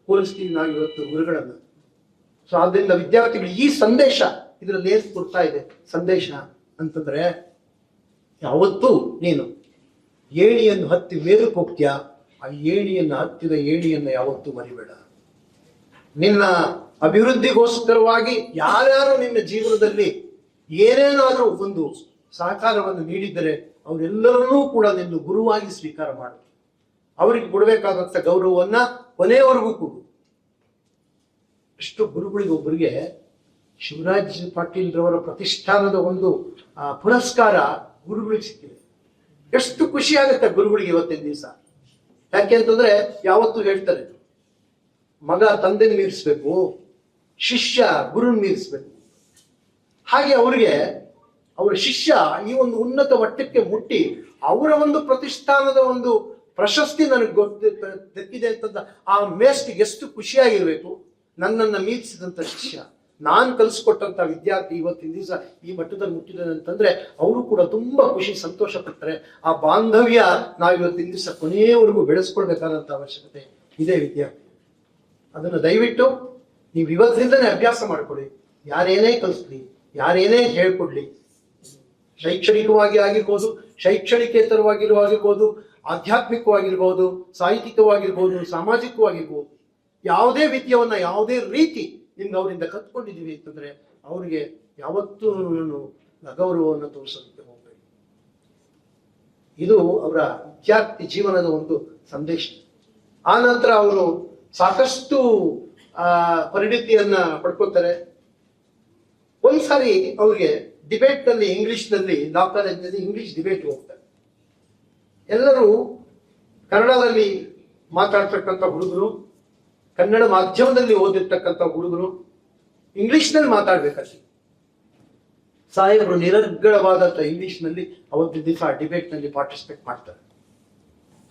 ಹೋಲಿಸ್ತೀವಿ ನಾವು ಇವತ್ತು ಗುರುಗಳನ್ನ. ಸೊ ಆದ್ರಿಂದ ವಿದ್ಯಾರ್ಥಿಗಳು ಈ ಸಂದೇಶ ಇದರಲ್ಲಿ ಏನ್ ಕೊಡ್ತಾ ಇದೆ ಸಂದೇಶ ಅಂತಂದ್ರೆ, ಯಾವತ್ತೂ ನೀನು ಏಣಿಯನ್ನು ಹತ್ತಿ ಮೇಲಕ್ಕೆ ಹೋಗ್ತೀಯ, ಆ ಏಣಿಯನ್ನು ಹತ್ತಿದ ಏಣಿಯನ್ನು ಯಾವತ್ತೂ ಮರಿಬೇಡ. ನಿನ್ನ ಅಭಿವೃದ್ಧಿಗೋಸ್ಕರವಾಗಿ ಯಾರ್ಯಾರು ನಿನ್ನ ಜೀವನದಲ್ಲಿ ಏನೇನಾದ್ರೂ ಒಂದು ಸಹಕಾರವನ್ನು ನೀಡಿದ್ದರೆ ಅವರೆಲ್ಲರನ್ನೂ ಕೂಡ ನಿನ್ನ ಗುರುವಾಗಿ ಸ್ವೀಕಾರ ಮಾಡು. ಅವರಿಗೆ ಕೊಡಬೇಕಾದಂಥ ಗೌರವವನ್ನ ಕೊನೆಯವರೆಗೂ ಕೊಡು. ಎಷ್ಟು ಗುರುಗಳಿಗೊಬ್ಬರಿಗೆ ಶಿವರಾಜ್ ಪಾಟೀಲ್ ರವರ ಪ್ರತಿಷ್ಠಾನದ ಒಂದು ಪುರಸ್ಕಾರ ಗುರುಗಳಿಗೆ ಸಿಕ್ಕಿದೆ. ಎಷ್ಟು ಖುಷಿ ಆಗುತ್ತೆ ಗುರುಗಳಿಗೆ ಇವತ್ತಿನ ದಿವಸ. ಯಾಕೆ ಅಂತಂದ್ರೆ ಯಾವತ್ತೂ ಹೇಳ್ತಾರೆ, ಮಗ ತಂದೆನ ಮೀರಿಸ್ಬೇಕು, ಶಿಷ್ಯ ಗುರುನ ಮೀರಿಸ್ಬೇಕು. ಹಾಗೆ ಅವರಿಗೆ ಅವರ ಶಿಷ್ಯ ಈ ಒಂದು ಉನ್ನತ ಮಟ್ಟಕ್ಕೆ ಮುಟ್ಟಿ ಅವರ ಒಂದು ಪ್ರತಿಷ್ಠಾನದ ಒಂದು ಪ್ರಶಸ್ತಿ ನನಗೆ ದಕ್ಕಿದೆ ಅಂತಂದ ಆ ಮೇಷ್ಟಿಗೆ ಎಷ್ಟು ಖುಷಿಯಾಗಿರ್ಬೇಕು. ನನ್ನನ್ನು ಮೀರಿಸಿದಂತ ಶಿಷ್ಯ, ನಾನು ಕಲಿಸ್ಕೊಟ್ಟಂತ ವಿದ್ಯಾರ್ಥಿ ಇವತ್ತಿನ ದಿವಸ ಈ ಮಟ್ಟದಲ್ಲಿ ಮುಟ್ಟಿದ್ದಾನೆ ಅಂತಂದ್ರೆ ಅವರು ಕೂಡ ತುಂಬಾ ಖುಷಿ ಸಂತೋಷ ಪಡ್ತಾರೆ. ಆ ಬಾಂಧವ್ಯ ನಾವು ಇವತ್ತಿನ ದಿವಸ ಕೊನೆಯವರೆಗೂ ಬೆಳೆಸ್ಕೊಳ್ಬೇಕಾದಂತ ಅವಶ್ಯಕತೆ ಇದೆ ವಿದ್ಯಾರ್ಥಿ. ಅದನ್ನು ದಯವಿಟ್ಟು ನೀವು ಇವತ್ತಿನಿಂದನೇ ಅಭ್ಯಾಸ ಮಾಡ್ಕೊಳ್ಳಿ. ಯಾರೇನೇ ಕಲಿಸ್ಲಿ, ಯಾರೇನೇ ಹೇಳ್ಕೊಡ್ಲಿ, ಶೈಕ್ಷಣಿಕವಾಗಿ ಆಗಿರ್ಬೋದು, ಶೈಕ್ಷಣಿಕೇತರವಾಗಿರ್ಬೋದು, ಆಧ್ಯಾತ್ಮಿಕವಾಗಿರ್ಬೋದು, ಸಾಹಿತ್ಯಿಕವಾಗಿರ್ಬೋದು, ಸಾಮಾಜಿಕವಾಗಿರ್ಬೋದು, ಯಾವುದೇ ವಿದ್ಯವನ್ನ ಯಾವುದೇ ರೀತಿ ನಿಮ್ಗೆ ಅವರಿಂದ ಕತ್ಕೊಂಡಿದ್ದೀವಿ ಅಂತಂದ್ರೆ ಅವ್ರಿಗೆ ಯಾವತ್ತೂ ಅಗೌರವವನ್ನು ತೋರಿಸೋದಕ್ಕೆ ಹೋಗ್ಬೇಕು. ಇದು ಅವರ ವಿದ್ಯಾರ್ಥಿ ಜೀವನದ ಒಂದು ಸಂದೇಶ. ಆ ನಂತರ ಅವರು ಸಾಕಷ್ಟು ಪರಿಣಿತಿಯನ್ನ ಪಡ್ಕೊತಾರೆ. ಒಂದ್ಸಾರಿ ಅವ್ರಿಗೆ ಡಿಬೇಟ್ ನಲ್ಲಿ ಇಂಗ್ಲಿಷ್ ನಲ್ಲಿ ಲಾ ಕಾಲೇಜಿನಲ್ಲಿ ಇಂಗ್ಲಿಷ್ ಡಿಬೇಟ್ ಹೋಗ್ತಾರೆ. ಎಲ್ಲರೂ ಕನ್ನಡದಲ್ಲಿ ಮಾತಾಡ್ತಕ್ಕಂಥ ಹುಡುಗರು, ಕನ್ನಡ ಮಾಧ್ಯಮದಲ್ಲಿ ಓದಿರ್ತಕ್ಕಂಥ ಹುಡುಗರು ಇಂಗ್ಲಿಷ್ನಲ್ಲಿ ಮಾತಾಡ್ಬೇಕಲ್ಲಿ. ಸಾಹೇಬರು ನಿರರ್ಗಳವಾದಂಥ ಇಂಗ್ಲಿಷ್ನಲ್ಲಿ ಅವತ್ತು ದಿವಸ ಡಿಬೇಟ್ ನಲ್ಲಿ ಪಾರ್ಟಿಸಿಪೇಟ್ ಮಾಡ್ತಾರೆ.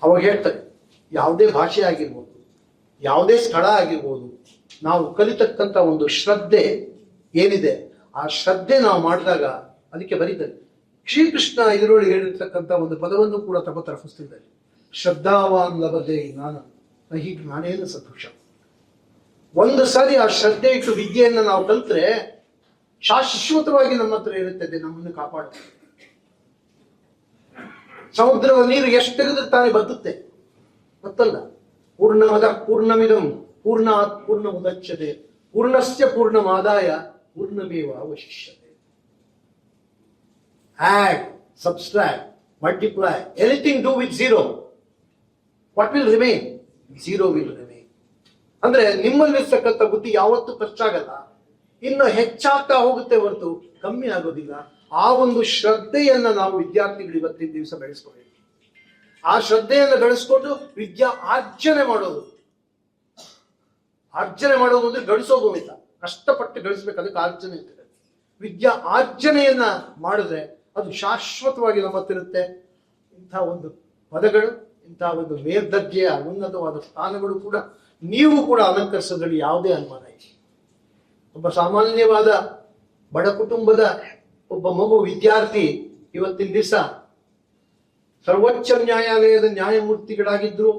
ಅವಾಗ ಹೇಳ್ತಾರೆ, ಯಾವುದೇ ಭಾಷೆ ಆಗಿರ್ಬೋದು, ಯಾವುದೇ ಸ್ಥಳ ಆಗಿರ್ಬೋದು, ನಾವು ಕಲಿತಕ್ಕಂಥ ಒಂದು ಶ್ರದ್ಧೆ ಏನಿದೆ ಆ ಶ್ರದ್ಧೆ ನಾವು ಮಾಡಿದಾಗ ಅದಕ್ಕೆ ಬರೀತಾರೆ. ಶ್ರೀಕೃಷ್ಣ ಇದರೊಳಗೆ ಹೇಳಿರ್ತಕ್ಕಂಥ ಒಂದು ಪದವನ್ನು ಕೂಡ ತಗೋತಾರೆ ಪುಸ್ತಕದಲ್ಲಿ, ಶ್ರದ್ಧಾವಾನ್ ಲಭತೆ ಜ್ಞಾನ ನಹಿ ಜ್ಞಾನೇನ ಸದೃಶ. ಒಂದು ಸಾರಿ ಆ ಶ್ರದ್ಧೆ ಇಟ್ಟು ವಿದ್ಯೆಯನ್ನು ನಾವು ಕಲಿತ್ರೆ ಶಾಶ್ವತವಾಗಿ ನಮ್ಮ ಹತ್ರ ಇರುತ್ತದೆ, ನಮ್ಮನ್ನು ಕಾಪಾಡುತ್ತೆ. ಸಮುದ್ರದ ನೀರು ಎಷ್ಟು ತೆಗೆದ್ರೆ ತಾನೇ ಬದುತ್ತೆ ಗೊತ್ತಲ್ಲ. ಪೂರ್ಣಮದ ಪೂರ್ಣಮಿದಂ ಪೂರ್ಣಾತ್ ಪೂರ್ಣ ಮುದಚ್ಯತೆ ಪೂರ್ಣಸ್ಯ ಪೂರ್ಣಮಾದಾಯ ಪೂರ್ಣಮೇವ ಅವಶಿಷ್ಯತೆ. Add, subtract, multiply, anything do with zero, what will remain? Zero will remain. ಅಂದ್ರೆ ನಿಮ್ಮಲ್ಲಿರ್ತಕ್ಕಂಥ ಬುದ್ಧಿ ಯಾವತ್ತೂ ಖರ್ಚಾಗಲ್ಲ, ಇನ್ನು ಹೆಚ್ಚಾಗ್ತಾ ಹೋಗುತ್ತೆ ಹೊರತು ಕಮ್ಮಿ ಆಗೋದಿಲ್ಲ. ಆ ಒಂದು ಶ್ರದ್ಧೆಯನ್ನ ನಾವು ವಿದ್ಯಾರ್ಥಿಗಳು ಇವತ್ತಿನ ದಿವಸ ಬೆಳೆಸ್ಕೊಳ್ಬೇಕು. ಆ ಶ್ರದ್ಧೆಯನ್ನು ಬೆಳೆಸ್ಕೊಂಡು ವಿದ್ಯಾ ಆರ್ಜನೆ ಮಾಡೋದು. ಆರ್ಜನೆ ಮಾಡೋದು ಅಂದ್ರೆ ಗಳಿಸೋದು ಅಂತ, ಕಷ್ಟಪಟ್ಟು ಗಳಿಸ್ಬೇಕು, ಅದಕ್ಕೆ ಆರ್ಜನೆ ಇರ್ತದೆ. ವಿದ್ಯಾ ಆರ್ಜನೆಯನ್ನ ಮಾಡಿದ್ರೆ ಅದು ಶಾಶ್ವತವಾಗಿ ನಮ್ಮ ಹತ್ರ ಇರುತ್ತೆ. ಇಂಥ ಒಂದು ಪದಗಳು, ಇಂಥ ಒಂದು ಮೇಲ್ದರ್ಜೆಯ ಉನ್ನತವಾದ ಸ್ಥಾನಗಳು ಕೂಡ ನೀವು ಕೂಡ ಅಲಂಕರಿಸೋದ್ರಲ್ಲಿ ಯಾವುದೇ ಅನುಮಾನ ಇಲ್ಲ. ಒಬ್ಬ ಸಾಮಾನ್ಯವಾದ ಬಡ ಕುಟುಂಬದ ಒಬ್ಬ ಮಗು ವಿದ್ಯಾರ್ಥಿ ಇವತ್ತಿನ ದಿವಸ ಸರ್ವೋಚ್ಚ ನ್ಯಾಯಾಲಯದ ನ್ಯಾಯಮೂರ್ತಿಗಳಾಗಿದ್ರು.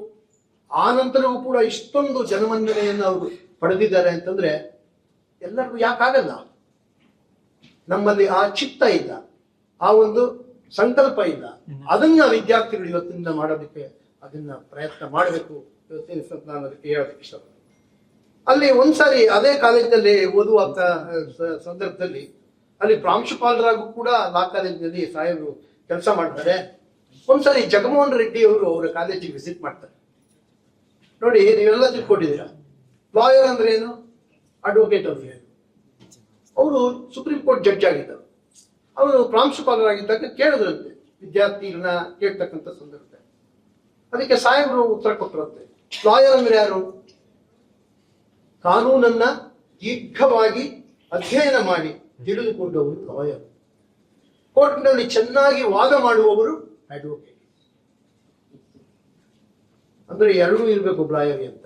ಆ ನಂತರವೂ ಕೂಡ ಇಷ್ಟೊಂದು ಜನಮನ್ನಣೆಯನ್ನು ಅವರು ಪಡೆದಿದ್ದಾರೆ ಅಂತಂದ್ರೆ ಎಲ್ಲರಿಗೂ ಯಾಕಾಗಲ್ಲ? ನಮ್ಮಲ್ಲಿ ಆ ಚಿತ್ತ ಇಲ್ಲ, ಆ ಒಂದು ಸಂಕಲ್ಪ ಇಲ್ಲ. ಅದನ್ನ ವಿದ್ಯಾರ್ಥಿಗಳು ಇವತ್ತಿನಿಂದ ಮಾಡೋದಕ್ಕೆ ಅದನ್ನ ಪ್ರಯತ್ನ ಮಾಡಬೇಕು. ಇವತ್ತಿನ ನಾನು ಅದಕ್ಕೆ ಹೇಳೋದಕ್ಕೆ ಇಷ್ಟಪಡ್ತೀನಿ. ಅಲ್ಲಿ ಒಂದ್ಸಾರಿ ಅದೇ ಕಾಲೇಜಿನಲ್ಲಿ ಓದುವ ಸಂದರ್ಭದಲ್ಲಿ ಅಲ್ಲಿ ಪ್ರಾಂಶುಪಾಲರಾಗೂ ಕೂಡ ಲಾ ಕಾಲೇಜಿನಲ್ಲಿ ಸಾಹೇಬರು ಕೆಲಸ ಮಾಡ್ತಾರೆ. ಒಂದ್ಸರಿ ಜಗಮೋಹನ್ ರೆಡ್ಡಿ ಅವರು ಅವರ ಕಾಲೇಜಿಗೆ ವಿಸಿಟ್ ಮಾಡ್ತಾರೆ. ನೋಡಿ, ನೀವೆಲ್ಲ ತಿಳ್ಕೊಂಡಿದ್ದೀರಾ, ಲಾಯರ್ ಅಂದ್ರೆ ಏನು, ಅಡ್ವೊಕೇಟ್ ಅಂದ್ರೆ ಏನು. ಅವರು ಸುಪ್ರೀಂ ಕೋರ್ಟ್ ಜಡ್ಜ್ ಆಗಿದ್ದರು. ಅವರು ಪ್ರಾಂಶುಪಾಲರಾಗಿದ್ದಾಗ ಕೇಳಿದ್ರಂತೆ ವಿದ್ಯಾರ್ಥಿಗಳನ್ನ ಕೇಳ್ತಕ್ಕಂಥ ಸಂದರ್ಭ. ಅದಕ್ಕೆ ಸಾಹೇಬರು ಉತ್ತರ ಕೊಟ್ಟರಂತೆ, ಲಾಯರ್ ಅಂದ್ರೆ ಯಾರು, ಕಾನೂನನ್ನ ದೀರ್ಘವಾಗಿ ಅಧ್ಯಯನ ಮಾಡಿ ತಿಳಿದುಕೊಂಡವರು ಲಾಯರ್. ಕೋರ್ಟ್ನಲ್ಲಿ ಚೆನ್ನಾಗಿ ವಾದ ಮಾಡುವವರು ಅಡ್ವೊಕೇಟ್. ಅಂದ್ರೆ ಎರಡೂ ಇರ್ಬೇಕು ಲಾಯರ್ ಅಂತ.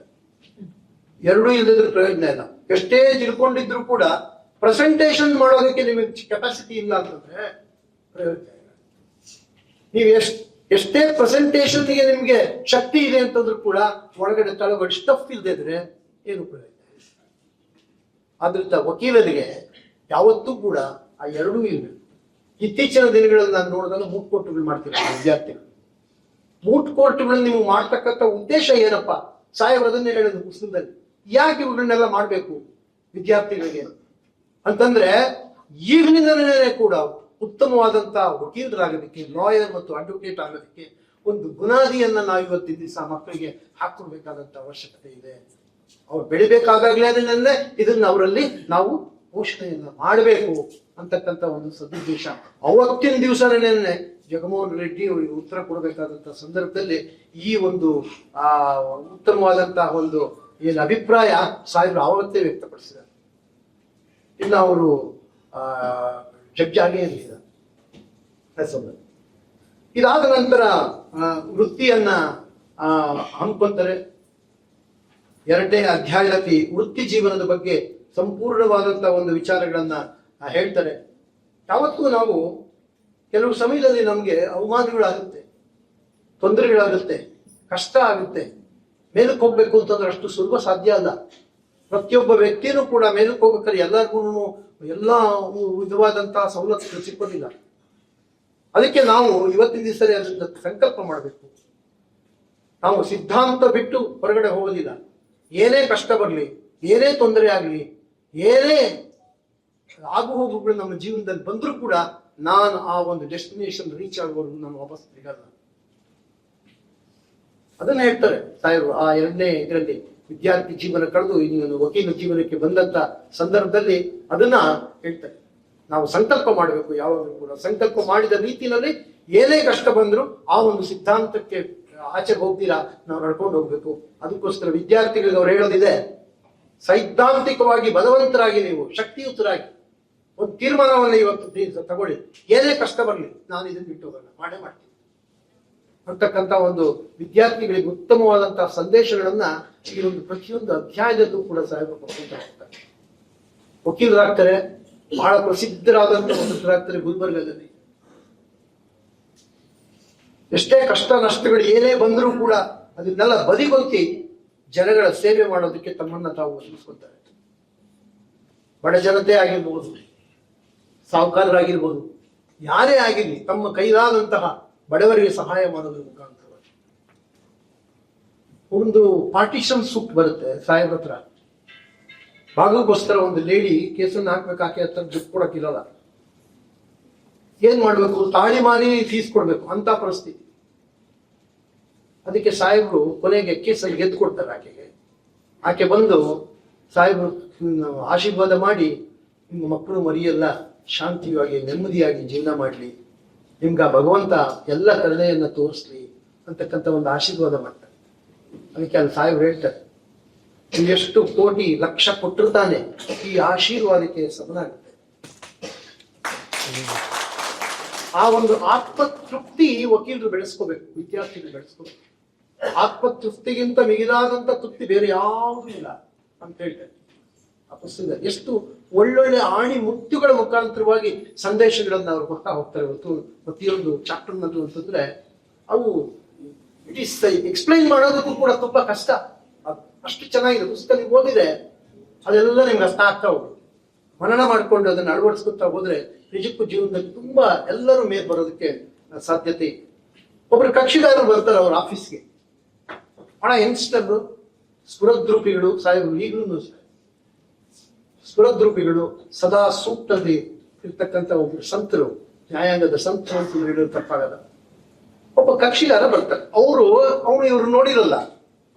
ಎರಡೂ ಇಲ್ಲದ್ರೆ ಪ್ರಯೋಜನ ಇಲ್ಲ. ಎಷ್ಟೇ ತಿಳ್ಕೊಂಡಿದ್ರು ಕೂಡ ಪ್ರೆಸೆಂಟೇಶನ್ ಮಾಡೋದಕ್ಕೆ ನಿಮಗೆ ಕೆಪಾಸಿಟಿ ಇಲ್ಲ ಅಂತಂದ್ರೆ ಪ್ರಯೋಜನ ಇಲ್ಲ. ನೀವು ಎಷ್ಟೇ ಪ್ರೆಸೆಂಟೇಶನ್ಗೆ ನಿಮ್ಗೆ ಶಕ್ತಿ ಇದೆ ಅಂತಂದ್ರೂ ಕೂಡ ಒಳಗಡೆ ತಳಗಡೆ ಸ್ಟಫ್ ಇಲ್ಲದೆ ಇದ್ರೆ ಏನು ಪ್ರಯೋಜನ. ಆದ್ರಿಂದ ವಕೀಲರಿಗೆ ಯಾವತ್ತೂ ಕೂಡ ಆ ಎರಡೂ ಇರಬೇಕು. ಇತ್ತೀಚಿನ ದಿನಗಳಲ್ಲಿ ನಾನು ನೋಡಿದಾಗ ಮೂಟ್ ಕೋರ್ಟ್ಗಳು ಮಾಡ್ತಿರ್ತಾರೆ ವಿದ್ಯಾರ್ಥಿಗಳು. ಮೂಟ್ ಕೋರ್ಟ್ಗಳು ನೀವು ಮಾಡ್ತಕ್ಕಂಥ ಉದ್ದೇಶ ಏನಪ್ಪ, ಸಾಹೇಬರು ಅದನ್ನೇ ಹೇಳೋದು ಪುಸ್ತಕದಲ್ಲಿ. ಯಾಕೆ ಇವುಗಳನ್ನೆಲ್ಲ ಮಾಡಬೇಕು ವಿದ್ಯಾರ್ಥಿಗಳಿಗೆ ಅಂತಂದ್ರೆ, ಈಗಿನಿಂದಲೇ ಕೂಡ ಉತ್ತಮವಾದಂತಹ ವಕೀಲರಾಗೋದಕ್ಕೆ, ಲಾಯರ್ ಮತ್ತು ಅಡ್ವೊಕೇಟ್ ಆಗೋದಕ್ಕೆ ಒಂದು ಬುನಾದಿಯನ್ನ ನಾವು ಇವತ್ತಿನ ದಿವಸ ಮಕ್ಕಳಿಗೆ ಹಾಕೊಡ್ಬೇಕಾದಂತ ಅವಶ್ಯಕತೆ ಇದೆ. ಅವ್ರು ಬೆಳಿಬೇಕಾದಾಗ್ಲೇ ಇದನ್ನ ಅವರಲ್ಲಿ ನಾವು ಪೋಷಣೆಯನ್ನ ಮಾಡಬೇಕು ಅಂತಕ್ಕಂಥ ಒಂದು ಸದುದ್ದೇಶ. ಅವತ್ತಿನ ದಿವಸನೇ ಜಗಮೋಹನ್ ರೆಡ್ಡಿ ಅವರಿಗೆ ಉತ್ತರ ಕೊಡಬೇಕಾದಂತ ಸಂದರ್ಭದಲ್ಲಿ ಈ ಒಂದು ಉತ್ತಮವಾದಂತಹ ಒಂದು ಏನು ಅಭಿಪ್ರಾಯ ಸಾಹೇಬರು ಆವತ್ತೇ ವ್ಯಕ್ತಪಡಿಸಿದ್ದಾರೆ. ಇನ್ನು ಅವರು ಜಡ್ಜ್ ಆಗೇ ಇರಲಿಲ್ಲ. ಇದಾದ ನಂತರ ವೃತ್ತಿಯನ್ನ ಹಮ್ಮಿಕೊಂತಾರೆ. ಎರಡನೇ ಅಧ್ಯಾಯದಲ್ಲಿ ವೃತ್ತಿ ಜೀವನದ ಬಗ್ಗೆ ಸಂಪೂರ್ಣವಾದಂತಹ ಒಂದು ವಿಚಾರಗಳನ್ನ ಹೇಳ್ತಾರೆ. ಯಾವತ್ತೂ ನಾವು ಕೆಲವು ಸಮಯದಲ್ಲಿ ನಮ್ಗೆ ಅವಮಾನಗಳಾಗುತ್ತೆ, ತೊಂದರೆಗಳಾಗುತ್ತೆ, ಕಷ್ಟ ಆಗುತ್ತೆ. ಮೇಲಕ್ಕೆ ಹೋಗ್ಬೇಕು ಅಂತಂದ್ರೆ ಅಷ್ಟು ಸುಲಭ ಸಾಧ್ಯ ಅಲ್ಲ. ಪ್ರತಿಯೊಬ್ಬ ವ್ಯಕ್ತಿಯೂ ಕೂಡ ಮೇಲಕ್ಕೆ ಹೋಗ್ಬೇಕಾದ್ರೆ ಎಲ್ಲರಿಗೂ ಎಲ್ಲ ವಿಧವಾದಂತಹ ಸವಲತ್ತುಗಳು ಸಿಕ್ಕೋದಿಲ್ಲ. ಅದಕ್ಕೆ ನಾವು ಇವತ್ತಿನ ದಿವಸ ಅದನ್ನ ಸಂಕಲ್ಪ ಮಾಡಬೇಕು. ನಾವು ಸಿದ್ಧಾಂತ ಬಿಟ್ಟು ಹೊರಗಡೆ ಹೋಗೋದಿಲ್ಲ. ಏನೇ ಕಷ್ಟ ಬರಲಿ, ಏನೇ ತೊಂದರೆ ಆಗಲಿ, ಏನೇ ಆಗು ಹೋಗುಗಳು ನಮ್ಮ ಜೀವನದಲ್ಲಿ ಬಂದರೂ ಕೂಡ ನಾನು ಆ ಒಂದು ಡೆಸ್ಟಿನೇಷನ್ ರೀಚ್ ಆಗುವವರೆಗೂ ನಾನು ವಾಪಸ್ ಸಿಗಲ್ಲ. ಅದನ್ನ ಹೇಳ್ತಾರೆ ಸಾಹೇಬರು ಆ ಎರಡನೇ ಇದರಲ್ಲಿ. ವಿದ್ಯಾರ್ಥಿ ಜೀವನ ಕಳೆದು ಇನ್ನೊಂದು ವಕೀಲ ಜೀವನಕ್ಕೆ ಬಂದಂತ ಸಂದರ್ಭದಲ್ಲಿ ಅದನ್ನ ಹೇಳ್ತಾರೆ. ನಾವು ಸಂಕಲ್ಪ ಮಾಡಬೇಕು. ಯಾವಾಗಲೂ ಕೂಡ ಸಂಕಲ್ಪ ಮಾಡಿದ ರೀತಿಯಲ್ಲಿ ಏನೇ ಕಷ್ಟ ಬಂದರೂ ಆ ಒಂದು ಸಿದ್ಧಾಂತಕ್ಕೆ ಆಚೆಗೆ ಹೋಗ್ತೀರಾ, ನಾವು ನಡ್ಕೊಂಡು ಹೋಗ್ಬೇಕು. ಅದಕ್ಕೋಸ್ಕರ ವಿದ್ಯಾರ್ಥಿಗಳಿಗೆ ಅವ್ರು ಹೇಳೋದಿದೆ, ಸೈದ್ಧಾಂತಿಕವಾಗಿ ಬಲವಂತರಾಗಿ ನೀವು ಶಕ್ತಿಯುತರಾಗಿ ಒಂದು ತೀರ್ಮಾನವನ್ನು ಇವತ್ತು ತಗೊಳ್ಳಿ. ಏನೇ ಕಷ್ಟ ಬರಲಿ, ನಾನು ಇದನ್ನು ಬಿಟ್ಟು ಹೋಗಲ್ಲ, ಮಾಡೇ ಮಾಡ್ತೀನಿ ಅಂತಕ್ಕಂಥ ಒಂದು ವಿದ್ಯಾರ್ಥಿಗಳಿಗೆ ಉತ್ತಮವಾದಂತಹ ಸಂದೇಶಗಳನ್ನ ಈ ಒಂದು ಪ್ರತಿಯೊಂದು ಅಧ್ಯಾಯದಲ್ಲೂ ಕೂಡ ಸಾಹೇಬರು ಕೊಡ್ತಾ ಹೋಗ್ತಾರೆ. ವಕೀಲರಾಗ್ತಾರೆ, ಬಹಳ ಪ್ರಸಿದ್ಧರಾದಂತಹ ವಕೀಲರಾಗ್ತಾರೆ ಗುಲ್ಬರ್ಗದಲ್ಲಿ. ಎಷ್ಟೇ ಕಷ್ಟ ನಷ್ಟಗಳು ಏನೇ ಬಂದರೂ ಕೂಡ ಅದನ್ನೆಲ್ಲ ಬದಿಗೊತ್ತಿ ಜನಗಳ ಸೇವೆ ಮಾಡೋದಕ್ಕೆ ತಮ್ಮನ್ನ ತಾವು ಒದಗಿಸ್ಕೊತಾರೆ. ಬಡ ಜನತೆ ಆಗಿರ್ಬೋದು, ಸಾಹುಕಾರರಾಗಿರ್ಬೋದು, ಯಾರೇ ಆಗಿರಲಿ ತಮ್ಮ ಕೈಲಾದಂತಹ ಬಡವರಿಗೆ ಸಹಾಯ ಮಾಡೋದ್ರ ಮುಖಾಂತರವಾಗಿ. ಒಂದು ಪಾರ್ಟಿಷನ್ ಸೂಟ್ ಬರುತ್ತೆ ಸಾಹೇಬ್ರ ಹತ್ರ. ಭಾಗಕ್ಕೋಸ್ಕರ ಒಂದು ಲೇಡಿ ಕೇಸನ್ನು ಹಾಕ್ಬೇಕು, ಆಕೆ ಹತ್ರ ದುಡ್ಡು ಕೊಡಕ್ಕಿರಲ್ಲ. ಏನ್ ಮಾಡ್ಬೇಕು, ತಾಳಿ ಮಾರಿ ಫೀಸ್ ಕೊಡ್ಬೇಕು ಅಂತ ಪರಿಸ್ಥಿತಿ. ಅದಕ್ಕೆ ಸಾಹೇಬ್ರು ಕೊನೆಗೆ ಕೇಸಲ್ಲಿ ಗೆದ್ದು ಕೊಡ್ತಾರೆ ಆಕೆಗೆ. ಆಕೆ ಬಂದು ಸಾಹೇಬ್ರು ಆಶೀರ್ವಾದ ಮಾಡಿ, ನಿಮ್ಮ ಮಕ್ಕಳು ಮರಿಯೆಲ್ಲ ಶಾಂತಿಯಾಗಿ ನೆಮ್ಮದಿಯಾಗಿ ಜೀವನ ಮಾಡಲಿ, ನಿಮ್ಗೆ ಭಗವಂತ ಎಲ್ಲ ಕರುಣೆಯನ್ನ ತೋರಿಸ್ಲಿ ಅಂತಕ್ಕಂಥ ಒಂದು ಆಶೀರ್ವಾದ ಮಾಡ್ತಾರೆ. ಅದಕ್ಕೆ ಅಲ್ಲಿ ಸಾಹೇಬ್ರು ಹೇಳ್ತಾರೆ, ನೀವು ಎಷ್ಟು ಕೋಟಿ ಲಕ್ಷ ಕೊಟ್ಟಿರ್ತಾನೆ ಈ ಆಶೀರ್ವಾದಕ್ಕೆ ಸಮನಾಗುತ್ತೆ. ಆ ಒಂದು ಆತ್ಮತೃಪ್ತಿ ವಕೀಲರು ಬೆಳೆಸ್ಕೋಬೇಕು, ವಿದ್ಯಾರ್ಥಿಗಳು ಬೆಳೆಸ್ಕೋಬೇಕು. ಆತ್ಮತೃಪ್ತಿಗಿಂತ ಮಿಗಿಲಾದಂತ ತೃಪ್ತಿ ಬೇರೆ ಯಾವುದೂ ಇಲ್ಲ ಅಂತ ಹೇಳ್ತಾರೆ ಆ ಪುಸ್ತಕ. ಎಷ್ಟು ಒಳ್ಳೊಳ್ಳೆ ಆಣಿ ಮುತ್ತುಗಳ ಮುಖಾಂತರವಾಗಿ ಸಂದೇಶಗಳನ್ನ ಅವರು ಕೊಡ್ತಾ ಹೋಗ್ತಾರೆ. ಪ್ರತಿಯೊಂದು ಚಾಪ್ಟರ್ ನಲ್ಲೂ ಅಂತಂದ್ರೆ ಅವು ಇಟ್ ಈಸ್ ಎಕ್ಸ್ಪ್ಲೈನ್ ಮಾಡೋದಕ್ಕೂ ಕೂಡ ತುಂಬಾ ಕಷ್ಟ. ಅಷ್ಟು ಚೆನ್ನಾಗಿದೆ ಪುಸ್ತಕ. ನೀವು ಓದಿದ್ರೆ ಅದೆಲ್ಲ ನಿಮ್ಗೆ ಅರ್ಥ ಆಗ್ತಾ ಹೋಗುತ್ತೆ. ಮನನ ಮಾಡಿಕೊಂಡು ಅದನ್ನು ಅಳವಡಿಸ್ಕೊತಾ ಹೋದ್ರೆ ನಿಜಕ್ಕೂ ಜೀವನದಲ್ಲಿ ತುಂಬಾ ಎಲ್ಲರೂ ಮೇಲ್ ಬರೋದಕ್ಕೆ ಸಾಧ್ಯತೆ ಇದೆ. ಒಬ್ರು ಕಕ್ಷಿದಾರರು ಬರ್ತಾರೆ ಅವ್ರ ಆಫೀಸ್ಗೆ, ಬಹಳ ಯಂಗ್ಸ್ಟರ್, ಸ್ಫುರದ್ರೂಪಿಗಳು. ಸಾಹೇಬರು ಈಗಲೂ ಸ್ಫುರದ್ರೂಪಿಗಳು, ಸದಾ ಸೂಕ್ತದಲ್ಲಿ ಇರ್ತಕ್ಕಂಥ ಒಬ್ರು ಸಂತರು, ನ್ಯಾಯಾಂಗದ ಸಂತರು ಅಂತ ಹೇಳಿದ್ರು ತಪ್ಪಾಗಲ್ಲ. ಒಬ್ಬ ಕಕ್ಷಿಗಾರ ಬರ್ತಾರೆ. ಅವನು ಇವ್ರು ನೋಡಿರಲ್ಲ,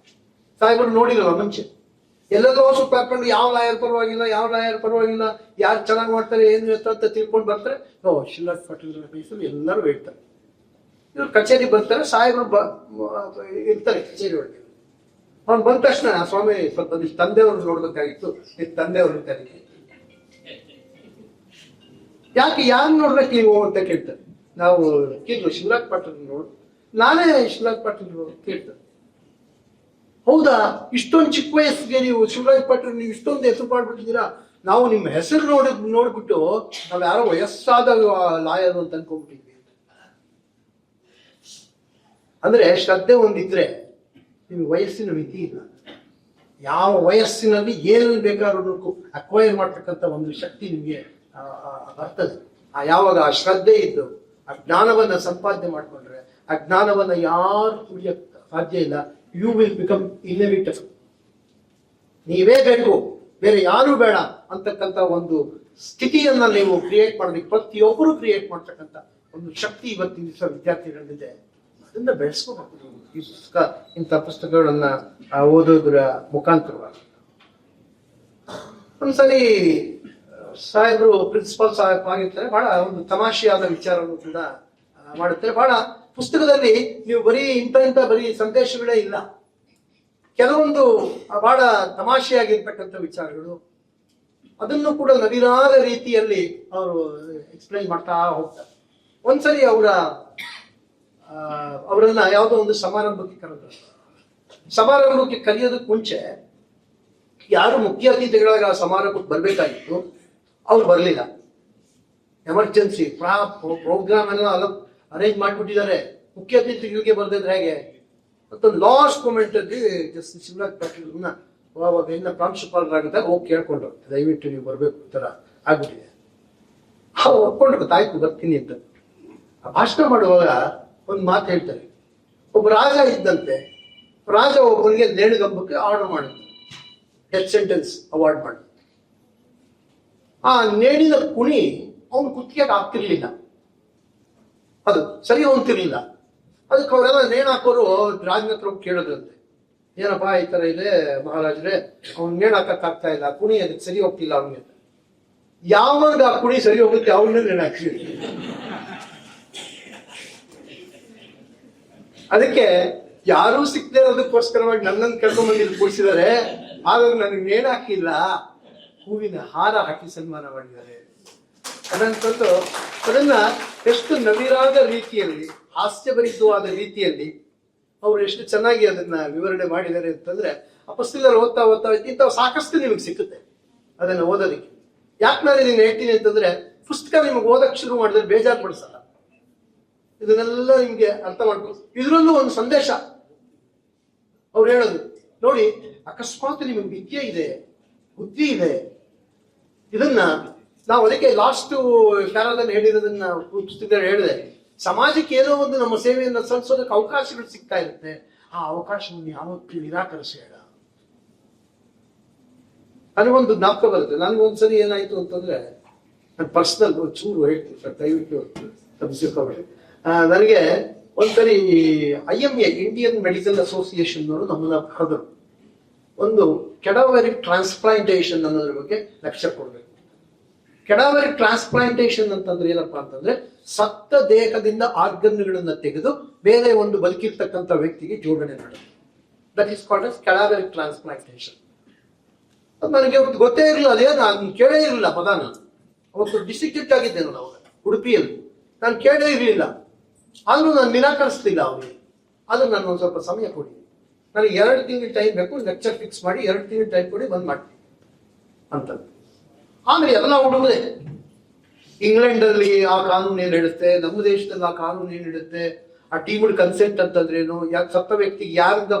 ಸಾಹೇಬರು ನೋಡಿರಲ್ಲ ಮುಂಚೆ. ಎಲ್ಲೆಲ್ಲೋ ಸುತ್ತಾಕೊಂಡು ಯಾವ ಲಾಯರ್ ಪರವಾಗಿಲ್ಲ, ಯಾರು ಚೆನ್ನಾಗಿ ಮಾಡ್ತಾರೆ ಏನು ಅಂತ ತಿಳ್ಕೊಂಡು ಬರ್ತಾರೆ. ಶಿವರಾಜ್ ಪಾಟೀಲ್ ಕೇಸಲ್ಲಿ ಎಲ್ಲರೂ ಹೇಳ್ತಾರೆ. ಇವ್ರು ಕಚೇರಿ ಬರ್ತಾರೆ, ಸಾಹೇಬರು ಇರ್ತಾರೆ ಕಚೇರಿ ಒಳಗೆ. ಅವ್ನು ಬಂದ ತಕ್ಷಣ, ಸ್ವಾಮಿ ಸ್ವಲ್ಪ ತಂದೆಯವ್ರು ನೋಡ್ಬೇಕಾಗಿತ್ತು, ತಂದೆಯವ್ರು ಕರೀತಾರೆ. ಯಾಕೆ ಯಾರು ನೋಡ್ಬೇಕು ನೀವು ಅಂತ ಕೇಳ್ತಾರೆ. ನಾವು ಶಿವರಾಜ್ ಪಾಟೀಲ್ ನೋಡು, ನಾನೇ ಶಿವರಾಜ್ ಪಾಟೀಲ್ ಕೇಳ್ತಾರೆ. ಹೌದಾ, ಇಷ್ಟೊಂದು ಚಿಕ್ಕ ವಯಸ್ಸಿಗೆ ನೀವು ಶಿವರಾಜ್ ಪಾಟೀಲ್ ನೀವು ಇಷ್ಟೊಂದು ಹೆಸರು ಮಾಡ್ಬಿಟ್ಟಿದ್ದೀರಾ, ನಾವು ನಿಮ್ಮ ಹೆಸರು ನೋಡ್ಬಿಟ್ಟು ನಾವ್ ಯಾರೋ ವಯಸ್ಸಾದ ಲಾಯರ್ ಅಂತ ಅನ್ಕೊಂಡ್ಬಿಟ್ಟಿದ್ವಿ. ಅಂದ್ರೆ ಶ್ರದ್ಧೆ ಒಂದಿದ್ರೆ ನಿಮ್ಗೆ ವಯಸ್ಸಿನ ಮಿತಿ ಇಲ್ಲ. ಯಾವ ವಯಸ್ಸಿನಲ್ಲಿ ಏನಲ್ಲಿ ಬೇಕಾದ್ರೂ ಅಕ್ವೈರ್ ಮಾಡ್ತಕ್ಕಂಥ ಒಂದು ಶಕ್ತಿ ನಿಮ್ಗೆ ಬರ್ತದೆ. ಯಾವಾಗ ಆ ಶ್ರದ್ಧೆ ಇದ್ದು ಆ ಜ್ಞಾನವನ್ನ ಸಂಪಾದನೆ ಮಾಡ್ಕೊಂಡ್ರೆ, ಆ ಜ್ಞಾನವನ್ನ ಯಾರು ಕುಡಿಯಕ್ ಸಾಧ್ಯ ಇಲ್ಲ. You will become inevitable. ನೀವೇ ಬೇಕು, ಬೇರೆ ಯಾರು ಬೇಡ ಅಂತಕ್ಕಂಥ ಒಂದು ಸ್ಥಿತಿಯನ್ನ ನೀವು ಕ್ರಿಯೇಟ್ ಮಾಡೋದಕ್ಕೆ ಪ್ರತಿಯೊಬ್ಬರು ಕ್ರಿಯೇಟ್ ಮಾಡ್ತಕ್ಕಂಥ ಒಂದು ಶಕ್ತಿ ಇವತ್ತಿನ ದಿವಸ ವಿದ್ಯಾರ್ಥಿಗಳಿದೆ. ಅದನ್ನ ಬೆಳೆಸ್ಕೋಬೇಕು. ಈ ಪುಸ್ತಕ, ಇಂಥ ಪುಸ್ತಕಗಳನ್ನ ಓದೋದ್ರ ಮುಖಾಂತರವಾಗಿ. ಒಂದ್ಸಲಿ ಸಾಹೇಬರು ಪ್ರಿನ್ಸಿಪಾಲ್ ಸಾಹೇಬ್ ಆಗಿರ್ತಾರೆ, ಬಹಳ ಒಂದು ತಮಾಷೆಯಾದ ವಿಚಾರವನ್ನು ಕೂಡ ಮಾಡುತ್ತಾರೆ. ಬಹಳ ಪುಸ್ತಕದಲ್ಲಿ ನೀವು ಬರೀ ಇಂಥ ಬರೀ ಸಂದೇಶಗಳೇ ಇಲ್ಲ, ಕೆಲವೊಂದು ಬಹಳ ತಮಾಷೆಯಾಗಿರ್ತಕ್ಕಂಥ ವಿಚಾರಗಳು, ಅದನ್ನು ಕೂಡ ನವಿರಾದ ರೀತಿಯಲ್ಲಿ ಅವರು ಎಕ್ಸ್ಪ್ಲೈನ್ ಮಾಡ್ತಾ ಹೋಗ್ತಾರೆ. ಒಂದ್ಸರಿ ಅವರನ್ನ ಯಾವುದೋ ಒಂದು ಸಮಾರಂಭಕ್ಕೆ ಕರೆದ್ರು. ಸಮಾರಂಭಕ್ಕೆ ಕರೆಯೋದಕ್ಕೆ ಮುಂಚೆ ಯಾರು ಮುಖ್ಯ ಅತಿಥಿಗಳಾಗ ಆ ಸಮಾರಂಭಕ್ಕೆ ಬರ್ಬೇಕಾಗಿತ್ತು, ಅವ್ರು ಬರಲಿಲ್ಲ. ಎಮರ್ಜೆನ್ಸಿ ಪ್ರೋಗ್ರಾಮ್ ಎಲ್ಲ ಅರೇಂಜ್ ಮಾಡ್ಬಿಟ್ಟಿದ್ದಾರೆ, ಮುಖ್ಯ ಅತಿಥಿಗಳಿಗೆ ಬರ್ದಿದ್ರೆ ಹೇಗೆ ಅಂತ ಲಾಸ್ಟ್ ಮೂಮೆಂಟ್ ಅಲ್ಲಿ ಜಸ್ಟಿಸ್ ಶಿವರಾಜ್ ಪಾಟೀಲ್ನ ಅವಾಗ ಇನ್ನ ಪ್ರಾಂಶುಪಾಲರಾಗಿದ್ದಾಗ ಹೋಗಿ ಕೇಳ್ಕೊಂಡ್ರು, ದಯವಿಟ್ಟು ನೀವು ಬರ್ಬೇಕು ಈ ತರ ಆಗ್ಬಿಟ್ಟಿದೆ. ಅವ್ರು ಒಪ್ಕೊಂಡು ಗೊತ್ತಾಯ್ತು ಬರ್ತೀನಿ ಅಂತ. ಭಾಷಣ ಮಾಡುವಾಗ ಒಂದು ಮಾತು ಹೇಳ್ತಾರೆ. ಒಬ್ಬ ರಾಜ ಇದ್ದಂತೆ, ರಾಜ ಒಬ್ಬನಿಗೆ ನೇಣುಗಂಬಕ್ಕೆ ಆರ್ಡರ್ ಮಾಡಿದ್ರು, ಡೆತ್ ಸೆಂಟೆನ್ಸ್ ಅವಾರ್ಡ್ ಮಾಡಿ. ಆ ನೇಣಿನ ಕುಣಿ ಅವನು ಕುತ್ತಿಗೆಗೆ ಆಗ್ತಿರ್ಲಿಲ್ಲ, ಅದು ಸರಿ ಹೊಂತಿರ್ಲಿಲ್ಲ. ಅದಕ್ಕೆ ಅವರೆಲ್ಲ ನೇಣು ಹಾಕೋರು ರಾಜನ ಹತ್ರ ಕೇಳಿದ್ರಂತೆ, ಏನಪ್ಪಾ ಈ ತರ ಇದೆ ಮಹಾರಾಜ್ರೆ, ಅವ್ನು ನೇಣು ಹಾಕಕ್ಕಾಗ್ತಾ ಇಲ್ಲ, ಕುಣಿ ಅದಕ್ಕೆ ಸರಿ ಹೋಗ್ತಿಲ್ಲ ಅವನಿಗೆ. ಯಾವಾಗ ಆ ಕುಣಿ ಸರಿ ಹೋಗುತ್ತೆ ಅವನ್ನ ನೇಣು ಹಾಕ್ಸಿದ್ರು. ಅದಕ್ಕೆ ಯಾರೂ ಸಿಕ್ಕದೆ ಇರೋದಕ್ಕೋಸ್ಕರವಾಗಿ ನನ್ನನ್ನು ಕರ್ಕೊಂಡ್ ಬಂದು ಕೂರಿಸಿದ್ದಾರೆ. ಆಗ ನನಗೆ ನೇಣು ಹಾಕಿಲ್ಲ, ಹೂವಿನ ಹಾರ ಹಾಕಿ ಸನ್ಮಾನ ಮಾಡಿದ್ದಾರೆ. ಅದಂತಂದು ಅದನ್ನ ಎಷ್ಟು ನವಿರಾದ ರೀತಿಯಲ್ಲಿ, ಹಾಸ್ಯಭರಿತವಾದ ರೀತಿಯಲ್ಲಿ ಅವ್ರು ಎಷ್ಟು ಚೆನ್ನಾಗಿ ಅದನ್ನ ವಿವರಣೆ ಮಾಡಿದ್ದಾರೆ ಅಂತಂದ್ರೆ, ಆ ಪುಸ್ತಕ ಓದ್ತಾ ಇಂಥವು ಸಾಕಷ್ಟು ನಿಮಗೆ ಸಿಕ್ಕುತ್ತೆ ಅದನ್ನ ಓದೋದಕ್ಕೆ. ಯಾಕೆ ನಾನು ಇದನ್ನ ಹೇಳ್ತೀನಿ ಅಂತಂದ್ರೆ, ಪುಸ್ತಕ ನಿಮಗೆ ಓದಕ್ಕೆ ಶುರು ಮಾಡಿದ್ರೆ ಬೇಜಾರು ಪಡಿಸಲ್ಲ. ಇದನ್ನೆಲ್ಲ ನಿಮ್ಗೆ ಅರ್ಥ ಮಾಡ್ಕೊಂಡು ಇದ್ರಲ್ಲೂ ಒಂದು ಸಂದೇಶ ಅವ್ರು ಹೇಳೋದು ನೋಡಿ, ಅಕಸ್ಮಾತ್ ನಿಮಗೆ ವಿದ್ಯೆ ಇದೆ, ಬುದ್ಧಿ ಇದೆ, ಇದನ್ನ ನಾವು ಅದಕ್ಕೆ ಲಾಸ್ಟ್ ಪ್ಯಾರಾದಲ್ಲಿ ಹೇಳಿರೋದನ್ನ ಪುಸ್ತಕದಲ್ಲಿ ಹೇಳಿದೆ, ಸಮಾಜಕ್ಕೆ ಏನೋ ಒಂದು ನಮ್ಮ ಸೇವೆಯನ್ನು ಸಲ್ಲಿಸೋದಕ್ಕೆ ಅವಕಾಶಗಳು ಸಿಗ್ತಾ ಇರುತ್ತೆ, ಆ ಅವಕಾಶವನ್ನು ಯಾವತ್ತೂ ನಿರಾಕರಿಸಬೇಡ. ನನಗೊಂದು ಜ್ಞಾಪಕ ಬರುತ್ತೆ. ನನಗೊಂದ್ಸರಿ ಏನಾಯ್ತು ಅಂತಂದ್ರೆ, ನಾನು ಪರ್ಸನಲ್ ಚೂರು ಹೇಳ್ತೀನಿ ಸರ್, ದಯವಿಟ್ಟು ತಪ್ಪಿಸಿಕೊಳ್ಳಿ. ನನಗೆ ಒಂದ್ಸರಿ IMA ಇಂಡಿಯನ್ ಮೆಡಿಕಲ್ ಅಸೋಸಿಯೇಷನ್ ಅವರು ನಮ್ಮನ್ನ ಕರೆದರು. ಒಂದು ಕೆಡಾವರಿಕ್ ಟ್ರಾನ್ಸ್ಪ್ಲಾಂಟೇಶನ್ ಅನ್ನೋದ್ರ ಬಗ್ಗೆ ಲೆಕ್ಚರ್ ಕೊಡ್ಬೇಕು. ಕೆಡಾವರಿಕ್ ಟ್ರಾನ್ಸ್ಪ್ಲಾಂಟೇಶನ್ ಅಂತಂದ್ರೆ ಏನಪ್ಪಾ ಅಂತಂದ್ರೆ, ಸತ್ತ ದೇಹದಿಂದ ಆರ್ಗನ್ಗಳನ್ನ ತೆಗೆದು ಬೇರೆ ಒಂದು ಬದುಕಿರ್ತಕ್ಕಂಥ ವ್ಯಕ್ತಿಗೆ ಜೋಡಣೆ ಮಾಡೋದು. That is called as cadaveric transplantation. ಅದು ನನಗೆ ಗೊತ್ತೇ ಇರಲಿಲ್ಲ, ಅದೇ ನಾನು ಕೇಳೇ ಇರಲಿಲ್ಲ ಪದ. ನಾನು ಅವತ್ತು ಡಿಸ್ಟ್ರಿಕ್ಟ್ ಆಗಿದ್ದೆ ನಾನು ಅವಾಗ ಉಡುಪಿಯಲ್ಲಿ, ನಾನು ಕೇಳೇ ಇರಲಿಲ್ಲ. ಆದ್ರೂ ನಾನು ನಿರಾಕರಿಸ್ತಿಲ್ಲ ಅವನಿಗೆ. ಆದ್ರೂ ನಾನು ಒಂದು ಸ್ವಲ್ಪ ಸಮಯ ಕೊಡಿ, ನನಗೆ 2 ತಿಂಗಳು ಟೈಮ್ ಬೇಕು, ಲೆಕ್ಚರ್ ಫಿಕ್ಸ್ ಮಾಡಿ 2 ತಿಂಗಳು ಟೈಮ್ ಕೊಡಿ, ಬಂದ್ ಮಾಡ್ತೀನಿ ಅಂತ. ಆಮೇಲೆ ಎಲ್ಲ ಹುಡುಗದೆ ಇಂಗ್ಲೆಂಡ್ ಅಲ್ಲಿ ಆ ಕಾನೂನು ಏನ್ ಹೇಳುತ್ತೆ, ನಮ್ಮ ದೇಶದಲ್ಲಿ ಆ ಕಾನೂನು ಏನ್ ಹೇಳುತ್ತೆ, ಆ ಟೀಮ್ಡ್ ಕನ್ಸೆಂಟ್ ಅಂತಂದ್ರೇನು, ಯಾಕೆ ಸತ್ತ ವ್ಯಕ್ತಿಗೆ ಯಾರಿಂದ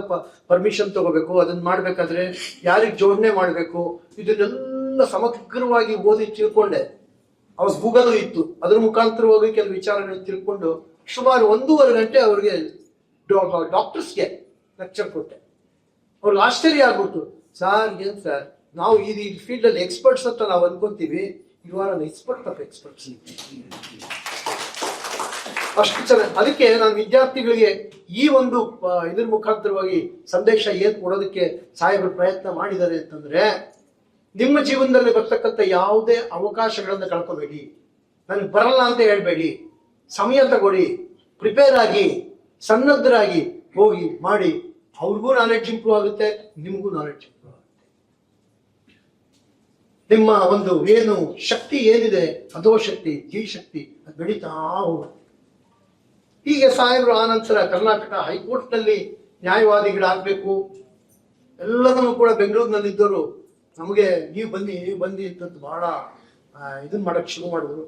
ಪರ್ಮಿಷನ್ ತಗೋಬೇಕು, ಅದನ್ನ ಮಾಡ್ಬೇಕಾದ್ರೆ ಯಾರಿಗೆ ಜೋಡಣೆ ಮಾಡ್ಬೇಕು, ಇದನ್ನೆಲ್ಲ ಸಮಗ್ರವಾಗಿ ಓದಿ ತಿಳ್ಕೊಂಡೆ. ಅವಾಗ ಗೂಗಲ್ ಇತ್ತು, ಅದ್ರ ಮುಖಾಂತರವಾಗಿ ಕೆಲವು ವಿಚಾರಗಳನ್ನ ತಿಳ್ಕೊಂಡು ಸುಮಾರು 1.5 ಗಂಟೆ ಅವ್ರಿಗೆ ಡಾಕ್ಟರ್ಸ್ಗೆ ಲೆಕ್ಚರ್ ಕೊಟ್ಟೆ. ಅವ್ರಿಗೆ ಆಶ್ಚರ್ಯ ಆಗ್ಬಿಟ್ಟು, ಸರ್ ಏನ್ ಸರ್, ನಾವು ಈ ಫೀಲ್ಡ್ ಅಲ್ಲಿ ಎಕ್ಸ್ಪರ್ಟ್ಸ್ ಅಂತ ನಾವು ಅನ್ಕೊಂತೀವಿ, you are an expert of experts. ಅಷ್ಟು ಚೆನ್ನಾಗಿ. ಅದಕ್ಕೆ ನಾನು ವಿದ್ಯಾರ್ಥಿಗಳಿಗೆ ಈ ಒಂದು ಇದ್ರ ಮುಖಾಂತರವಾಗಿ ಸಂದೇಶ ಏನ್ ಕೊಡೋದಕ್ಕೆ ಸಾಹೇಬರು ಪ್ರಯತ್ನ ಮಾಡಿದ್ದಾರೆ ಅಂತಂದ್ರೆ, ನಿಮ್ಮ ಜೀವನದಲ್ಲಿ ಬರ್ತಕ್ಕಂಥ ಯಾವುದೇ ಅವಕಾಶಗಳನ್ನು ಕಳ್ಕೋಬೇಡಿ, ನನಗೆ ಬರಲ್ಲ ಅಂತ ಹೇಳ್ಬೇಡಿ, ಸಮಯ ತಗೊಳ್ಳಿ, ಪ್ರಿಪೇರ್ ಆಗಿ, ಸನ್ನದ್ಧರಾಗಿ ಹೋಗಿ ಮಾಡಿ. ಅವ್ರಿಗೂ ನಾಲೆಡ್ಜ್ ಇಂಪ್ರೂವ್ ಆಗುತ್ತೆ, ನಿಮಗೂ ನಾಲೆಡ್ಜ್ ಇಂಪ್ರೂವ್ ಆಗುತ್ತೆ. ನಿಮ್ಮ ಒಂದು ಏನು ಶಕ್ತಿ ಏನಿದೆ, ಅದೋ ಶಕ್ತಿ, ಜೀ ಶಕ್ತಿ, ಅದು ಬೆಳೀತಾ ಹೋಗುತ್ತೆ. ಹೀಗೆ ಸಾಹೇಬರು ಆನಂತರ ಕರ್ನಾಟಕ ಹೈಕೋರ್ಟ್ ನಲ್ಲಿ ನ್ಯಾಯವಾದಿಗಳಾಗಬೇಕು. ಎಲ್ಲರನ್ನೂ ಕೂಡ ಬೆಂಗಳೂರಿನಲ್ಲಿದ್ದವರು ನಮಗೆ ನೀವು ಬನ್ನಿ ಅಂತ ಬಹಳ ಇದನ್ನ ಮಾಡಕ್ ಶುರು ಮಾಡಿದ್ರು.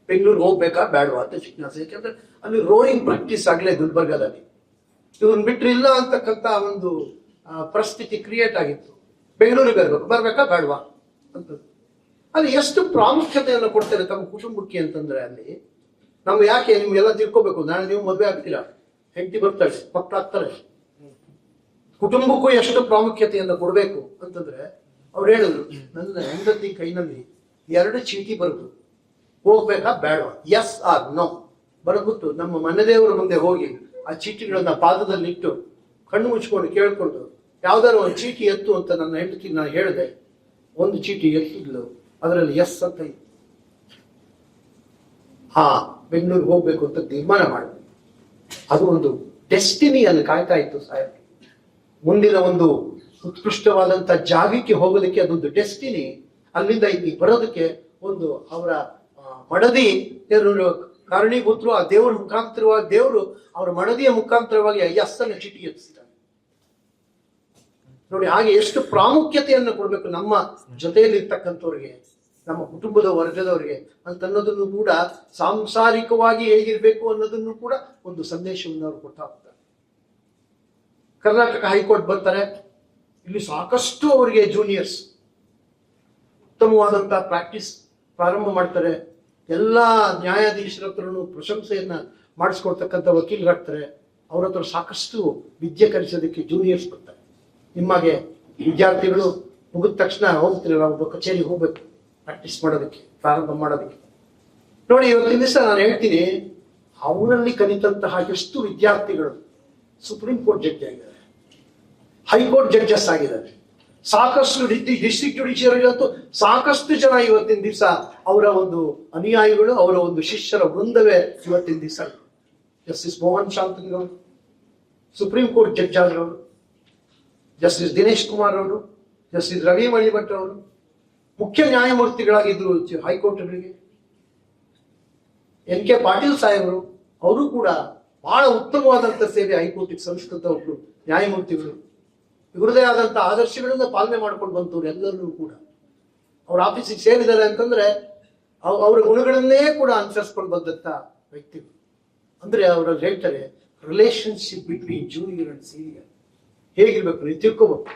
ಬೆಂಗಳೂರಿಗೆ ಹೋಗ್ಬೇಕಾ ಬೇಡವಾ ಅಂತ ಜಿಜ್ಞಾಸೆ. ಯಾಕಂದ್ರೆ ಅಲ್ಲಿ ರೋಯಿಂಗ್ ಪ್ರಾಕ್ಟೀಸ್ ಆಗಲೇ ಗುಲ್ಬರ್ಗದಲ್ಲಿ. ಇವ್ರನ್ನ ಬಿಟ್ಟರಿಲ್ಲ ಅಂತಕ್ಕಂಥ ಒಂದು ಪರಿಸ್ಥಿತಿ ಕ್ರಿಯೇಟ್ ಆಗಿತ್ತು. ಬೆಂಗಳೂರಿಗೆ ಬರ್ಬೇಕಾ ಬೇಡವಾ ಅಂತ. ಅಲ್ಲಿ ಎಷ್ಟು ಪ್ರಾಮುಖ್ಯತೆಯನ್ನು ಕೊಡ್ತಾರೆ ತಮ್ಮ ಕುಟುಂಬಕ್ಕೆ ಅಂತಂದ್ರೆ, ಅಲ್ಲಿ ನಮ್ಗೆ ಯಾಕೆ ನಿಮ್ಗೆಲ್ಲ ತಿಳ್ಕೋಬೇಕು, ನಾಳೆ ನೀವು ಮದುವೆ ಆಗ್ತೀರಾ, ಹೆಂಡತಿ ಬರ್ತಾಳೆ, ಮಕ್ಕಳಾಗ್ತಾರೆ, ಕುಟುಂಬಕ್ಕೂ ಎಷ್ಟು ಪ್ರಾಮುಖ್ಯತೆಯನ್ನು ಕೊಡಬೇಕು ಅಂತಂದ್ರೆ, ಅವ್ರು ಹೇಳಿದ್ರು, ನನ್ನ ಹೆಂಡತಿ ಕೈನಲ್ಲಿ 2 ಚೀಟಿ ಬರೆದು ಹೋಗ್ಬೇಕಾ ಬೇಡವಾ, ಎಸ್ ಆರ್ ನೋ ಬರೆದ್ಬಿಟ್ಟು ನಮ್ಮ ಮನೆದೇವರ ಮುಂದೆ ಹೋಗಿ ಆ ಚೀಟಿಗಳನ್ನ ಪಾದದಲ್ಲಿ ಇಟ್ಟು ಕಣ್ಣು ಮುಚ್ಕೊಂಡು ಕೇಳ್ಕೊಂಡು ಯಾವ್ದಾರು ಒಂದು ಚೀಟಿ ಎತ್ತು ಅಂತ ನನ್ನ ಹೆಂಡತಿ ನಾನು ಹೇಳಿದೆ. ಒಂದು ಚೀಟಿ ಎತ್ತಿದ್ಲು, ಅದರಲ್ಲಿ ಎಸ್ ಅಂತ ಇತ್ತು. ಬೆಂಗಳೂರಿಗೆ ಹೋಗ್ಬೇಕು ಅಂತ ತೀರ್ಮಾನ ಮಾಡಿದೆ. ಅದು ಒಂದು ಡೆಸ್ಟಿನಿಯನ್ನು ಕಾಯ್ತಾ ಇತ್ತು ಸಾಹೇಬ್. ಮುಂದಿನ ಒಂದು ಉತ್ಕೃಷ್ಟವಾದಂತ ಜಾಗಕ್ಕೆ ಹೋಗೋದಕ್ಕೆ ಅದೊಂದು ಡೆಸ್ಟಿನಿ. ಅಲ್ಲಿಂದ ಇಲ್ಲಿ ಬರೋದಕ್ಕೆ ಒಂದು ಅವರ ಮಡದಿ ಕಾರಣೀಭೂತರು, ಆ ದೇವರ ಮುಖಾಂತರವಾಗಿ, ದೇವರು ಅವರ ಮಡದಿಯ ಮುಖಾಂತರವಾಗಿ ಎಸ್ ಅನ್ನು ಚೀಟಿ ಎತ್ತಿಸ್ತಾರೆ. ನೋಡಿ, ಹಾಗೆ ಎಷ್ಟು ಪ್ರಾಮುಖ್ಯತೆಯನ್ನು ಕೊಡಬೇಕು ನಮ್ಮ ಜೊತೆಯಲ್ಲಿರ್ತಕ್ಕಂಥವ್ರಿಗೆ, ನಮ್ಮ ಕುಟುಂಬದ ವರ್ಗದವರಿಗೆ ಅಂತನ್ನೋದನ್ನು ಕೂಡ, ಸಾಂಸಾರಿಕವಾಗಿ ಹೇಗಿರ್ಬೇಕು ಅನ್ನೋದನ್ನು ಕೂಡ ಒಂದು ಸಂದೇಶವನ್ನು ಅವರು ಕೊಡ್ತಾ ಹೋಗ್ತಾರೆ. ಕರ್ನಾಟಕ ಹೈಕೋರ್ಟ್ ಬರ್ತಾರೆ. ಇಲ್ಲಿ ಸಾಕಷ್ಟು ಅವರಿಗೆ ಜೂನಿಯರ್ಸ್ ಉತ್ತಮವಾದಂತಹ ಪ್ರಾಕ್ಟೀಸ್ ಪ್ರಾರಂಭ ಮಾಡ್ತಾರೆ. ಎಲ್ಲ ನ್ಯಾಯಾಧೀಶರ ಹತ್ರನು ಪ್ರಶಂಸೆಯನ್ನ ಮಾಡಿಸ್ಕೊಡ್ತಕ್ಕಂಥ ವಕೀಲರಾಗ್ತಾರೆ. ಅವ್ರ ಹತ್ರ ಸಾಕಷ್ಟು ವಿದ್ಯೆ ಕಲಿಸೋದಕ್ಕೆ ಜೂನಿಯರ್ಸ್ ಬರ್ತಾರೆ. ನಿಮಗೆ ವಿದ್ಯಾರ್ಥಿಗಳು ಮುಗಿದ ತಕ್ಷಣ ಹೋಗ್ತಿರಲ್ಲ, ಒಬ್ಬ ಕಚೇರಿಗೆ ಹೋಗ್ಬೇಕು ಪ್ರಾಕ್ಟೀಸ್ ಮಾಡೋದಕ್ಕೆ, ಪ್ರಾರಂಭ ಮಾಡೋದಕ್ಕೆ. ನೋಡಿ, ಇವತ್ತಿನ ದಿವಸ ನಾನು ಹೇಳ್ತೀನಿ, ಅವರಲ್ಲಿ ಕಲಿತಂತಹ ಎಷ್ಟು ವಿದ್ಯಾರ್ಥಿಗಳು ಸುಪ್ರೀಂ ಕೋರ್ಟ್ ಜಡ್ಜ್ ಆಗಿದ್ದಾರೆ, ಹೈಕೋರ್ಟ್ ಜಡ್ಜಸ್ ಆಗಿದ್ದಾರೆ. ಸಾಕಷ್ಟು ಡಿಸ್ಟ್ರಿಕ್ಟ್ ಜುಡಿಷಿಯರಿ ಅಂತೂ ಸಾಕಷ್ಟು ಜನ ಇವತ್ತಿನ ದಿವಸ ಅವರ ಒಂದು ಅನುಯಾಯಿಗಳು, ಅವರ ಒಂದು ಶಿಷ್ಯರ ವೃಂದವೇ ಇವತ್ತಿನ ದಿವಸ. ಜಸ್ಟಿಸ್ ಮೋಹನ್ ಶಾಂತನವರು ಸುಪ್ರೀಂ ಕೋರ್ಟ್ ಜಡ್ಜ್ ಆದವರು, ಜಸ್ಟಿಸ್ ದಿನೇಶ್ ಕುಮಾರ್ ಅವರು, ಜಸ್ಟಿಸ್ ರವಿ ಮಣಿಭಟ್ ಅವರು ಮುಖ್ಯ ನ್ಯಾಯಮೂರ್ತಿಗಳಾಗಿದ್ರು ಹೈಕೋರ್ಟ್ಗಳಿಗೆ. ಎನ್ ಕೆ ಪಾಟೀಲ್ ಸಾಹೇಬರು, ಅವರು ಕೂಡ ಬಹಳ ಉತ್ತಮವಾದಂಥ ಸೇವೆ ಹೈಕೋರ್ಟಿಗೆ ಸಲ್ಲಿಸಿದಂಥ ಒಬ್ರು ನ್ಯಾಯಮೂರ್ತಿಗಳು. ಇವರದೇ ಆದಂಥ ಆದರ್ಶಗಳನ್ನ ಪಾಲನೆ ಮಾಡ್ಕೊಂಡು ಬಂತವ್ರು ಎಲ್ಲರೂ ಕೂಡ. ಅವ್ರ ಆಫೀಸಿಗೆ ಸೇರಿದ್ದಾರೆ ಅಂತಂದ್ರೆ ಅವರ ಗುಣಗಳನ್ನೇ ಕೂಡ ಅನುಸರಿಸ್ಕೊಂಡು ಬಂದಂತ ವ್ಯಕ್ತಿಗಳು. ಅಂದ್ರೆ ಅವರು ಹೇಳ್ತಾರೆ, relationship between junior and senior ಹೇಗಿರ್ಬೇಕು ನೀವು ತಿಳ್ಕೋಬೇಕು.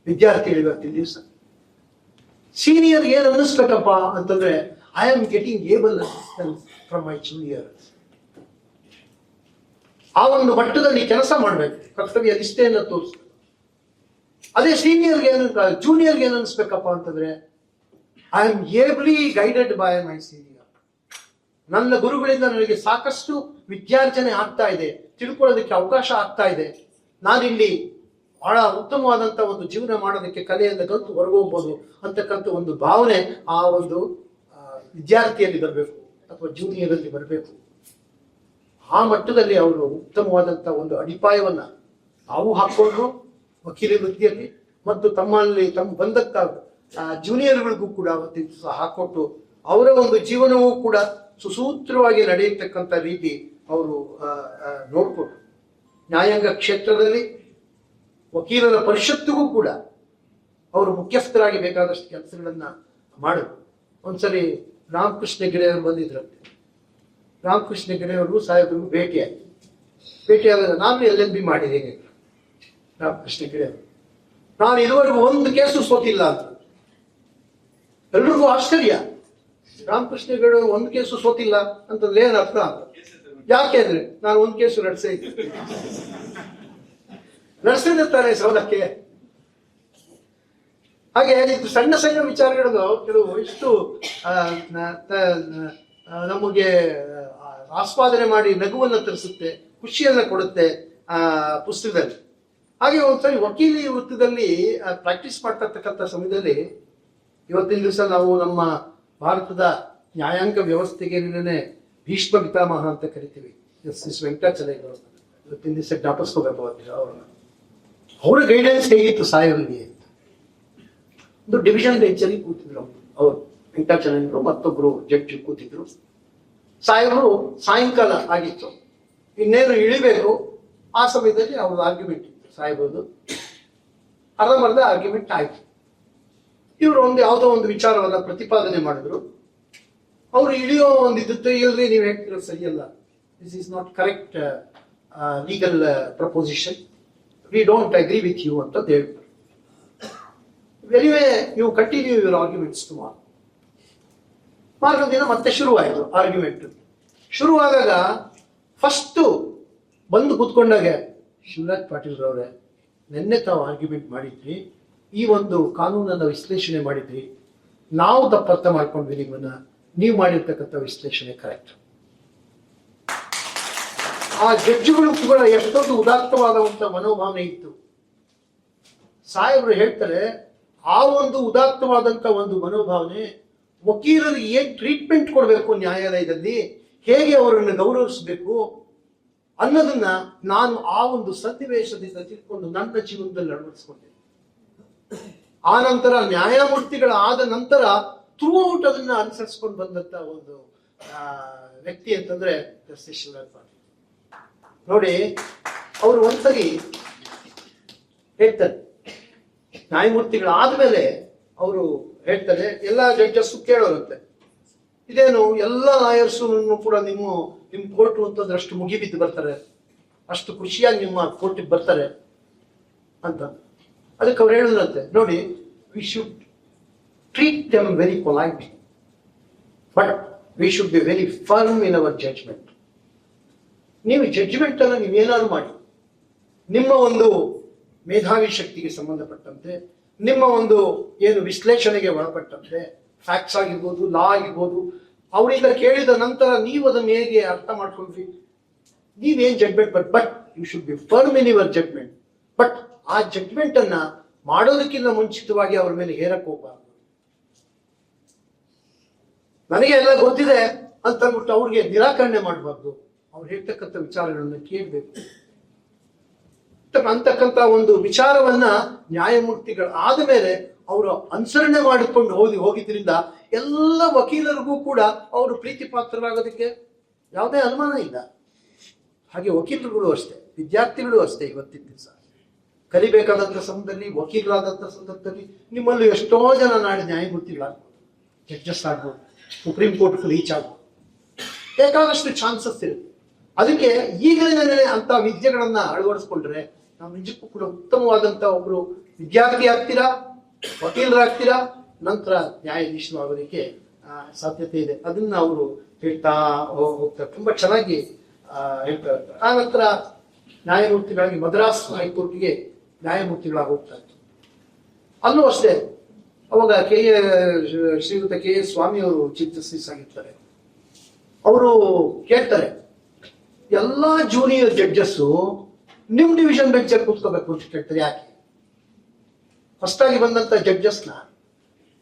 ವಿದ್ಯಾರ್ಥಿಗಳು ಇವತ್ತಿನ ದಿವಸ ಸೀನಿಯರ್ ಏನ್ ಅನ್ನಿಸ್ಬೇಕಪ್ಪ ಅಂತಂದ್ರೆ, I am getting Abel assistance from my junior. ಆ ಒಂದು ಮಟ್ಟದಲ್ಲಿ ಕೆಲಸ ಮಾಡ್ಬೇಕು, ಕರ್ತವ್ಯ ನಿಷ್ಠೆಯನ್ನು ತೋರಿಸ್ಬೇಕು. ಅದೇ ಸೀನಿಯರ್ಗೆ ಏನು, ಜೂನಿಯರ್ಗೆ ಏನು ಅನಿಸ್ಬೇಕಪ್ಪ ಅಂತಂದ್ರೆ, I am ably guided by my senior. ನನ್ನ ಗುರುಗಳಿಂದ ನನಗೆ ಸಾಕಷ್ಟು ವಿದ್ಯಾರ್ಜನೆ ಆಗ್ತಾ ಇದೆ, ತಿಳ್ಕೊಳ್ಳೋದಕ್ಕೆ ಅವಕಾಶ ಆಗ್ತಾ ಇದೆ. ನಾನಿಲ್ಲಿ ಬಹಳ ಉತ್ತಮವಾದಂತ ಒಂದು ಜೀವನ ಮಾಡೋದಕ್ಕೆ, ಕಲೆಯಿಂದ ಕಲಿತು ಹೊರಗೋಗ್ಬೋದು ಅಂತಕ್ಕಂಥ ಒಂದು ಭಾವನೆ ಆ ಒಂದು ವಿದ್ಯಾರ್ಥಿಯಲ್ಲಿ ಬರಬೇಕು ಅಥವಾ ಜೂನಿಯರ್ ಅಲ್ಲಿ ಬರಬೇಕು. ಆ ಮಟ್ಟದಲ್ಲಿ ಅವರು ಉತ್ತಮವಾದಂತ ಒಂದು ಅಡಿಪಾಯವನ್ನ ತಾವು ಹಾಕೊಂಡು ವಕೀಲ ವೃತ್ತಿಯಲ್ಲಿ ಮತ್ತು ತಮ್ಮ ಬಂದಕ್ಕ ಜೂನಿಯರ್ಗಳಿಗೂ ಕೂಡ ಹಾಕೊಟ್ಟು ಅವರ ಒಂದು ಜೀವನವೂ ಕೂಡ ಸುಸೂತ್ರವಾಗಿ ನಡೆಯತಕ್ಕಂಥ ರೀತಿ ಅವರು ನೋಡ್ಕೊಟ್ರು. ನ್ಯಾಯಾಂಗ ಕ್ಷೇತ್ರದಲ್ಲಿ ವಕೀಲರ ಪರಿಷತ್ತಿಗೂ ಕೂಡ ಅವರು ಮುಖ್ಯಸ್ಥರಾಗಿ ಬೇಕಾದಷ್ಟು ಕೆಲಸಗಳನ್ನ ಮಾಡಿದ್ರು. ಒಂದ್ಸರಿ ರಾಮಕೃಷ್ಣ ಗಿಡೆಯವರು ಬಂದಿದ್ರಂತೆ. ರಾಮಕೃಷ್ಣ ಗಿಡೆಯವರು ಸಾಹೇಬರಿಗೂ ಭೇಟಿಯಾದಾಗ ನಾನು LLB ಮಾಡಿದ್ದೇನೆ. ರಾಮಕೃಷ್ಣ ಗಿಡೆಯವರು, ನಾನು ಇದುವರೆಗೂ ಒಂದು ಕೇಸು ಸೋತಿಲ್ಲ ಅಂತ. ಎಲ್ರಿಗೂ ಆಶ್ಚರ್ಯ, ರಾಮಕೃಷ್ಣ ಗಿಡೆಯವರು ಒಂದು ಕೇಸು ಸೋತಿಲ್ಲ ಅಂತಂದ್ರೆ ಏನ್ ಅರ್ಥ ಅಂತ. ಯಾಕೆ ಅಂದ್ರೆ ನಾನು ಒಂದು ಕೇಸು ನಡೆಸಿರ್ತಾರೆ ಸೌಲಕ್ಕೆ. ಹಾಗೆ ಸಣ್ಣ ಸಣ್ಣ ವಿಚಾರಗಳು ಕೆಲವು ಇಷ್ಟು ನಮಗೆ ಆಸ್ವಾದನೆ ಮಾಡಿ ನಗುವನ್ನು ತರಿಸುತ್ತೆ, ಖುಷಿಯನ್ನ ಕೊಡುತ್ತೆ ಪುಸ್ತಕದಲ್ಲಿ. ಹಾಗೆ ಒಂದ್ಸರಿ ವಕೀಲಿ ವೃತ್ತದಲ್ಲಿ ಪ್ರಾಕ್ಟೀಸ್ ಮಾಡ್ತಾ ಇರ್ತಕ್ಕಂಥ ಸಮಯದಲ್ಲಿ ಇವತ್ತಿನ ದಿವಸ ನಾವು ನಮ್ಮ ಭಾರತದ ನ್ಯಾಯಾಂಗ ವ್ಯವಸ್ಥೆಗೆ ನಿನ್ನೆ ಭೀಷ್ಮ ಪಿತಾಮಹ ಅಂತ ಕರಿತೀವಿ, ಜಸ್ಟಿಸ್ ವೆಂಕಟಾಚಲಯ್ಯ ಇವತ್ತಿನ ದಿವಸ ಜ್ಞಾಪಿಸ್ಕೋಬೇಕು ಅವ್ರನ್ನ. ಅವರ ಗೈಡೆನ್ಸ್ ಹೇಗಿತ್ತು ಸಾಹೇಬರಿಗೆ ಅಂತ. ಒಂದು ಡಿವಿಷನ್ ಬೆಂಚಲ್ಲಿ ಕೂತಿದ್ರು ಅವರು, ವೆಂಕಟಾಚಲಯ್ಯರು ಮತ್ತೊಬ್ರು ಜಡ್ಜ್ ಕೂತಿದ್ರು. ಸಾಹೇಬರು ಸಾಯಂಕಾಲ ಆಗಿತ್ತು, ಇನ್ನೇನು ಇಳಿಬೇಕು. ಆ ಸಮಯದಲ್ಲಿ ಅವ್ರದ್ದು ಆರ್ಗ್ಯುಮೆಂಟ್ ಇತ್ತು, ಸಾಹೇಬರದು ಅರ್ಧಂಬರ್ಧ ಆರ್ಗ್ಯುಮೆಂಟ್ ಆಯ್ತು. ಇವರು ಯಾವುದೋ ಒಂದು ವಿಚಾರವನ್ನ ಪ್ರತಿಪಾದನೆ ಮಾಡಿದ್ರು. ಅವರು ಇಳಿಯೋ ಒಂದಿದ್ದು, ಇಲ್ರಿ ನೀವು ಹೇಳ್ತಿರೋ ಸರಿಯಲ್ಲ, this is not correct legal proposition, we don't agree with you ಅಂತ ಹೇಳ್ತಾರೆ. Anyway you continue your arguments tomorrow. ಮಾರನೇ ದಿನ ಮತ್ತೆ ಶುರುವಾಯಿತು ಆರ್ಗ್ಯುಮೆಂಟ್. ಶುರುವಾದಾಗ ಫಸ್ಟ್ ಬಂದು ಕೂತ್ಕೊಂಡಾಗ, ಶಿವರಾಜ್ ಪಾಟೀಲ್ ರವರೇ, ನಿನ್ನೆ ತಾವು ಆರ್ಗ್ಯುಮೆಂಟ್ ಮಾಡಿದ್ರಿ, ಈ ಒಂದು ಕಾನೂನನ್ನ ವಿಶ್ಲೇಷಣೆ ಮಾಡಿದ್ರಿ, ನಾವು ತಪ್ಪರ್ಥ ಮಾಡ್ಕೊಂಡ್ವಿ ನಿಮ್ಮನ್ನ, ನೀವು ಮಾಡಿರ್ತಕ್ಕಂಥ ವಿಶ್ಲೇಷಣೆ ಕರೆಕ್ಟ್. ಆ ಜಡ್ಜುಗಳು ಕೂಡ ಎಷ್ಟೊಂದು ಉದಾತ್ತವಾದಂತ ಮನೋಭಾವನೆ ಇತ್ತು. ಸಾಹೇಬರು ಹೇಳ್ತಾರೆ, ಆ ಒಂದು ಉದಾತ್ತವಾದಂತ ಒಂದು ಮನೋಭಾವನೆ ವಕೀಲರಿಗೆ ಏನ್ ಟ್ರೀಟ್ಮೆಂಟ್ ಕೊಡಬೇಕು ನ್ಯಾಯಾಲಯದಲ್ಲಿ, ಹೇಗೆ ಅವರನ್ನು ಗೌರವಿಸಬೇಕು ಅನ್ನೋದನ್ನ ನಾನು ಆ ಒಂದು ಸನ್ನಿವೇಶದಿಂದ ತಿಳ್ಕೊಂಡು ನನ್ನ ಜೀವನದಲ್ಲಿ ಅಳವಡಿಸ್ಕೊಂಡೆ. ಆ ನಂತರ ನ್ಯಾಯಮೂರ್ತಿಗಳಾದ ನಂತರ ಥ್ರೂಔಟ್ ಅದನ್ನ ಅನುಸರಿಸ್ಕೊಂಡು ಬಂದಂತ ಒಂದು ವ್ಯಕ್ತಿ ಅಂತಂದ್ರೆ ಜಸ್ಟಿಸ್ ಶಿವರಾಜ್ ಪಾಟೀಲ್ ನೋಡಿ. ಅವರು ಒಂದ್ಸರಿ ಹೇಳ್ತಾರೆ, ನ್ಯಾಯಮೂರ್ತಿಗಳಾದ್ಮೇಲೆ ಅವರು ಹೇಳ್ತಾರೆ, ಎಲ್ಲ ಜಡ್ಜಸ್ ಕೇಳೋರಂತೆ, ಇದೇನು ಎಲ್ಲ ಲಾಯರ್ಸು ಕೂಡ ನಿಮ್ಮ ಕೋರ್ಟ್ ಅಂತಂದ್ರೆ ಅಷ್ಟು ಮುಗಿಬಿದ್ದು ಬರ್ತಾರೆ, ಅಷ್ಟು ಖುಷಿಯಾಗಿ ನಿಮ್ಮ ಕೋರ್ಟಿಗೆ ಬರ್ತಾರೆ ಅಂತ. ಅದಕ್ಕೆ ಅವ್ರು ಹೇಳಿದ್ರಂತೆ, ನೋಡಿ, we should treat them very polite, but we should be very firm in our judgement. ನೀವು ಜಡ್ಜ್ಮೆಂಟ್ ಅನ್ನ ನೀವೇನಾದ್ರು ಮಾಡಿ, ನಿಮ್ಮ ಒಂದು ಮೇಧಾವಿ ಶಕ್ತಿಗೆ ಸಂಬಂಧಪಟ್ಟಂತೆ, ನಿಮ್ಮ ಒಂದು ಏನು ವಿಶ್ಲೇಷಣೆಗೆ ಒಳಪಟ್ಟಂತೆ, ಫ್ಯಾಕ್ಟ್ಸ್ ಆಗಿರ್ಬೋದು, ಲಾ ಆಗಿರ್ಬೋದು, ಅವರಿಂದ ಕೇಳಿದ ನಂತರ ನೀವು ಅದನ್ನು ಹೇಗೆ ಅರ್ಥ ಮಾಡ್ಕೊಂಡ್ರಿ, ನೀವೇನ್ judgement but you should be firm in your judgement. ಬಟ್ ಆ ಜಡ್ಜ್ಮೆಂಟ್ ಅನ್ನ ಮಾಡೋದಕ್ಕಿಂತ ಮುಂಚಿತವಾಗಿ ಅವ್ರ ಮೇಲೆ ಹೇರಕ್ ಹೋಗಬಾರ್ದು. ನನಗೆ ಎಲ್ಲ ಗೊತ್ತಿದೆ ಅಂತ ಅಂದ್ಬಿಟ್ಟು ಅವ್ರಿಗೆ ನಿರಾಕರಣೆ ಮಾಡಬಾರ್ದು. ಅವ್ರು ಹೇಳ್ತಕ್ಕಂಥ ವಿಚಾರಗಳನ್ನ ಕೇಳಬೇಕು ಅಂತಕ್ಕಂಥ ಒಂದು ವಿಚಾರವನ್ನ ನ್ಯಾಯಮೂರ್ತಿಗಳಾದ ಮೇಲೆ ಅವರು ಅನುಸರಣೆ ಮಾಡಿಕೊಂಡು ಹೋಗಿದ್ರಿಂದ ಎಲ್ಲ ವಕೀಲರಿಗೂ ಕೂಡ ಅವರು ಪ್ರೀತಿ ಪಾತ್ರರಾಗೋದಕ್ಕೆ ಯಾವುದೇ ಅನುಮಾನ ಇಲ್ಲ. ಹಾಗೆ ವಕೀಲರುಗಳು ಅಷ್ಟೇ, ವಿದ್ಯಾರ್ಥಿಗಳು ಅಷ್ಟೇ. ಇವತ್ತಿನ ದಿವಸ ಕಲಿಬೇಕಾದಂಥ ಸಂದರ್ಭದಲ್ಲಿ, ವಕೀಲರಾದಂಥ ಸಂದರ್ಭದಲ್ಲಿ ನಿಮ್ಮಲ್ಲಿ ಎಷ್ಟೋ ಜನ ನಾಳೆ ನ್ಯಾಯಮೂರ್ತಿಗಳಾಗ್ಬೋದು, ಜಡ್ಜಸ್ ಆಗ್ಬೋದು, ಸುಪ್ರೀಂ ಕೋರ್ಟ್ ರೀಚ್ ಆಗ್ಬೋದು, ಬೇಕಾದಷ್ಟು ಚಾನ್ಸಸ್ ಇರುತ್ತೆ. ಅದಕ್ಕೆ ಈಗಲೇ ಅಂತ ವಿದ್ಯೆಗಳನ್ನ ಅಳವಡಿಸ್ಕೊಂಡ್ರೆ ನಾವು ನಿಜಕ್ಕೂ ಕೂಡ ಉತ್ತಮವಾದಂತ ಒಬ್ರು ವಿದ್ಯಾರ್ಥಿ ಆಗ್ತೀರಾ, ವಕೀಲರಾಗ್ತೀರಾ, ನಂತರ ನ್ಯಾಯಾಧೀಶರು ಆಗೋದಕ್ಕೆ ಸಾಧ್ಯತೆ ಇದೆ. ಅದನ್ನ ಅವರು ಹೇಳ್ತಾ ಹೋಗ್ತಾರೆ, ತುಂಬಾ ಚೆನ್ನಾಗಿ ಹೇಳ್ತಾ ಇರ್ತಾರೆ. ಆ ನಂತರ ನ್ಯಾಯಮೂರ್ತಿಗಳಾಗಿ ಮದ್ರಾಸ್ ಹೈಕೋರ್ಟ್ಗೆ ನ್ಯಾಯಮೂರ್ತಿಗಳಾಗಿ ಹೋಗ್ತಾ ಇತ್ತು. ಅಲ್ಲೂ ಅಷ್ಟೇ, ಅವಾಗ ಶ್ರೀಯುತ KS ಸ್ವಾಮಿ ಅವರು ಚೀಫ್ ಜಸ್ಟಿಸ್ ಆಗಿರ್ತಾರೆ. ಅವರು ಕೇಳ್ತಾರೆ, ಎಲ್ಲಾ ಜೂನಿಯರ್ ಜಡ್ಜಸ್ಸು ನಿಮ್ ಡಿವಿಷನ್ ಬೆಂಚ್ ಕೂತ್ಕೋಬೇಕು ಅಂತ ಕೇಳ್ತಾರೆ. ಯಾಕೆ? ಫಸ್ಟ್ ಆಗಿ ಬಂದಂತ ಜಡ್ಜಸ್ನ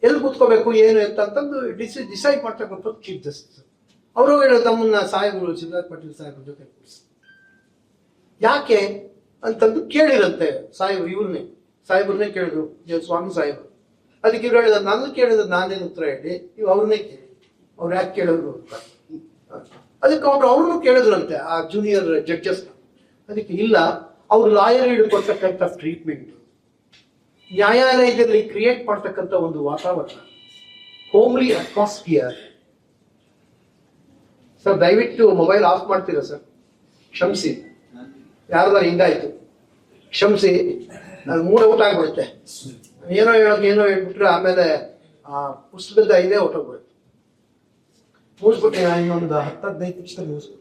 ಎಲ್ಲಿ ಕೂತ್ಕೋಬೇಕು ಏನು ಅಂತಂದು ಡಿಸೈಡ್ ಮಾಡ್ತಕ್ಕಂಥ ಚೀಫ್ ಜಸ್ಟಿಸ್ ಅವರು ಹೇಳೋದು, ತಮ್ಮನ್ನ ಸಾಹೇಬರು ಶಿವರಾಜ್ ಪಾಟೀಲ್ ಸಾಹೇಬ್ರ ಜೊತೆ ಕೂರಿಸಿ. ಯಾಕೆ ಅಂತಂದು ಕೇಳಿರಂತೆ ಇವ್ರನ್ನೇ ಸಾಹೇಬ್ರನ್ನೇ ಕೇಳಿದ್ರು, ಸ್ವಾಮಿ ಸಾಹೇಬರು. ಅದಕ್ಕೆ ಇವ್ರು ಹೇಳಿದ, ನಾನು ಕೇಳಿದ ನಾನೇನು ಉತ್ತರ ಹೇಳಿ, ನೀವು ಅವ್ರನ್ನೇ ಕೇಳಿ, ಅವ್ರು ಯಾಕೆ ಕೇಳಿದ್ರು ಅಂತ. ಅದಕ್ಕೆ ಅವ್ರನ್ನು ಕೇಳಿದ್ರಂತೆ ಆ ಜೂನಿಯರ್ ಜಡ್ಜಸ್. ಅದಕ್ಕೆ ಇಲ್ಲ, ಅವ್ರು ಲಾಯರ್ ಹಿಡ್ಕೊಳ್ತಕ್ಕಂಥ ಟ್ರೀಟ್ಮೆಂಟ್, ನ್ಯಾಯಾಲಯದಲ್ಲಿ ಕ್ರಿಯೇಟ್ ಮಾಡ್ತಕ್ಕಂಥ ಒಂದು ವಾತಾವರಣ, ಹೋಮ್ಲಿ ಅಟ್ಮಾಸ್ಫಿಯರ್. ಸರ್ ದಯವಿಟ್ಟು ಮೊಬೈಲ್ ಆಫ್ ಮಾಡ್ತೀರಾ ಸರ್? ಕ್ಷಮಿಸಿ, ಯಾರ್ದಾರು ಹಿಂಗಾಯ್ತು, ಕ್ಷಮಿಸಿ. ನಾನು ಮೂಡ ಊಟ ಆಗ್ಬಿಡುತ್ತೆ, ಏನೋ ಹೇಳ್ಬಿಟ್ರೆ ಆಮೇಲೆ ಆ ಪುಸ್ತಕದ ಇದೇ ಹೊಟ್ಟೋಗ್ಬಿಡುತ್ತೆ. ಮುಗಿಸ್ಬಿಟ್ಟೆ, ಇನ್ನೊಂದು 10-15 ನಿಮಿಷದಲ್ಲಿ ಮುಗಿಸ್ಬಿಟ್ಟು.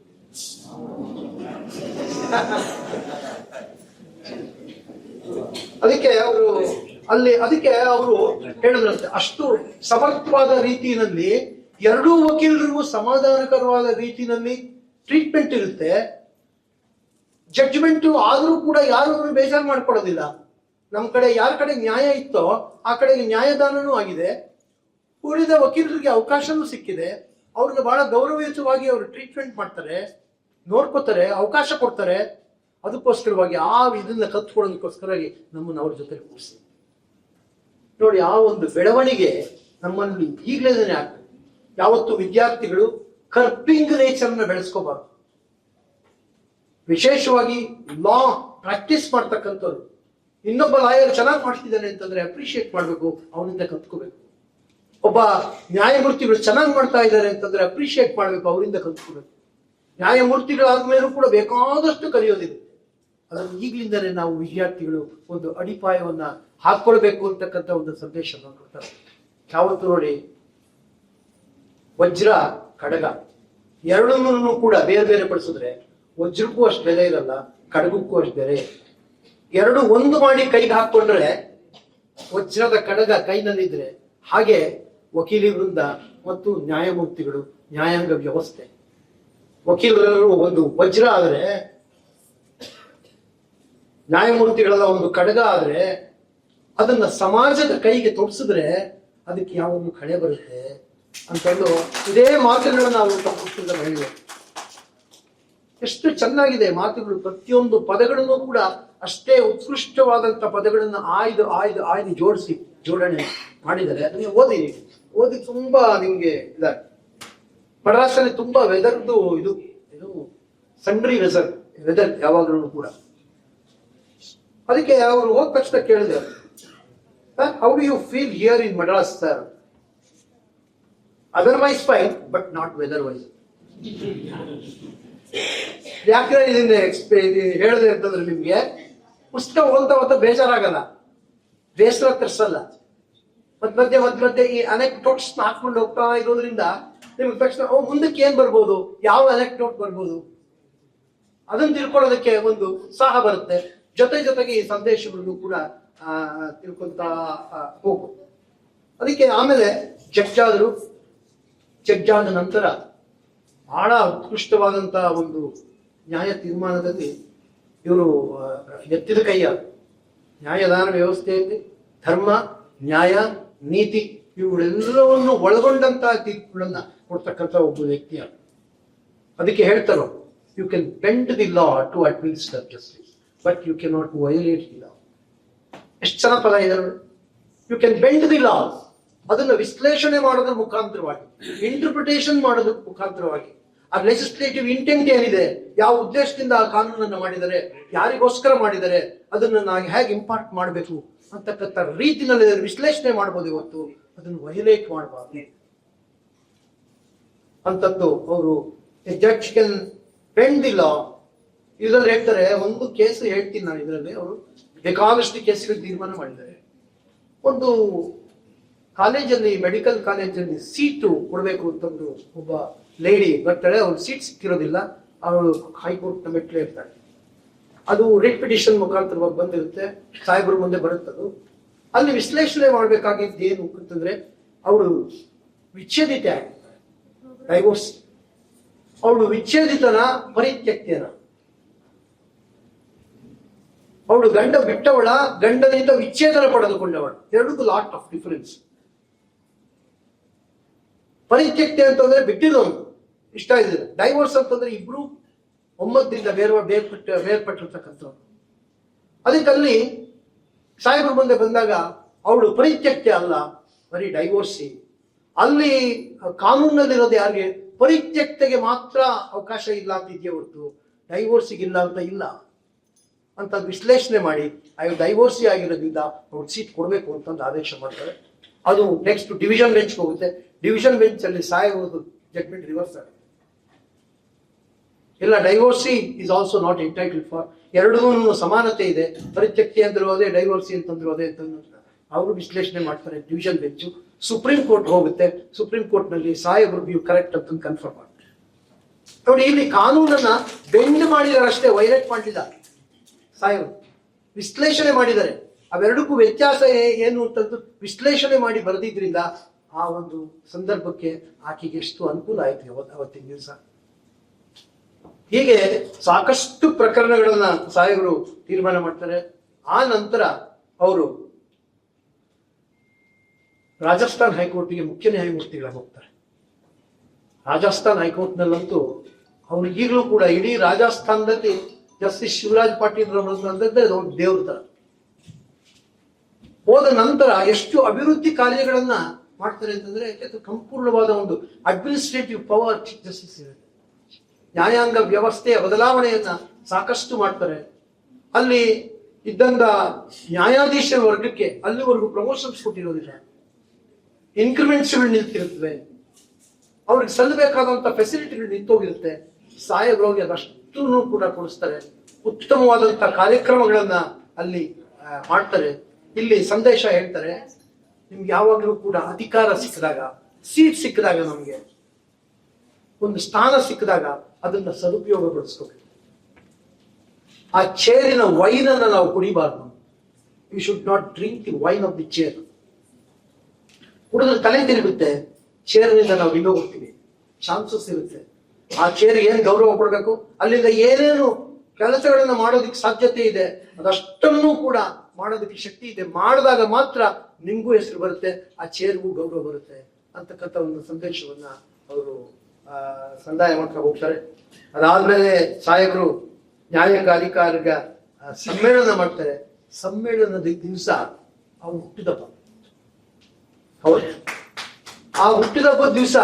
ಅದಕ್ಕೆ ಅವರು ಹೇಳಿದ್ರಂತೆ, ಅಷ್ಟು ಸಮರ್ಥವಾದ ರೀತಿಯಲ್ಲಿ ಎರಡೂ ವಕೀಲರಿಗೂ ಸಮಾಧಾನಕರವಾದ ರೀತಿಯಲ್ಲಿ ಟ್ರೀಟ್ಮೆಂಟ್ ಇರುತ್ತೆ. ಜಡ್ಜ್ಮೆಂಟ್ ಆದರೂ ಕೂಡ ಯಾರು ಬೇಜಾರು ಮಾಡ್ಕೊಳ್ಳೋದಿಲ್ಲ. ನಮ್ಮ ಕಡೆ ಯಾರ ಕಡೆ ನ್ಯಾಯ ಇತ್ತೋ ಆ ಕಡೆಗೆ ನ್ಯಾಯದಾನನೂ ಆಗಿದೆ. ಉಳಿದ ವಕೀಲರಿಗೆ ಅವಕಾಶನೂ ಸಿಕ್ಕಿದೆ. ಅವ್ರನ್ನ ಬಹಳ ಗೌರವಯುತವಾಗಿ ಅವರು ಟ್ರೀಟ್ಮೆಂಟ್ ಮಾಡ್ತಾರೆ, ನೋಡ್ಕೋತಾರೆ, ಅವಕಾಶ ಕೊಡ್ತಾರೆ. ಅದಕ್ಕೋಸ್ಕರವಾಗಿ ಇದನ್ನ ಕತ್ಕೊಳ್ಳೋದಕ್ಕೋಸ್ಕರವಾಗಿ ನಮ್ಮನ್ನು ಅವ್ರ ಜೊತೆ ಕೂರಿಸಿ ನೋಡಿ. ಆ ಒಂದು ಬೆಳವಣಿಗೆ ನಮ್ಮಲ್ಲಿ ಈಗಲೇ ಆಗ್ತದೆ. ಯಾವತ್ತು ವಿದ್ಯಾರ್ಥಿಗಳು ಕರ್ಪಿಂಗ್ ನೇಚರ್ನ ಬೆಳೆಸ್ಕೋಬಾರ್ದು. ವಿಶೇಷವಾಗಿ ಲಾ ಪ್ರಾಕ್ಟೀಸ್ ಮಾಡ್ತಕ್ಕಂಥವ್ರು ಇನ್ನೊಬ್ಬ ಲಾಯರ್ ಚೆನ್ನಾಗಿ ಮಾಡ್ತಿದ್ದಾನೆ ಅಂತಂದ್ರೆ ಅಪ್ರಿಶಿಯೇಟ್ ಮಾಡಬೇಕು, ಅವನಿಂದ ಕತ್ಕೋಬೇಕು. ಒಬ್ಬ ನ್ಯಾಯಮೂರ್ತಿಗಳು ಚೆನ್ನಾಗಿ ಮಾಡ್ತಾ ಇದ್ದಾರೆ ಅಂತಂದ್ರೆ ಅಪ್ರಿಶಿಯೇಟ್ ಮಾಡಬೇಕು, ಅವರಿಂದ ಕಲ್ತ್ಕೋಬೇಕು. ನ್ಯಾಯಮೂರ್ತಿಗಳಾದ್ಮೇಲೂ ಕೂಡ ಬೇಕಾದಷ್ಟು ಕಲಿಯೋದಿದೆ. ಅದನ್ನು ಈಗಲಿಂದಲೇ ನಾವು ವಿದ್ಯಾರ್ಥಿಗಳು ಒಂದು ಅಡಿಪಾಯವನ್ನ ಹಾಕೊಳ್ಬೇಕು ಅಂತಕ್ಕಂಥ ಒಂದು ಸಂದೇಶವನ್ನು ಕೊಡ್ತಾರೆ. ಯಾವತ್ತು ನೋಡಿ, ವಜ್ರ ಖಡ್ಗ ಎರಡನ್ನೂ ಕೂಡ ಬೇರೆ ಬೇರೆ ಪಡಿಸಿದ್ರೆ ವಜ್ರಕ್ಕೂ ಅಷ್ಟು ಬೆಲೆ ಇರಲ್ಲ, ಖಡ್ಗಕ್ಕೂ ಅಷ್ಟು ಬೆಲೆ. ಎರಡು ಒಂದು ಮಾಡಿ ಕೈಗೆ ಹಾಕೊಂಡ್ರೆ ವಜ್ರದ ಖಡ್ಗ ಕೈನಲ್ಲಿದ್ರೆ, ಹಾಗೆ ವಕೀಲಿ ವೃಂದ ಮತ್ತು ನ್ಯಾಯಮೂರ್ತಿಗಳು, ನ್ಯಾಯಾಂಗ ವ್ಯವಸ್ಥೆ, ವಕೀಲರು ಒಂದು ವಜ್ರ ಆದ್ರೆ, ನ್ಯಾಯಮೂರ್ತಿಗಳ ಒಂದು ಖಡ್ಗ ಆದ್ರೆ, ಅದನ್ನ ಸಮಾಜದ ಕೈಗೆ ತೊಡಸಿದ್ರೆ ಅದಕ್ಕೆ ಯಾವೊಂದು ಕಳೆ ಬರುತ್ತೆ ಅಂತಂದು ಇದೇ ಮಾತುಗಳನ್ನ ನಾವು ತಪ್ಪುತ್ತಿಲ್ಲ ಹೇಳುವ. ಎಷ್ಟು ಚೆನ್ನಾಗಿದೆ ಮಾತುಗಳು. ಪ್ರತಿಯೊಂದು ಪದಗಳನ್ನು ಕೂಡ ಅಷ್ಟೇ ಉತ್ಕೃಷ್ಟವಾದಂತ ಪದಗಳನ್ನ ಆಯ್ದು ಜೋಡಣೆ ಮಾಡಿದ್ದಾರೆ. ಅದನ್ನ ಓದಿ ತುಂಬಾ ನಿಮ್ಗೆ ಇದಾರೆ. ಮಡ್ರಾಸಲ್ಲಿ ತುಂಬಾ ವೆದರ್ದು ಇದು ಸನ್ರಿ ವೆದರ್ ಯಾವಾಗಲೂ ಕೂಡ. ಅದಕ್ಕೆ ಅವರು ಹೋದ ತಕ್ಷಣ ಕೇಳಿದೆ, how do you feel here in Madras sir? Otherwise fine but not weather wise. ಯಾಕೆ ಇದನ್ನ ಹೇಳಿದೆ ಅಂತಂದ್ರೆ ನಿಮ್ಗೆ ಪುಸ್ತಕ ಓದ್ತಾ ಬೇಜಾರಾಗಲ್ಲ, ಬೇಸರ ತರಿಸಲ್ಲ. ಮಧ್ಯ ಈ ಅನೆಕ್ಡೋಟ್ಸ್ ಹಾಕೊಂಡು ಹೋಗ್ತಾ ಇರೋದ್ರಿಂದ ನಿಮ್ಗೆ ತಕ್ಷಣ ಮುಂದಕ್ಕೆ ಏನ್ ಬರ್ಬೋದು, ಯಾವ ಅನೆಕ್ಡೋಟ್ ಬರ್ಬೋದು ಅದನ್ನ ತಿಳ್ಕೊಳ್ಳೋದಕ್ಕೆ ಒಂದು ಉತ್ಸಾಹ ಬರುತ್ತೆ. ಜೊತೆಗೆ ಈ ಸಂದೇಶಗಳನ್ನು ಕೂಡ ತಿಳ್ಕೊಂತ ಹೋಗು. ಅದಕ್ಕೆ ಆಮೇಲೆ ಜಡ್ಜ್ ಆದ ನಂತರ ಬಹಳ ಉತ್ಕೃಷ್ಟವಾದಂತಹ ಒಂದು ನ್ಯಾಯ ತೀರ್ಮಾನದಲ್ಲಿ ಇವರು ಎತ್ತಿದ ಕೈಯ ನ್ಯಾಯದಾನ ವ್ಯವಸ್ಥೆಯಲ್ಲಿ ಧರ್ಮ, ನ್ಯಾಯ, ನೀತಿ ಇವುಗಳೆಲ್ಲವನ್ನು ಒಳಗೊಂಡಂತಹ ತೀರ್ಪುಗಳನ್ನ ಕೊಡ್ತಕ್ಕಂಥ ಒಬ್ಬ ವ್ಯಕ್ತಿಯ. ಅದಕ್ಕೆ ಹೇಳ್ತಾರೋ, you can bend the law to administer justice but you can not violate the law. ಎಷ್ಟು ಚೆನ್ನಾಗಿ ಪದ ಇದೆ. You can bend the law, ಅದನ್ನು ವಿಶ್ಲೇಷಣೆ ಮಾಡೋದ್ರ ಮುಖಾಂತರವಾಗಿ, ಇಂಟರ್ಪ್ರಿಟೇಷನ್ ಮಾಡೋದ್ರ ಮುಖಾಂತರವಾಗಿ, ಆ ಲೆಜಿಸ್ಲೇಟಿವ್ ಇಂಟೆಂಟ್ ಏನಿದೆ, ಯಾವ ಉದ್ದೇಶದಿಂದ ಆ ಕಾನೂನನ್ನು ಮಾಡಿದರೆ, ಯಾರಿಗೋಸ್ಕರ ಮಾಡಿದರೆ, ಅದನ್ನು ನಾವು ಹೇಗೆ ಇಂಪಾರ್ಟ್ ಮಾಡಬೇಕು ಅಂತಕ್ಕಂಥ ರೀತಿನಲ್ಲಿ ವಿಶ್ಲೇಷಣೆ ಮಾಡ್ಬೋದು. ಇವತ್ತು ಅದನ್ನು ವೈಲೇಟ್ ಮಾಡಬಾರ್ದು ಅಂತದ್ದು ಅವರು ಜಡ್ಜ್ ಕ್ಯಾನ್ ಬೆಂಡ್ ದಿ ಲಾ. ಇದರಲ್ಲಿ ಹೇಳ್ತಾರೆ, ಒಂದು ಕೇಸ್ ಹೇಳ್ತೀನಿ ನಾನು. ಇದರಲ್ಲಿ ಅವರು ಬೇಕಾದಷ್ಟು ಕೇಸ್ಗಳು ತೀರ್ಮಾನ ಮಾಡಿದ್ದಾರೆ. ಒಂದು ಕಾಲೇಜಲ್ಲಿ, ಮೆಡಿಕಲ್ ಕಾಲೇಜಲ್ಲಿ ಸೀಟು ಕೊಡಬೇಕು ಅಂತಂದ್ರು. ಒಬ್ಬ ಲೇಡಿ ಬರ್ತಾಳೆ, ಅವ್ರು ಸೀಟ್ ಸಿಕ್ಕಿರೋದಿಲ್ಲ, ಅವಳು ಹೈಕೋರ್ಟ್ನ ಮೆಟ್ಲೆ ಇರ್ತಾಳೆ. ಅದು ರಿಟ್ ಪಿಟಿಷನ್ ಮುಖಾಂತರವಾಗಿ ಬಂದಿರುತ್ತೆ, ಸಾಹೇಬರ ಮುಂದೆ ಬರುತ್ತದು. ಅಲ್ಲಿ ವಿಶ್ಲೇಷಣೆ ಮಾಡ್ಬೇಕಾಗಿದ್ದು ಏನು ಅಂತಂದ್ರೆ, ಅವಳು ವಿಚ್ಛೇದಿತೆ ಆಗಿರ್ತಾಳೆ, ಡೈವೋರ್ಸ್. ಅವಳು ವಿಚ್ಛೇದಿತನ, ಪರಿತ್ಯಕ್ತಿಯನ. ಅವಳು ಗಂಡ ಬಿಟ್ಟವಳ, ಗಂಡನಿಂದ ವಿಚ್ಛೇದನ ಪಡೆದುಕೊಂಡವಳು. ಎರಡಕ್ಕೂ ಲಾಟ್ ಆಫ್ ಡಿಫರೆನ್ಸ್. ಪರಿತ್ಯಕ್ತಿ ಅಂತಂದ್ರೆ ಬಿಟ್ಟಿರೋನು, ಇಷ್ಟ ಇದ್ರೆ. ಡೈವೋರ್ಸ್ ಅಂತಂದ್ರೆ ಇಬ್ರು ಒಮ್ಮತದಿಂದ ಬೇರ್ಪಟ್ಟಿರ್ತಕ್ಕಂಥವ್ರು. ಅದಕ್ಕಲ್ಲಿ ಸಾಹೇಬರ ಮುಂದೆ ಬಂದಾಗ ಅವಳು ಪರಿತ್ಯಕ್ತಿ ಅಲ್ಲ, ಬರೀ ಡೈವೋರ್ಸಿ. ಅಲ್ಲಿ ಕಾನೂನಲ್ಲಿರೋದು ಯಾರಿಗೆ? ಪರಿತ್ಯಕ್ತೆಗೆ ಮಾತ್ರ ಅವಕಾಶ ಇಲ್ಲ ಅಂತ ಇದೆಯೇ ಹೊರತು ಡೈವೋರ್ಸಿಗೆ ಇಲ್ಲ ಅಂತ ಇಲ್ಲ ಅಂತ ವಿಶ್ಲೇಷಣೆ ಮಾಡಿ ಡೈವೋರ್ಸಿ ಆಗಿರೋದ್ರಿಂದ ಅವ್ರು ಸೀಟ್ ಕೊಡಬೇಕು ಅಂತಂದು ಆದೇಶ ಮಾಡ್ತಾರೆ. ಅದು ನೆಕ್ಸ್ಟ್ ಡಿವಿಷನ್ ಬೆಂಚ್ಗೆ ಹೋಗುತ್ತೆ. ಡಿವಿಷನ್ ಬೆಂಚ್ ಅಲ್ಲಿ ಸಾಯೋದು ಜಡ್ಮೆಂಟ್ ರಿವರ್ಸ್ ಆಗುತ್ತೆ. ಇಲ್ಲ, divorcee is also not entitled for. ಎರಡೂ ಸಮಾನತೆ ಇದೆ. ಪರಿತ್ಯಕ್ತಿ ಅಂದ್ರೂ ಅದೇ, ಡೈವೋರ್ಸಿ ಅಂತಂದ್ರು ಅದೇ ಅಂತ ಅವರು ವಿಶ್ಲೇಷಣೆ ಮಾಡ್ತಾರೆ ಡಿವಿಷನ್ ಬೆಂಚು. ಸುಪ್ರೀಂ ಕೋರ್ಟ್ ಹೋಗುತ್ತೆ. ಸುಪ್ರೀಂ ಕೋರ್ಟ್ ನಲ್ಲಿ ಸಾಹೇಬರು ನೀವು ಕರೆಕ್ಟ್ ಅಂತ ಕನ್ಫರ್ಮ್ ಮಾಡ್ತಾರೆ. ನೋಡಿ, ಇಲ್ಲಿ ಕಾನೂನನ್ನ ಬೆಂಡ್ ಮಾಡಿದಾರೆ ಅಷ್ಟೇ, ವೈಲೇಟ್ ಮಾಡಲಿಲ್ಲ. ಸಾಹೇಬರು ವಿಶ್ಲೇಷಣೆ ಮಾಡಿದ್ದಾರೆ. ಅವೆರಡಕ್ಕೂ ವ್ಯತ್ಯಾಸ ಏನು ಅಂತಂದು ವಿಶ್ಲೇಷಣೆ ಮಾಡಿ ಬರೆದಿದ್ರಿಂದ ಆ ಒಂದು ಸಂದರ್ಭಕ್ಕೆ ಆಕೆಗೆ ಎಷ್ಟು ಅನುಕೂಲ ಆಯ್ತು ಅವತ್ತಿನ ದಿವಸ. ಹೀಗೆ ಸಾಕಷ್ಟು ಪ್ರಕರಣಗಳನ್ನ ಸಾಹೇಬರು ತೀರ್ಮಾನ ಮಾಡ್ತಾರೆ. ಆ ನಂತರ ಅವರು ರಾಜಸ್ಥಾನ್ ಹೈಕೋರ್ಟ್ಗೆ ಮುಖ್ಯ ನ್ಯಾಯಮೂರ್ತಿಗಳಾಗಿ ಹೋಗ್ತಾರೆ. ರಾಜಸ್ಥಾನ್ ಹೈಕೋರ್ಟ್ನಲ್ಲಂತೂ ಅವರು ಈಗಲೂ ಕೂಡ ಇಡೀ ರಾಜಸ್ಥಾನದಲ್ಲಿ ಜಸ್ಟಿಸ್ ಶಿವರಾಜ್ ಪಾಟೀಲ್ ರವರಂದ್ರೆ ಒಂದು ದೇವ್ರ ತರ. ಹೋದ ನಂತರ ಎಷ್ಟು ಅಭಿವೃದ್ಧಿ ಕಾರ್ಯಗಳನ್ನ ಮಾಡ್ತಾರೆ ಅಂತಂದ್ರೆ ಸಂಪೂರ್ಣವಾದ ಒಂದು ಅಡ್ಮಿನಿಸ್ಟ್ರೇಟಿವ್ ಪವರ್ ಚೀಫ್ ಜಸ್ಟಿಸ್ ಇರುತ್ತೆ. ನ್ಯಾಯಾಂಗ ವ್ಯವಸ್ಥೆಯ ಬದಲಾವಣೆಯನ್ನ ಸಾಕಷ್ಟು ಮಾಡ್ತಾರೆ. ಅಲ್ಲಿ ಇದ್ದಂತ ನ್ಯಾಯಾಧೀಶರ ವರ್ಗಕ್ಕೆ ಅಲ್ಲಿವರೆಗೂ ಪ್ರಮೋಷನ್ಸ್ ಕೊಟ್ಟಿರೋದಿಲ್ಲ, ಇನ್ಕ್ರಿಮೆಂಟ್ಸ್ಗಳು ನಿಂತಿರುತ್ತವೆ, ಅವ್ರಿಗೆ ಸಲ್ಲಬೇಕಾದಂತ ಫೆಸಿಲಿಟಿಗಳು ನಿಂತೋಗಿರುತ್ತೆ. ಸಾಹೇಬ್ರವ್ರಿಗೆ ಅದಷ್ಟು ಕೂಡ ಕೊಡಿಸ್ತಾರೆ. ಉತ್ತಮವಾದಂತ ಕಾರ್ಯಕ್ರಮಗಳನ್ನ ಅಲ್ಲಿ ಮಾಡ್ತಾರೆ. ಇಲ್ಲಿ ಸಂದೇಶ ಹೇಳ್ತಾರೆ, ನಿಮ್ಗೆ ಯಾವಾಗಲೂ ಕೂಡ ಅಧಿಕಾರ ಸಿಕ್ಕಿದಾಗ, ಸೀಟ್ ಸಿಕ್ಕಿದಾಗ, ನಮ್ಗೆ ಒಂದು ಸ್ಥಾನ ಸಿಕ್ಕಿದಾಗ ಅದನ್ನ ಸದುಪಯೋಗಪಡಿಸ್ಕೋಬೇಕು. ಆ ಚೇರಿನ ವೈನ್ ಅನ್ನ ನಾವು ಕುಡಿಬಾರ್ದು. You should not drink the wine of the chair. ಕುಡಿದ್ರೆ ತಲೆ ತಿರುಗುತ್ತೆ, ಚೇರ್ನಿಂದ ನಾವು ಬಿದ್ದೋಗ್ತೀವಿ, ಚಾನ್ಸಸ್ ಇರುತ್ತೆ. ಆ ಚೇರ್ಗೆ ಏನ್ ಗೌರವ ಕೊಡಬೇಕು, ಅಲ್ಲಿಂದ ಏನೇನು ಕೆಲಸಗಳನ್ನ ಮಾಡೋದಕ್ಕೆ ಸಾಧ್ಯತೆ ಇದೆ ಅದಷ್ಟನ್ನೂ ಕೂಡ ಮಾಡೋದಕ್ಕೆ ಶಕ್ತಿ ಇದೆ. ಮಾಡಿದಾಗ ಮಾತ್ರ ನಿಮ್ಗೂ ಹೆಸರು ಬರುತ್ತೆ, ಆ ಚೇರ್ಗೂ ಗೌರವ ಬರುತ್ತೆ ಅಂತಕ್ಕಂಥ ಒಂದು ಸಂದೇಶವನ್ನ ಅವರು ಸಂದಾಯ ಮಾಡ್ತಾ ಹೋಗ್ತಾರೆ. ಅದಾದ್ಮೇಲೆ ಸಾಹೇಬರು ನ್ಯಾಯಾಂಗ ಅಧಿಕಾರಿಗ ಸಮ್ಮೇಳನ ಮಾಡ್ತಾರೆ. ಸಮ್ಮೇಳನದ ದಿವಸ ಅವ್ರು ಹುಟ್ಟಿದಪ್ಪ. ಹೌದು, ಆ ಹುಟ್ಟಿದಬ್ಬದ ದಿವಸ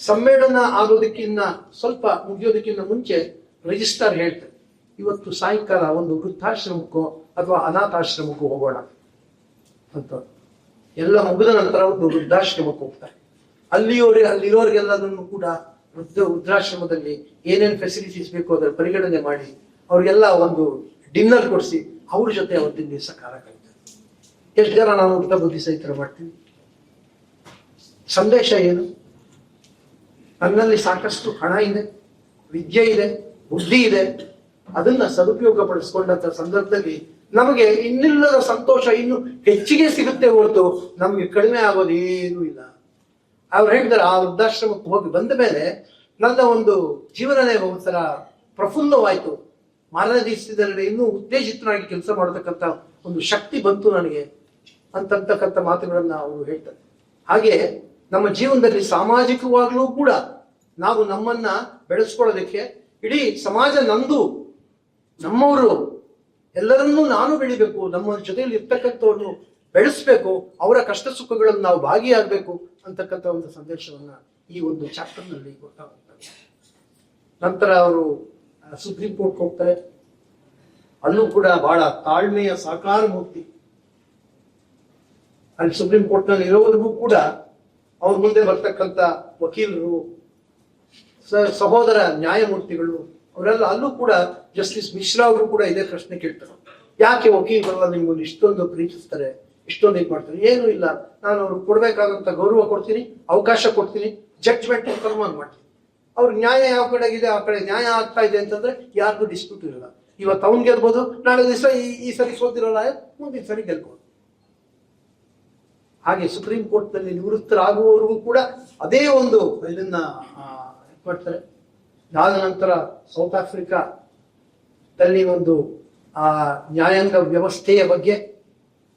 ಸಮ್ಮೇಳನ ಆಗೋದಕ್ಕಿಂತ ಸ್ವಲ್ಪ ಮುಗಿಯೋದಕ್ಕಿಂತ ಮುಂಚೆ ರಿಜಿಸ್ಟ್ರಾರ್ ಹೇಳ್ತಾರೆ, ಇವತ್ತು ಸಾಯಂಕಾಲ ಒಂದು ವೃದ್ಧಾಶ್ರಮಕ್ಕೋ ಅಥವಾ ಅನಾಥಾಶ್ರಮಕ್ಕೂ ಹೋಗೋಣ ಅಂತ. ಎಲ್ಲ ಮುಗಿದ ನಂತರ ಒಂದು ವೃದ್ಧಾಶ್ರಮಕ್ಕೆ ಹೋಗ್ತಾರೆ. ಅಲ್ಲಿರೋರಿಗೆಲ್ಲದನ್ನು ಕೂಡ ವೃದ್ಧಾಶ್ರಮದಲ್ಲಿ ಏನೇನು ಫೆಸಿಲಿಟೀಸ್ ಬೇಕು ಅದರ ಪರಿಗಣನೆ ಮಾಡಿ ಅವ್ರಿಗೆಲ್ಲ ಒಂದು ಡಿನ್ನರ್ ಕೊಡಿಸಿ ಅವ್ರ ಜೊತೆ ಅವತ್ತಿನ ದಿವಸ ಕಾಲ ಕಳೀತಾರೆ. ಎಷ್ಟು ಜನ ನಾವು ಹುಟ್ಟುಹಬ್ಬದ ದಿವಸ ಈ ತರ ಮಾಡ್ತೀವಿ? ಸಂದೇಶ ಏನು? ನನ್ನಲ್ಲಿ ಸಾಕಷ್ಟು ಹಣ ಇದೆ, ವಿದ್ಯೆ ಇದೆ, ಬುದ್ಧಿ ಇದೆ, ಅದನ್ನ ಸದುಪಯೋಗ ಪಡಿಸ್ಕೊಂಡಂತ ಸಂದರ್ಭದಲ್ಲಿ ನಮಗೆ ಇನ್ನಿಲ್ಲದ ಸಂತೋಷ ಇನ್ನು ಹೆಚ್ಚಿಗೆ ಸಿಗುತ್ತೆ ಹೊರತು ನಮ್ಗೆ ಕಡಿಮೆ ಆಗೋದೇನೂ ಇಲ್ಲ. ಅವ್ರು ಹೇಳ್ತಾರೆ, ಆ ವೃದ್ಧಾಶ್ರಮಕ್ಕೆ ಹೋಗಿ ಬಂದ ಮೇಲೆ ನನ್ನ ಒಂದು ಜೀವನನೇ ಒಂಥರ ಪ್ರಫುಲ್ಲವಾಯ್ತು, ಮಾರನೇ ದಿವಸದಲ್ಲಿ ಇನ್ನೂ ಉತ್ತೇಜಿತನಾಗಿ ಕೆಲಸ ಮಾಡತಕ್ಕಂಥ ಒಂದು ಶಕ್ತಿ ಬಂತು ನನಗೆ ಅಂತಕ್ಕಂಥ ಮಾತುಗಳನ್ನ ಅವರು ಹೇಳ್ತಾರೆ. ಹಾಗೆ ನಮ್ಮ ಜೀವನದಲ್ಲಿ ಸಾಮಾಜಿಕವಾಗ್ಲೂ ಕೂಡ ನಾವು ನಮ್ಮನ್ನ ಬೆಳೆಸ್ಕೊಳ್ಳೋದಕ್ಕೆ ಇಡೀ ಸಮಾಜ ನಂದು, ನಮ್ಮವರು ಎಲ್ಲರನ್ನೂ ನಾನು ಬೆಳಿಬೇಕು, ನಮ್ಮ ಜೊತೆಯಲ್ಲಿ ಇರ್ತಕ್ಕಂಥವ್ರನ್ನು ಬೆಳೆಸ್ಬೇಕು, ಅವರ ಕಷ್ಟ ಸುಖಗಳನ್ನು ನಾವು ಭಾಗಿಯಾಗಬೇಕು ಅಂತಕ್ಕಂಥ ಒಂದು ಸಂದೇಶವನ್ನ ಈ ಒಂದು ಚಾಪ್ಟರ್ ನಲ್ಲಿ ಕೊಡ್ತಾ ಹೋಗ್ತಾರೆ. ನಂತರ ಅವರು ಸುಪ್ರೀಂ ಕೋರ್ಟ್ ಹೋಗ್ತಾರೆ. ಅಲ್ಲೂ ಕೂಡ ಬಹಳ ತಾಳ್ಮೆಯ ಸಾಕಾರ ಮೂರ್ತಿ. ಅಲ್ಲಿ ಸುಪ್ರೀಂ ಕೋರ್ಟ್ ನಲ್ಲಿ ಇರೋವರೆಗೂ ಕೂಡ ಅವ್ರ ಮುಂದೆ ಬರ್ತಕ್ಕಂಥ ವಕೀಲರು, ಸಹೋದರ ನ್ಯಾಯಮೂರ್ತಿಗಳು ಅವರೆಲ್ಲ ಅಲ್ಲೂ ಕೂಡ ಜಸ್ಟಿಸ್ ಮಿಶ್ರಾ ಅವರು ಕೂಡ ಇದೇ ಪ್ರಶ್ನೆ ಕೇಳ್ತಾರೆ, ಯಾಕೆ ವಕೀಲರೆಲ್ಲ ನಿಮ್ಗೊಂದು ಇಷ್ಟೊಂದು ಪ್ರೀತಿಸ್ತಾರೆ, ಇಷ್ಟೊಂದು ಇದು ಮಾಡ್ತಾರೆ? ಏನೂ ಇಲ್ಲ, ನಾನು ಅವ್ರಿಗೆ ಕೊಡ್ಬೇಕಾದಂತ ಗೌರವ ಕೊಡ್ತೀನಿ, ಅವಕಾಶ ಕೊಡ್ತೀನಿ, ಜಡ್ಜ್ಮೆಂಟ್ ಕನ್ಫರ್ಮ್ ಮಾಡ್ತೀನಿ. ಅವ್ರ ನ್ಯಾಯ ಯಾವ ಕಡೆಗಿದೆ ಆ ಕಡೆ ನ್ಯಾಯ ಆಗ್ತಾ ಇದೆ ಅಂತಂದ್ರೆ ಯಾರಿಗೂ ಡಿಸ್ಪ್ಯೂಟ್ ಇರಲ್ಲ. ಇವತ್ತು ಅವ್ನ್ ಗೆಲ್ಬೋದು, ನಾಳೆ ದಿವಸ ಈ ಸರಿ ಸೋತಿರೋಲ್ಲ, ಮುಂದಿನ ಸರಿ ಗೆಲ್ಬೋದು. ಹಾಗೆ ಸುಪ್ರೀಂ ಕೋರ್ಟ್ ನಲ್ಲಿ ನಿವೃತ್ತರಾಗುವವರೆಗೂ ಕೂಡ ಅದೇ ಒಂದು ಇದನ್ನ ಮಾಡ್ತಾರೆ. ಆದ ನಂತರ ಸೌತ್ ಆಫ್ರಿಕಾದಲ್ಲಿ ಒಂದು ನ್ಯಾಯಾಂಗ ವ್ಯವಸ್ಥೆಯ ಬಗ್ಗೆ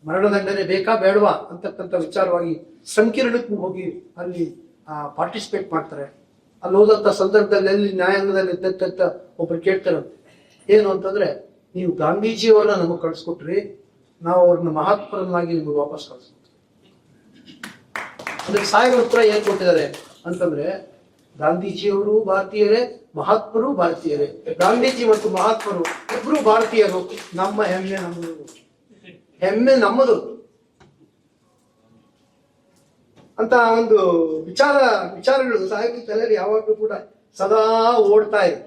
ಮರಣದಂಡನೆ ಬೇಕಾ ಬೇಡವಾ ಅಂತಕ್ಕಂಥ ವಿಚಾರವಾಗಿ ಸಂಕಿರಣಕ್ಕೂ ಹೋಗಿ ಅಲ್ಲಿ ಪಾರ್ಟಿಸಿಪೇಟ್ ಮಾಡ್ತಾರೆ. ಅಲ್ಲಿ ಹೋದಂತ ಸಂದರ್ಭದಲ್ಲಿ ಎಲ್ಲಿ ನ್ಯಾಯಾಂಗದಲ್ಲಿ ಇದ್ದಂತ ಒಬ್ರು ಕೇಳ್ತಾರೆ, ಏನು ಅಂತಂದ್ರೆ, ನೀವು ಗಾಂಧೀಜಿಯವರನ್ನ ನಮಗೆ ಕಳಿಸ್ಕೊಟ್ರಿ, ನಾವು ಅವ್ರನ್ನ ಮಹಾತ್ಮರನ್ನಾಗಿ ನಿಮಗೆ ವಾಪಸ್ ಕಳಿಸ್ಕೊಟ್ರಿ. ಅದಕ್ಕೆ ಸಾಹೇಬರ ಉತ್ತರ ಏನ್ ಕೊಟ್ಟಿದ್ದಾರೆ ಅಂತಂದ್ರೆ, ಗಾಂಧೀಜಿಯವರು ಭಾರತೀಯರೇ, ಮಹಾತ್ಮರು ಭಾರತೀಯರೇ, ಗಾಂಧೀಜಿ ಮತ್ತು ಮಹಾತ್ಮರು ಇಬ್ರು ಭಾರತೀಯರು, ನಮ್ಮ ಹೆಮ್ಮೆ ನಮ್ಮದು, ಹೆಮ್ಮೆ ನಮ್ಮದು ಅಂತ ಒಂದು ವಿಚಾರಗಳು ಸಾಹಿತ್ಯ ತಲೆಯಲ್ಲಿ ಯಾವಾಗಲೂ ಕೂಡ ಸದಾ ಓಡ್ತಾ ಇದೆ.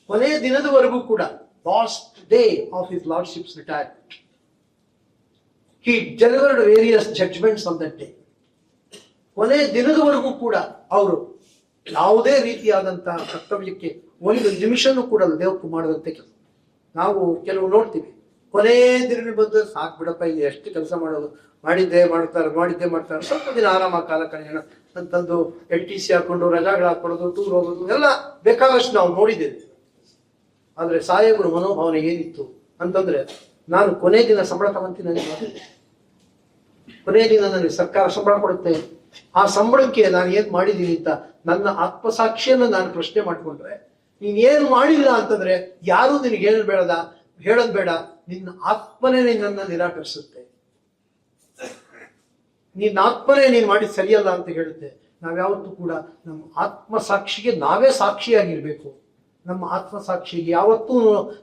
ಕೊನೆಯ ದಿನದವರೆಗೂ ಕೂಡ last day of his lordship's retirement he delivered various judgments on that day. ಕೊನೆಯ ದಿನದವರೆಗೂ ಕೂಡ ಅವರು ಯಾವುದೇ ರೀತಿಯಾದಂತಹ ಕರ್ತವ್ಯಕ್ಕೆ ಒಂದು ನಿಮಿಷನೂ ಕೂಡ ದೇವಪ್ಪು ಮಾಡದಂತೆ ಕೆಲಸ. ನಾವು ಕೆಲವು ನೋಡ್ತೀವಿ, ಕೊನೆ ದಿನ ಬಂದು ಸಾಕು ಬಿಡಪ್ಪ, ಈಗ ಎಷ್ಟು ಕೆಲಸ ಮಾಡೋದು, ಮಾಡಿದ್ದೆ ಮಾಡ್ತಾರೆ, ಸ್ವಲ್ಪ ದಿನ ಆರಾಮ ಕಾಲ ಕಳೆಯೋಣ ಅಂತಂದು LTC ಹಾಕೊಂಡು ರಜಾಗಳು ಹಾಕೊಳ್ಳೋದು, ಟೂರ್ ಹೋಗೋದು ಎಲ್ಲ ಬೇಕಾದಷ್ಟು ನಾವು ನೋಡಿದ್ದೇವೆ. ಆದ್ರೆ ಸಾಹೇಬರು ಮನೋಭಾವನೆ ಏನಿತ್ತು ಅಂತಂದ್ರೆ, ನಾನು ಕೊನೆ ದಿನ ಸಂಬಳ ತಗೊಂತೀನಿ, ಕೊನೆ ದಿನ ನನಗೆ ಸರ್ಕಾರ ಸಂಬಳ ಕೊಡುತ್ತೆ, ಆ ಸಂಬಳಕ್ಕೆ ನಾನು ಏನ್ ಮಾಡಿದೀನಿ ಅಂತ ನನ್ನ ಆತ್ಮಸಾಕ್ಷಿಯನ್ನು ನಾನು ಪ್ರಶ್ನೆ ಮಾಡ್ಕೊಂಡ್ರೆ, ನೀನ್ ಏನ್ ಮಾಡಿಲ್ಲ ಅಂತಂದ್ರೆ ಯಾರು ನಿನಗೆ ಹೇಳೋದ್ ಬೇಡ, ನಿನ್ನ ಆತ್ಮನೇ ನಿನ್ನನ್ನು ನಿರಾಕರಿಸುತ್ತೆ, ನಿನ್ನ ಆತ್ಮನೇ ನೀನ್ ಮಾಡಿದ್ ಸರಿಯಲ್ಲ ಅಂತ ಹೇಳುತ್ತೆ. ನಾವ್ಯಾವತ್ತೂ ಕೂಡ ನಮ್ಮ ಆತ್ಮಸಾಕ್ಷಿಗೆ ನಾವೇ ಸಾಕ್ಷಿಯಾಗಿರ್ಬೇಕು. ನಮ್ಮ ಆತ್ಮಸಾಕ್ಷಿಗೆ ಯಾವತ್ತೂ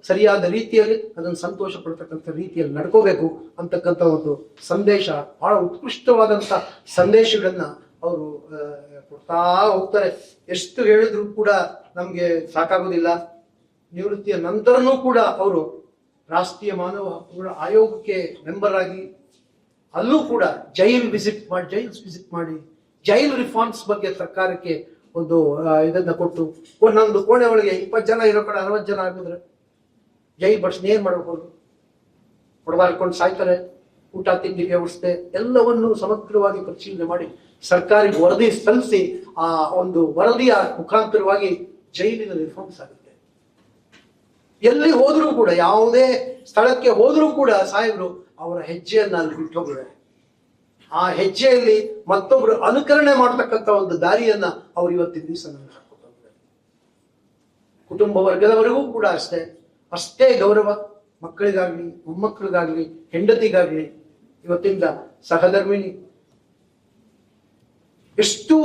ಸರಿಯಾದ ರೀತಿಯಲ್ಲಿ ಅದನ್ನು ಸಂತೋಷ ಪಡ್ತಕ್ಕಂಥ ರೀತಿಯಲ್ಲಿ ನಡ್ಕೋಬೇಕು ಅಂತಕ್ಕಂಥ ಒಂದು ಸಂದೇಶ, ಬಹಳ ಉತ್ಕೃಷ್ಟವಾದಂಥ ಸಂದೇಶಗಳನ್ನ ಅವರು ಕೊಡ್ತಾ ಹೋಗ್ತಾರೆ. ಎಷ್ಟು ಹೇಳಿದ್ರು ಕೂಡ ನಮ್ಗೆ ಸಾಕಾಗೋದಿಲ್ಲ. ನಿವೃತ್ತಿಯ ನಂತರನೂ ಕೂಡ ಅವರು ರಾಷ್ಟ್ರೀಯ ಮಾನವ ಹಕ್ಕುಗಳ ಆಯೋಗಕ್ಕೆ ಮೆಂಬರ್ ಆಗಿ ಅಲ್ಲೂ ಕೂಡ ಜೈಲ್ ವಿಸಿಟ್ ಮಾಡಿ ಜೈಲ್ ರಿಫಾರ್ಮ್ಸ್ ಬಗ್ಗೆ ಸರ್ಕಾರಕ್ಕೆ ಒಂದು ಇದನ್ನ ಕೊಟ್ಟು, ಒಂದೊಂದು ಕೋಣೆ ಒಳಗೆ 20 ಜನ ಇರೋ ಕಡೆ 60 ಜನ ಆಗಿದ್ರೆ ಜೈಲ್ ಬಡ್ಸ್ನ ಏನ್ ಮಾಡಬಹುದು, ಹೊಡೆದಾಡ್ಕೊಂಡು ಸಾಯ್ತಾರೆ, ಊಟ ತಿಂಡಿಗೆ ವ್ಯವಸ್ಥೆ ಎಲ್ಲವನ್ನು ಸಮಗ್ರವಾಗಿ ಪರಿಶೀಲನೆ ಮಾಡಿ ಸರ್ಕಾರಿ ವರದಿ ಸಲ್ಲಿಸಿ ಆ ಒಂದು ವರದಿಯ ಮುಖಾಂತರವಾಗಿ ಜೈಲಿನ ರಿಫಾರ್ಮ್ಸ್ ಆಗುತ್ತೆ. ಎಲ್ಲಿ ಹೋದ್ರೂ ಕೂಡ, ಯಾವುದೇ ಸ್ಥಳಕ್ಕೆ ಹೋದ್ರೂ ಕೂಡ ಸಾಹೇಬರು ಅವರ ಹೆಜ್ಜೆಯನ್ನ ಅಲ್ಲಿ ಬಿಟ್ಟು ಹೋಗಿದ್ದಾರೆ. ಆ ಹೆಜ್ಜೆಯಲ್ಲಿ ಮತ್ತೊಬ್ರು ಅನುಕರಣೆ ಮಾಡತಕ್ಕಂಥ ಒಂದು ದಾರಿಯನ್ನ ಅವರು ಇವತ್ತಿನ ದಿವಸ ನಮಗೆ ಹಾಕಿದ್ದಾರೆ. ಕುಟುಂಬ ವರ್ಗದವರೆಗೂ ಕೂಡ ಅಷ್ಟೇ ಗೌರವ, ಮಕ್ಕಳಿಗಾಗ್ಲಿ, ಮೊಮ್ಮಕ್ಕಳಿಗಾಗ್ಲಿ, ಹೆಂಡತಿಗಾಗ್ಲಿ, ಇವತ್ತಿಂದ ಸಹಧರ್ಮಿಣಿ, ಎಷ್ಟು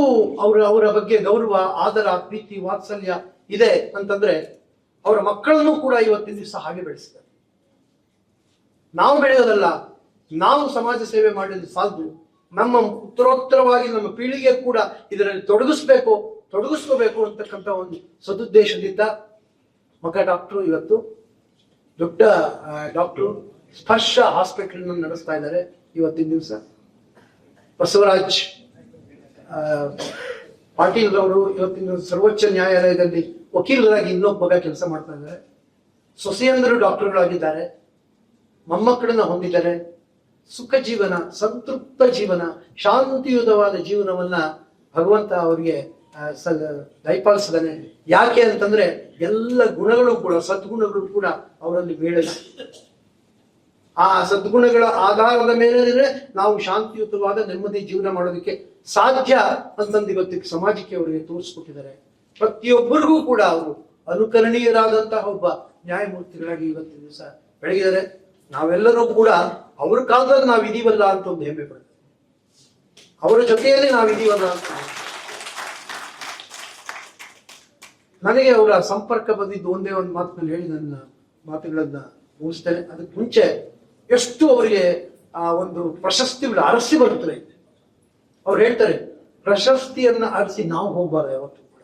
ಅವರ ಬಗ್ಗೆ ಗೌರವ, ಆದರ, ಪ್ರೀತಿ, ವಾತ್ಸಲ್ಯ ಇದೆ ಅಂತಂದ್ರೆ ಅವರ ಮಕ್ಕಳನ್ನು ಕೂಡ ಇವತ್ತಿನ ದಿವಸ ಹಾಗೆ ಬೆಳೆಸಿದ್ದಾರೆ. ನಾವು ಬೆಳೆಯೋದಲ್ಲ, ನಾವು ಸಮಾಜ ಸೇವೆ ಮಾಡಿದ್ರೆ ಸಾಲದು, ನಮ್ಮ ಉತ್ತರೋತ್ತರವಾಗಿ ನಮ್ಮ ಪೀಳಿಗೆ ಕೂಡ ಇದರಲ್ಲಿ ತೊಡಗಿಸ್ಕೋಬೇಕು ಅಂತಕ್ಕಂಥ ಒಂದು ಸದುದ್ದೇಶದಿಂದ ಮಗ ಡಾಕ್ಟರ್ ಇವತ್ತು ದೊಡ್ಡ ಡಾಕ್ಟರ್ ಸ್ಪರ್ಶ ಹಾಸ್ಪಿಟಲ್ ನಡೆಸ್ತಾ ಇದ್ದಾರೆ. ಇವತ್ತಿನ ದಿವಸ ಬಸವರಾಜ್ ಪಾಟೀಲ್ ಅವರು ಇವತ್ತಿನ ಸರ್ವೋಚ್ಚ ನ್ಯಾಯಾಲಯದಲ್ಲಿ ವಕೀಲರಾಗಿ ಇನ್ನೊಬ್ಬ ಮಗ ಕೆಲಸ ಮಾಡ್ತಾ ಇದ್ದಾರೆ. ಸೊಸೆಯಂದರು ಡಾಕ್ಟರ್ಗಳಾಗಿದ್ದಾರೆ, ಮೊಮ್ಮಕ್ಕಳನ್ನ ಹೊಂದಿದ್ದಾರೆ. ಸುಖ ಜೀವನ, ಸಂತೃಪ್ತ ಜೀವನ, ಶಾಂತಿಯುತವಾದ ಜೀವನವನ್ನ ಭಗವಂತ ಅವರಿಗೆ ದಯಪಾಲಿಸಿದಾನೆ. ಯಾಕೆ ಅಂತಂದ್ರೆ ಎಲ್ಲ ಗುಣಗಳು ಕೂಡ, ಸದ್ಗುಣಗಳು ಕೂಡ ಅವರಲ್ಲಿ ಮೇಳಿದೆ. ಆ ಸದ್ಗುಣಗಳ ಆಧಾರದ ಮೇಲೆ ನಾವು ಶಾಂತಿಯುತವಾದ ನೆಮ್ಮದಿ ಜೀವನ ಮಾಡೋದಕ್ಕೆ ಸಾಧ್ಯ ಅಂತಂದು ಇವತ್ತಿಗೆ ಸಮಾಜಕ್ಕೆ ಅವರಿಗೆ ತೋರಿಸ್ಕೊಟ್ಟಿದ್ದಾರೆ. ಪ್ರತಿಯೊಬ್ಬರಿಗೂ ಕೂಡ ಅವರು ಅನುಕರಣೀಯರಾದಂತಹ ಒಬ್ಬ ನ್ಯಾಯಮೂರ್ತಿಗಳಾಗಿ ಇವತ್ತಿನ ದಿವಸ ಬೆಳಗಿದ್ದಾರೆ. ನಾವೆಲ್ಲರೂ ಕೂಡ ಅವ್ರ ಕಾಲದಲ್ಲಿ ನಾವು ಇದೀವಲ್ಲ ಅಂತ ಒಂದು ಹೆಮ್ಮೆ ಪಡ್ತೇವೆ, ಅವರ ಜೊತೆಯಲ್ಲಿ ನಾವಿದೀವಲ್ಲ ಅಂತ. ನನಗೆ ಅವರ ಸಂಪರ್ಕ ಬಂದಿದ್ದು ಒಂದೇ ಒಂದು ಮಾತಿನಲ್ಲಿ ಹೇಳಿ ನನ್ನ ಮಾತುಗಳನ್ನ ಮುಗಿಸ್ತೇನೆ. ಅದಕ್ಕೆ ಮುಂಚೆ ಎಷ್ಟು ಅವರಿಗೆ ಆ ಒಂದು ಪ್ರಶಸ್ತಿಗಳು ಅರಸಿ ಬರುತ್ತದೆ. ಅವ್ರು ಹೇಳ್ತಾರೆ, ಪ್ರಶಸ್ತಿಯನ್ನ ಅರಸಿ ನಾವು ಹೋಗ್ಬಾರ್ದು ಯಾವತ್ತೂ ಕೂಡ.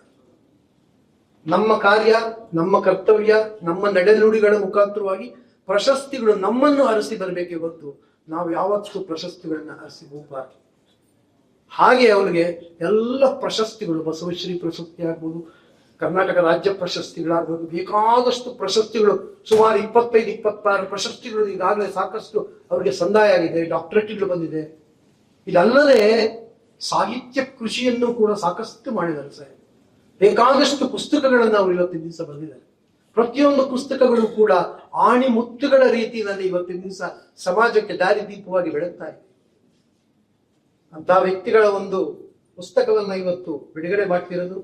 ನಮ್ಮ ಕಾರ್ಯ, ನಮ್ಮ ಕರ್ತವ್ಯ, ನಮ್ಮ ನಡೆನುಡಿಗಳ ಮುಖಾಂತರವಾಗಿ ಪ್ರಶಸ್ತಿಗಳು ನಮ್ಮನ್ನು ಅರಸಿ ಬರಬೇಕೇ ಹೊರತು ನಾವು ಯಾವತ್ತೂ ಪ್ರಶಸ್ತಿಗಳನ್ನ ಅರಸಿ ಹೋಗ್ಬಾರ್ದು. ಹಾಗೆ ಅವರಿಗೆ ಎಲ್ಲ ಪ್ರಶಸ್ತಿಗಳು, ಬಸವಶ್ರೀ ಪ್ರಶಸ್ತಿ ಆಗ್ಬೋದು, ಕರ್ನಾಟಕ ರಾಜ್ಯ ಪ್ರಶಸ್ತಿಗಳಾಗ್ಬೋದು, ಬೇಕಾದಷ್ಟು ಪ್ರಶಸ್ತಿಗಳು, ಸುಮಾರು 25-26 ಪ್ರಶಸ್ತಿಗಳು ಈಗಾಗಲೇ ಸಾಕಷ್ಟು ಅವರಿಗೆ ಸಂದಾಯ ಆಗಿದೆ, ಡಾಕ್ಟರೇಟ್ಗಳು ಬಂದಿದೆ. ಇದಲ್ಲದೆ ಸಾಹಿತ್ಯ ಕೃಷಿಯನ್ನು ಕೂಡ ಸಾಕಷ್ಟು ಮಾಡಿದ್ದಾರೆ ಸರ್. ಬೇಕಾದಷ್ಟು ಪುಸ್ತಕಗಳನ್ನು ಅವರು ಇವತ್ತಿನ ದಿವಸ ಬರೆದಿದ್ದಾರೆ. ಪ್ರತಿಯೊಂದು ಪುಸ್ತಕಗಳು ಕೂಡ ಆಣಿ ಮುತ್ತುಗಳ ರೀತಿಯಲ್ಲಿ ಇವತ್ತಿನ ದಿವಸ ಸಮಾಜಕ್ಕೆ ದಾರಿದೀಪವಾಗಿ ಬೆಳಗ್ತಾ ಇದೆ. ಅಂತ ವ್ಯಕ್ತಿಗಳ ಒಂದು ಪುಸ್ತಕವನ್ನ ಇವತ್ತು ಬಿಡುಗಡೆ ಮಾಡ್ತಿರೋದು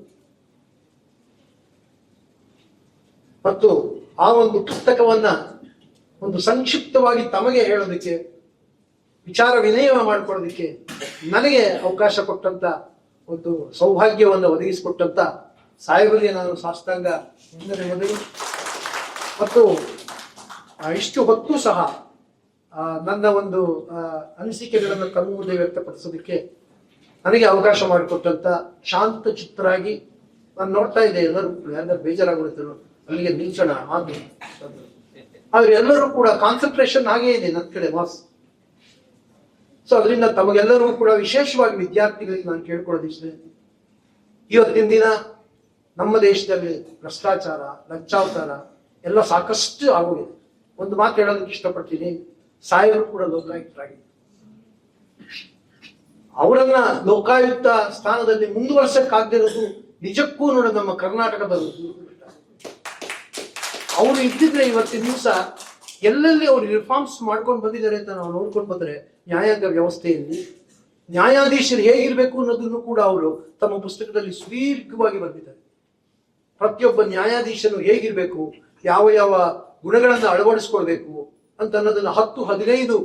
ಮತ್ತು ಆ ಒಂದು ಪುಸ್ತಕವನ್ನ ಒಂದು ಸಂಕ್ಷಿಪ್ತವಾಗಿ ತಮಗೆ ಹೇಳೋದಕ್ಕೆ, ವಿಚಾರ ವಿನಿಮಯ ಮಾಡ್ಕೊಳ್ಳೋದಕ್ಕೆ ನನಗೆ ಅವಕಾಶ ಕೊಟ್ಟಂತ ಒಂದು ಸೌಭಾಗ್ಯವನ್ನು ಒದಗಿಸಿಕೊಟ್ಟಂತ ಸಾಹೇಬರಿಗೆ ನಾನು ಸಾಷ್ಟಾಂಗ ವಂದನೆ ಮೊದಲು. ಮತ್ತು ಇಷ್ಟು ಹೊತ್ತು ಸಹ ನನ್ನ ಒಂದು ಅನಿಸಿಕೆಗಳನ್ನು ತಮ್ಮ ಮುಂದೆ ವ್ಯಕ್ತಪಡಿಸೋದಕ್ಕೆ ನನಗೆ ಅವಕಾಶ ಮಾಡಿಕೊಟ್ಟಂತ ಶಾಂತ ಚಿತ್ತರಾಗಿ ನಾನು ನೋಡ್ತಾ ಇದ್ದೆ. ಎಲ್ಲರೂ ಬೇಜಾರಾಗ್ಬಿಡ್ತಾರೆ, ಅಲ್ಲಿಗೆ ನಿಲ್ಸೋಣ ಹಾಗೆ. ಆದ್ರೆ ಎಲ್ಲರೂ ಕೂಡ ಕಾನ್ಸಂಟ್ರೇಷನ್ ಹಾಗೇ ಇದೆ ನನ್ನ ಕಡೆ ಬಾಸ್. ಸೊ ಅದರಿಂದ ತಮಗೆಲ್ಲರೂ ಕೂಡ ವಿಶೇಷವಾಗಿ ವಿದ್ಯಾರ್ಥಿಗಳಿಗೆ ನಾನು ಕೇಳ್ಕೊಳ್ಳೋದಿಷ್ಟೇ, ಇವತ್ತಿನ ದಿನ ನಮ್ಮ ದೇಶದಲ್ಲಿ ಭ್ರಷ್ಟಾಚಾರ, ಲಂಚಾವತಾರ ಎಲ್ಲ ಸಾಕಷ್ಟು ಆಗೋಗಿದೆ. ಒಂದು ಮಾತು ಹೇಳೋದಕ್ಕೆ ಇಷ್ಟಪಡ್ತೀನಿ, ಸಾಯವರು ಕೂಡ ಲೋಕಾಯುಕ್ತರಾಗಿ ಅವರನ್ನ ಲೋಕಾಯುಕ್ತ ಸ್ಥಾನದಲ್ಲಿ ಮುಂದುವರ್ಸಕ್ಕಾಗದಿರೋದು ನಿಜಕ್ಕೂ ನೋಡ ನಮ್ಮ ಕರ್ನಾಟಕದ ಅವರು ಇದ್ದಿದ್ರೆ ಇವತ್ತಿನ ದಿವಸ ಎಲ್ಲೆಲ್ಲಿ ಅವರು ರಿಫಾರ್ಮ್ಸ್ ಮಾಡ್ಕೊಂಡು ಬಂದಿದ್ದಾರೆ ಅಂತ ನಾವು ನೋಡ್ಕೊಂಡು ಬಂದ್ರೆ ನ್ಯಾಯಾಂಗ ವ್ಯವಸ್ಥೆಯಲ್ಲಿ ನ್ಯಾಯಾಧೀಶರು ಹೇಗಿರ್ಬೇಕು ಅನ್ನೋದನ್ನು ಕೂಡ ಅವರು ತಮ್ಮ ಪುಸ್ತಕದಲ್ಲಿ ಸುದೀರ್ಘವಾಗಿ ಬರೆದಿದ್ದಾರೆ. ಪ್ರತಿಯೊಬ್ಬ ನ್ಯಾಯಾಧೀಶನು ಹೇಗಿರ್ಬೇಕು, ಯಾವ ಯಾವ ಗುಣಗಳನ್ನು ಅಳವಡಿಸ್ಕೊಳ್ಬೇಕು ಅಂತ ಅನ್ನೋದನ್ನ 10-15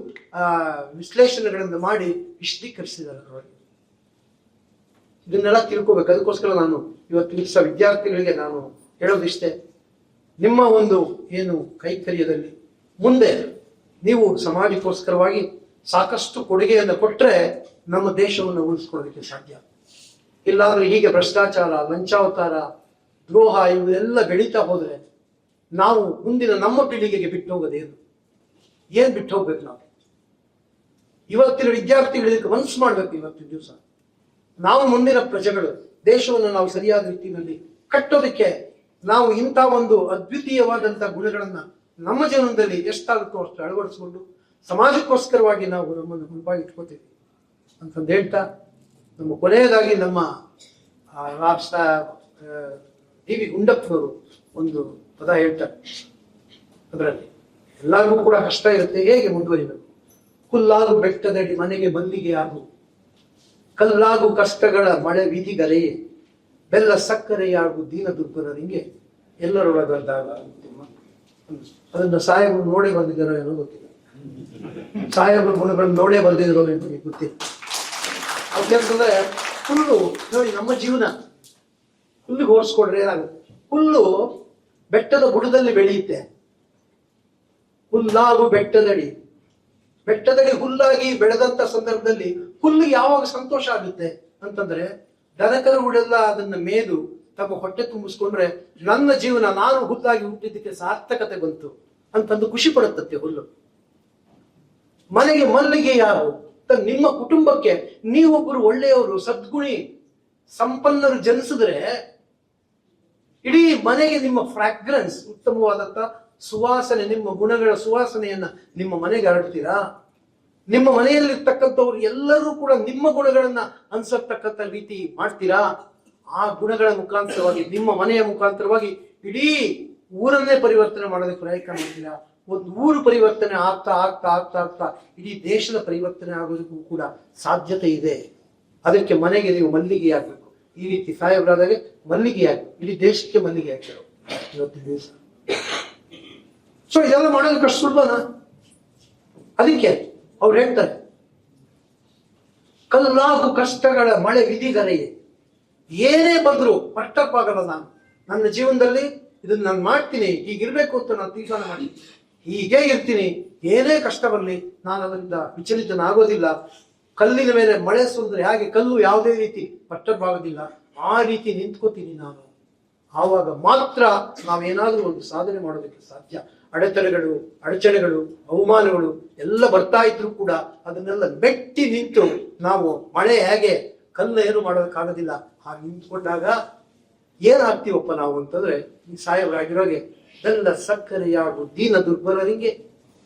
ವಿಶ್ಲೇಷಣೆಗಳನ್ನು ಮಾಡಿ ವಿಶದೀಕರಿಸಿದ್ದಾರೆ ಅವರಿಗೆ. ಇದನ್ನೆಲ್ಲ ತಿಳ್ಕೋಬೇಕು. ಅದಕ್ಕೋಸ್ಕರ ನಾನು ಇವತ್ತು ದಿವಸ ವಿದ್ಯಾರ್ಥಿಗಳಿಗೆ ನಾನು ಹೇಳೋದಿಷ್ಟೇ, ನಿಮ್ಮ ಒಂದು ಏನು ಕೈಕರ್ಯದಲ್ಲಿ ಮುಂದೆ ನೀವು ಸಮಾಜಕ್ಕೋಸ್ಕರವಾಗಿ ಸಾಕಷ್ಟು ಕೊಡುಗೆಯನ್ನು ಕೊಟ್ಟರೆ ನಮ್ಮ ದೇಶವನ್ನು ಉಳಿಸ್ಕೊಳ್ಳೋದಕ್ಕೆ ಸಾಧ್ಯ. ಇಲ್ಲಾಂದ್ರೆ ಹೀಗೆ ಭ್ರಷ್ಟಾಚಾರ, ಲಂಚಾವತಾರ, ದ್ರೋಹ ಇವೆಲ್ಲ ಬೆಳೀತಾ ಹೋದ್ರೆ ನಾವು ಮುಂದಿನ ನಮ್ಮ ಪೀಳಿಗೆಗೆ ಬಿಟ್ಟು ಹೋಗೋದೇನು? ಏನ್ ಬಿಟ್ಟು ಹೋಗ್ಬೇಕು ನಾವು? ಇವತ್ತಿನ ವಿದ್ಯಾರ್ಥಿಗಳಿಗೆ ಮನಸ್ಸು ಮಾಡ್ಬೇಕು. ಇವತ್ತಿನ ದಿವಸ ನಾವು ಮುಂದಿನ ಪ್ರಜೆಗಳು, ದೇಶವನ್ನು ನಾವು ಸರಿಯಾದ ರೀತಿಯಲ್ಲಿ ಕಟ್ಟೋದಕ್ಕೆ ನಾವು ಇಂಥ ಒಂದು ಅದ್ವಿತೀಯವಾದಂಥ ಗುಣಗಳನ್ನ ನಮ್ಮ ಜೀವನದಲ್ಲಿ ಎಷ್ಟಾಗುತ್ತೋ ಅಷ್ಟು ಅಳವಡಿಸಿಕೊಂಡು ಸಮಾಜಕ್ಕೋಸ್ಕರವಾಗಿ ನಾವು ನಮ್ಮನ್ನು ಮುಂಬಾಗಿ ಇಟ್ಕೋತೀವಿ ಅಂತಂದು ಹೇಳ್ತಾ, ನಮ್ಮ ಕೊನೆಯದಾಗಿ ನಮ್ಮ ಡಿ ವಿ ಗುಂಡಪ್ಪನವರು ಒಂದು ಪದ ಹೇಳ್ತಾರೆ. ಅದರಲ್ಲಿ ಎಲ್ಲರಿಗೂ ಕೂಡ ಕಷ್ಟ ಇರುತ್ತೆ, ಹೇಗೆ ಮುಂದುವರಿಬೇಕು? ಹುಲ್ಲಾಗು ಬೆಟ್ಟದಡಿ ಮನೆಗೆ ಮಲ್ಲಿಗೆ ಆಗು, ಕಲ್ಲಾಗು ಕಷ್ಟಗಳ ಮಳೆ ವಿಧಿಗರೆಯೇ, ಬೆಲ್ಲ ಸಕ್ಕರೆಯಾಗು ದೀನ ದುರ್ಬಲರಿಗೆ, ಎಲ್ಲರೊಳಗದಾಗ. ಅದನ್ನ ಸಾಹೇಬರು ನೋಡೇ ಬಂದಿದ್ದಾರೋ ಏನೋ ಗೊತ್ತಿಲ್ಲ, ಸಾಹೇಬರ ಗುಣಗಳನ್ನು ನೋಡೇ ಬಂದಿದ್ರು ನನಗೆ ಗೊತ್ತಿಲ್ಲ. ಯಾಕಂದ್ರೆ ಹುಲ್ಲು ನೋಡಿ, ನಮ್ಮ ಜೀವನ ಹುಲ್ಲಿಗೆ ಹೋಲಿಸ್ಕೊಂಡ್ರೆ ಏನಾಗುತ್ತೆ? ಹುಲ್ಲು ಬೆಟ್ಟದ ಬುಡದಲ್ಲಿ ಬೆಳೆಯುತ್ತೆ. ಹುಲ್ಲಾಗು ಬೆಟ್ಟದಡಿ, ಬೆಟ್ಟದಡಿ ಹುಲ್ಲಾಗಿ ಬೆಳೆದಂತ ಸಂದರ್ಭದಲ್ಲಿ ಹುಲ್ಲಿಗೆ ಯಾವಾಗ ಸಂತೋಷ ಆಗುತ್ತೆ ಅಂತಂದ್ರೆ, ದನಕರುಗಳೆಲ್ಲ ಅದನ್ನ ಮೇದು ತಮ್ಮ ಹೊಟ್ಟೆ ತುಂಬಿಸ್ಕೊಂಡ್ರೆ ನನ್ನ ಜೀವನ, ನಾನು ಹುಲ್ಲಾಗಿ ಹುಟ್ಟಿದ್ದಕ್ಕೆ ಸಾರ್ಥಕತೆ ಬಂತು ಅಂತಂದು ಖುಷಿ ಪಡುತ್ತತ್ತೆ ಹುಲ್ಲು. ಮನೆಗೆ ಮಲ್ಲಿಗೆ ಯಾರು? ನಿಮ್ಮ ಕುಟುಂಬಕ್ಕೆ ನೀವೊಬ್ಬರು ಒಳ್ಳೆಯವರು, ಸದ್ಗುಣಿ, ಸಂಪನ್ನರು ಜನಿಸಿದ್ರೆ ಇಡೀ ಮನೆಗೆ ನಿಮ್ಮ ಫ್ರಾಗ್ರೆನ್ಸ್, ಉತ್ತಮವಾದಂತ ಸುವಾಸನೆ, ನಿಮ್ಮ ಗುಣಗಳ ಸುವಾಸನೆಯನ್ನ ನಿಮ್ಮ ಮನೆಗೆ ಹರಡ್ತೀರಾ? ನಿಮ್ಮ ಮನೆಯಲ್ಲಿರ್ತಕ್ಕಂಥವ್ರು ಎಲ್ಲರೂ ಕೂಡ ನಿಮ್ಮ ಗುಣಗಳನ್ನ ಅನ್ಸತಕ್ಕಂಥ ರೀತಿ ಮಾಡ್ತೀರಾ? ಆ ಗುಣಗಳ ಮುಖಾಂತರವಾಗಿ, ನಿಮ್ಮ ಮನೆಯ ಮುಖಾಂತರವಾಗಿ ಇಡೀ ಊರನ್ನೇ ಪರಿವರ್ತನೆ ಮಾಡೋದಕ್ಕೆ ಪ್ರಯತ್ನ ಮಾಡ್ತೀರಾ? ಒಂದು ಊರು ಪರಿವರ್ತನೆ ಆಗ್ತಾ ಆಗ್ತಾ ಆಗ್ತಾ ಆಗ್ತಾ ಇಡೀ ದೇಶದ ಪರಿವರ್ತನೆ ಆಗೋದಕ್ಕೂ ಕೂಡ ಸಾಧ್ಯತೆ ಇದೆ. ಅದಕ್ಕೆ ಮನೆಗೆ ನೀವು ಮಲ್ಲಿಗೆ ಆಗ್ಬೇಕು. ಈ ರೀತಿ ಸಾಹೇಬರಾದಾಗ ಮಲ್ಲಿಗೆ ಆಗ್ಬೇಕು, ಇಡೀ ದೇಶಕ್ಕೆ ಮಲ್ಲಿಗೆ ಹಾಕಿರೋ ಇವತ್ತಿನ ದಿವಸ. ಸೊ ಇದೆಲ್ಲ ಮಾಡೋದಕ್ಕೆ ಅಷ್ಟು ಸುಲಭನ? ಅದಕ್ಕೆ ಅವ್ರು ಹೇಳ್ತಾರೆ, ಕಲ್ಲಾಗು ಕಷ್ಟಗಳ ಮಳೆ ವಿಧಿಗರೆಯೇ, ಏನೇ ಬಂದ್ರು ಪಟ್ಟಪ್ಪಾಗಲ್ಲ. ನಾನು ನನ್ನ ಜೀವನದಲ್ಲಿ ಇದನ್ನ ನಾನು ಮಾಡ್ತೀನಿ, ಹೀಗಿರ್ಬೇಕು ಅಂತ ನಾನು ತೀರ್ಮಾನ ಮಾಡ್ತೀನಿ, ಹೀಗೆ ಇರ್ತೀನಿ, ಏನೇ ಕಷ್ಟ ಬರಲಿ ನಾನು ಅದರಿಂದ ವಿಚಲಿತನಾಗೋದಿಲ್ಲ. ಕಲ್ಲಿನ ಮೇಲೆ ಮಳೆ ಸುರಿದ್ರೆ ಹಾಗೆ ಕಲ್ಲು ಯಾವುದೇ ರೀತಿ ಪಟ್ಟಪ್ಪಾಗೋದಿಲ್ಲ, ಆ ರೀತಿ ನಿಂತ್ಕೋತೀನಿ ನಾನು. ಆವಾಗ ಮಾತ್ರ ನಾವೇನಾದ್ರೂ ಒಂದು ಸಾಧನೆ ಮಾಡೋದಕ್ಕೆ ಸಾಧ್ಯ. ಅಡೆತಡೆಗಳು, ಅಡಚಣೆಗಳು, ಅವಮಾನಗಳು ಎಲ್ಲ ಬರ್ತಾ ಇದ್ರು ಕೂಡ ಅದನ್ನೆಲ್ಲ ಮೆಟ್ಟಿ ನಿಂತು ನಾವು ಮಳೆ ಹೇಗೆ ಕಲ್ಲು ಏನು ಮಾಡೋದಕ್ಕಾಗೋದಿಲ್ಲ ಹಾಗೆ ನಿಂತ್ಕೊಂಡಾಗ ಏನಾಗ್ತೀವಪ್ಪ ನಾವು ಅಂತಂದ್ರೆ, ಈ ಸಾಹೇಬರಾಗಿರೋಗೆ ಬೆಲ್ಲ ಸಕ್ಕರೆಯಾಗು ದೀನ ದುರ್ಬಲರಿಗೆ.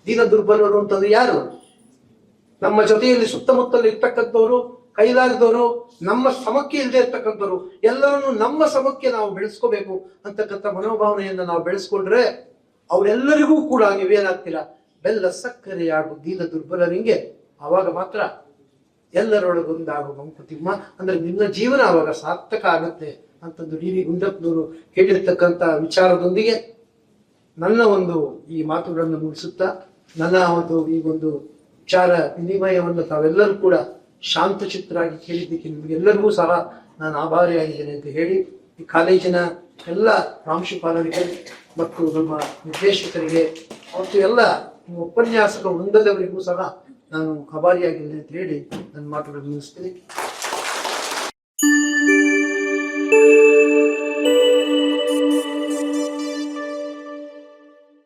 ದೀನ ದುರ್ಬಲರು ಅಂತಂದ್ರೆ ಯಾರು? ನಮ್ಮ ಜೊತೆಯಲ್ಲಿ ಸುತ್ತಮುತ್ತಲು ಇರ್ತಕ್ಕಂಥವ್ರು, ಕೈಲಾಗದವರು, ನಮ್ಮ ಸಮಕ್ಕೆ ಇಲ್ಲದೆ ಇರ್ತಕ್ಕಂಥವ್ರು, ಎಲ್ಲರನ್ನು ನಮ್ಮ ಸಮಕ್ಕೆ ನಾವು ಬೆಳೆಸ್ಕೋಬೇಕು ಅಂತಕ್ಕಂಥ ಮನೋಭಾವನೆಯನ್ನ ನಾವು ಬೆಳೆಸ್ಕೊಂಡ್ರೆ ಅವರೆಲ್ಲರಿಗೂ ಕೂಡ ನೀವೇನಾಗ್ತೀರಾ? ಬೆಲ್ಲ ಸಕ್ಕರೆಯಾಗು ದೀನ ದುರ್ಬಲರಿಗೆ. ಆವಾಗ ಮಾತ್ರ ಎಲ್ಲರೊಳಗೊಂದಾಗು ಮಂಕುತಿಮ್ಮ, ಅಂದ್ರೆ ನಿನ್ನ ಜೀವನ ಆವಾಗ ಸಾರ್ಥಕ ಆಗುತ್ತೆ ಅಂತಂದು ಡಿ ವಿ ಗುಂಡಪ್ಪನವರು ಹೇಳಿರ್ತಕ್ಕಂಥ ವಿಚಾರದೊಂದಿಗೆ ನನ್ನ ಒಂದು ಈ ಮಾತುಗಳನ್ನು ಮುಗಿಸುತ್ತಾ, ನನ್ನ ಒಂದು ಈ ಒಂದು ವಿಚಾರ ವಿನಿಮಯವನ್ನು ತಾವೆಲ್ಲರೂ ಕೂಡ ಶಾಂತಚಿತ್ತರಾಗಿ ಕೇಳಿದ್ದಕ್ಕೆ ನಿಮಗೆಲ್ಲರಿಗೂ ಸಹ ನಾನು ಆಭಾರಿಯಾಗಿದ್ದೇನೆ ಅಂತ ಹೇಳಿ, ಈ ಕಾಲೇಜಿನ ಎಲ್ಲ ಪ್ರಾಂಶುಪಾಲರಿಗೆ ಮತ್ತು ನಮ್ಮ ನಿರ್ದೇಶಕರಿಗೆ ಮತ್ತು ಎಲ್ಲ ಉಪನ್ಯಾಸಕ ವೃಂದದವರಿಗೂ ಸಹ ನಾನು ಆಭಾರಿಯಾಗಿದ್ದೇನೆ ಅಂತ ಹೇಳಿ ನನ್ನ ಮಾತುಗಳನ್ನು ಮುಗಿಸ್ತೀನಿ.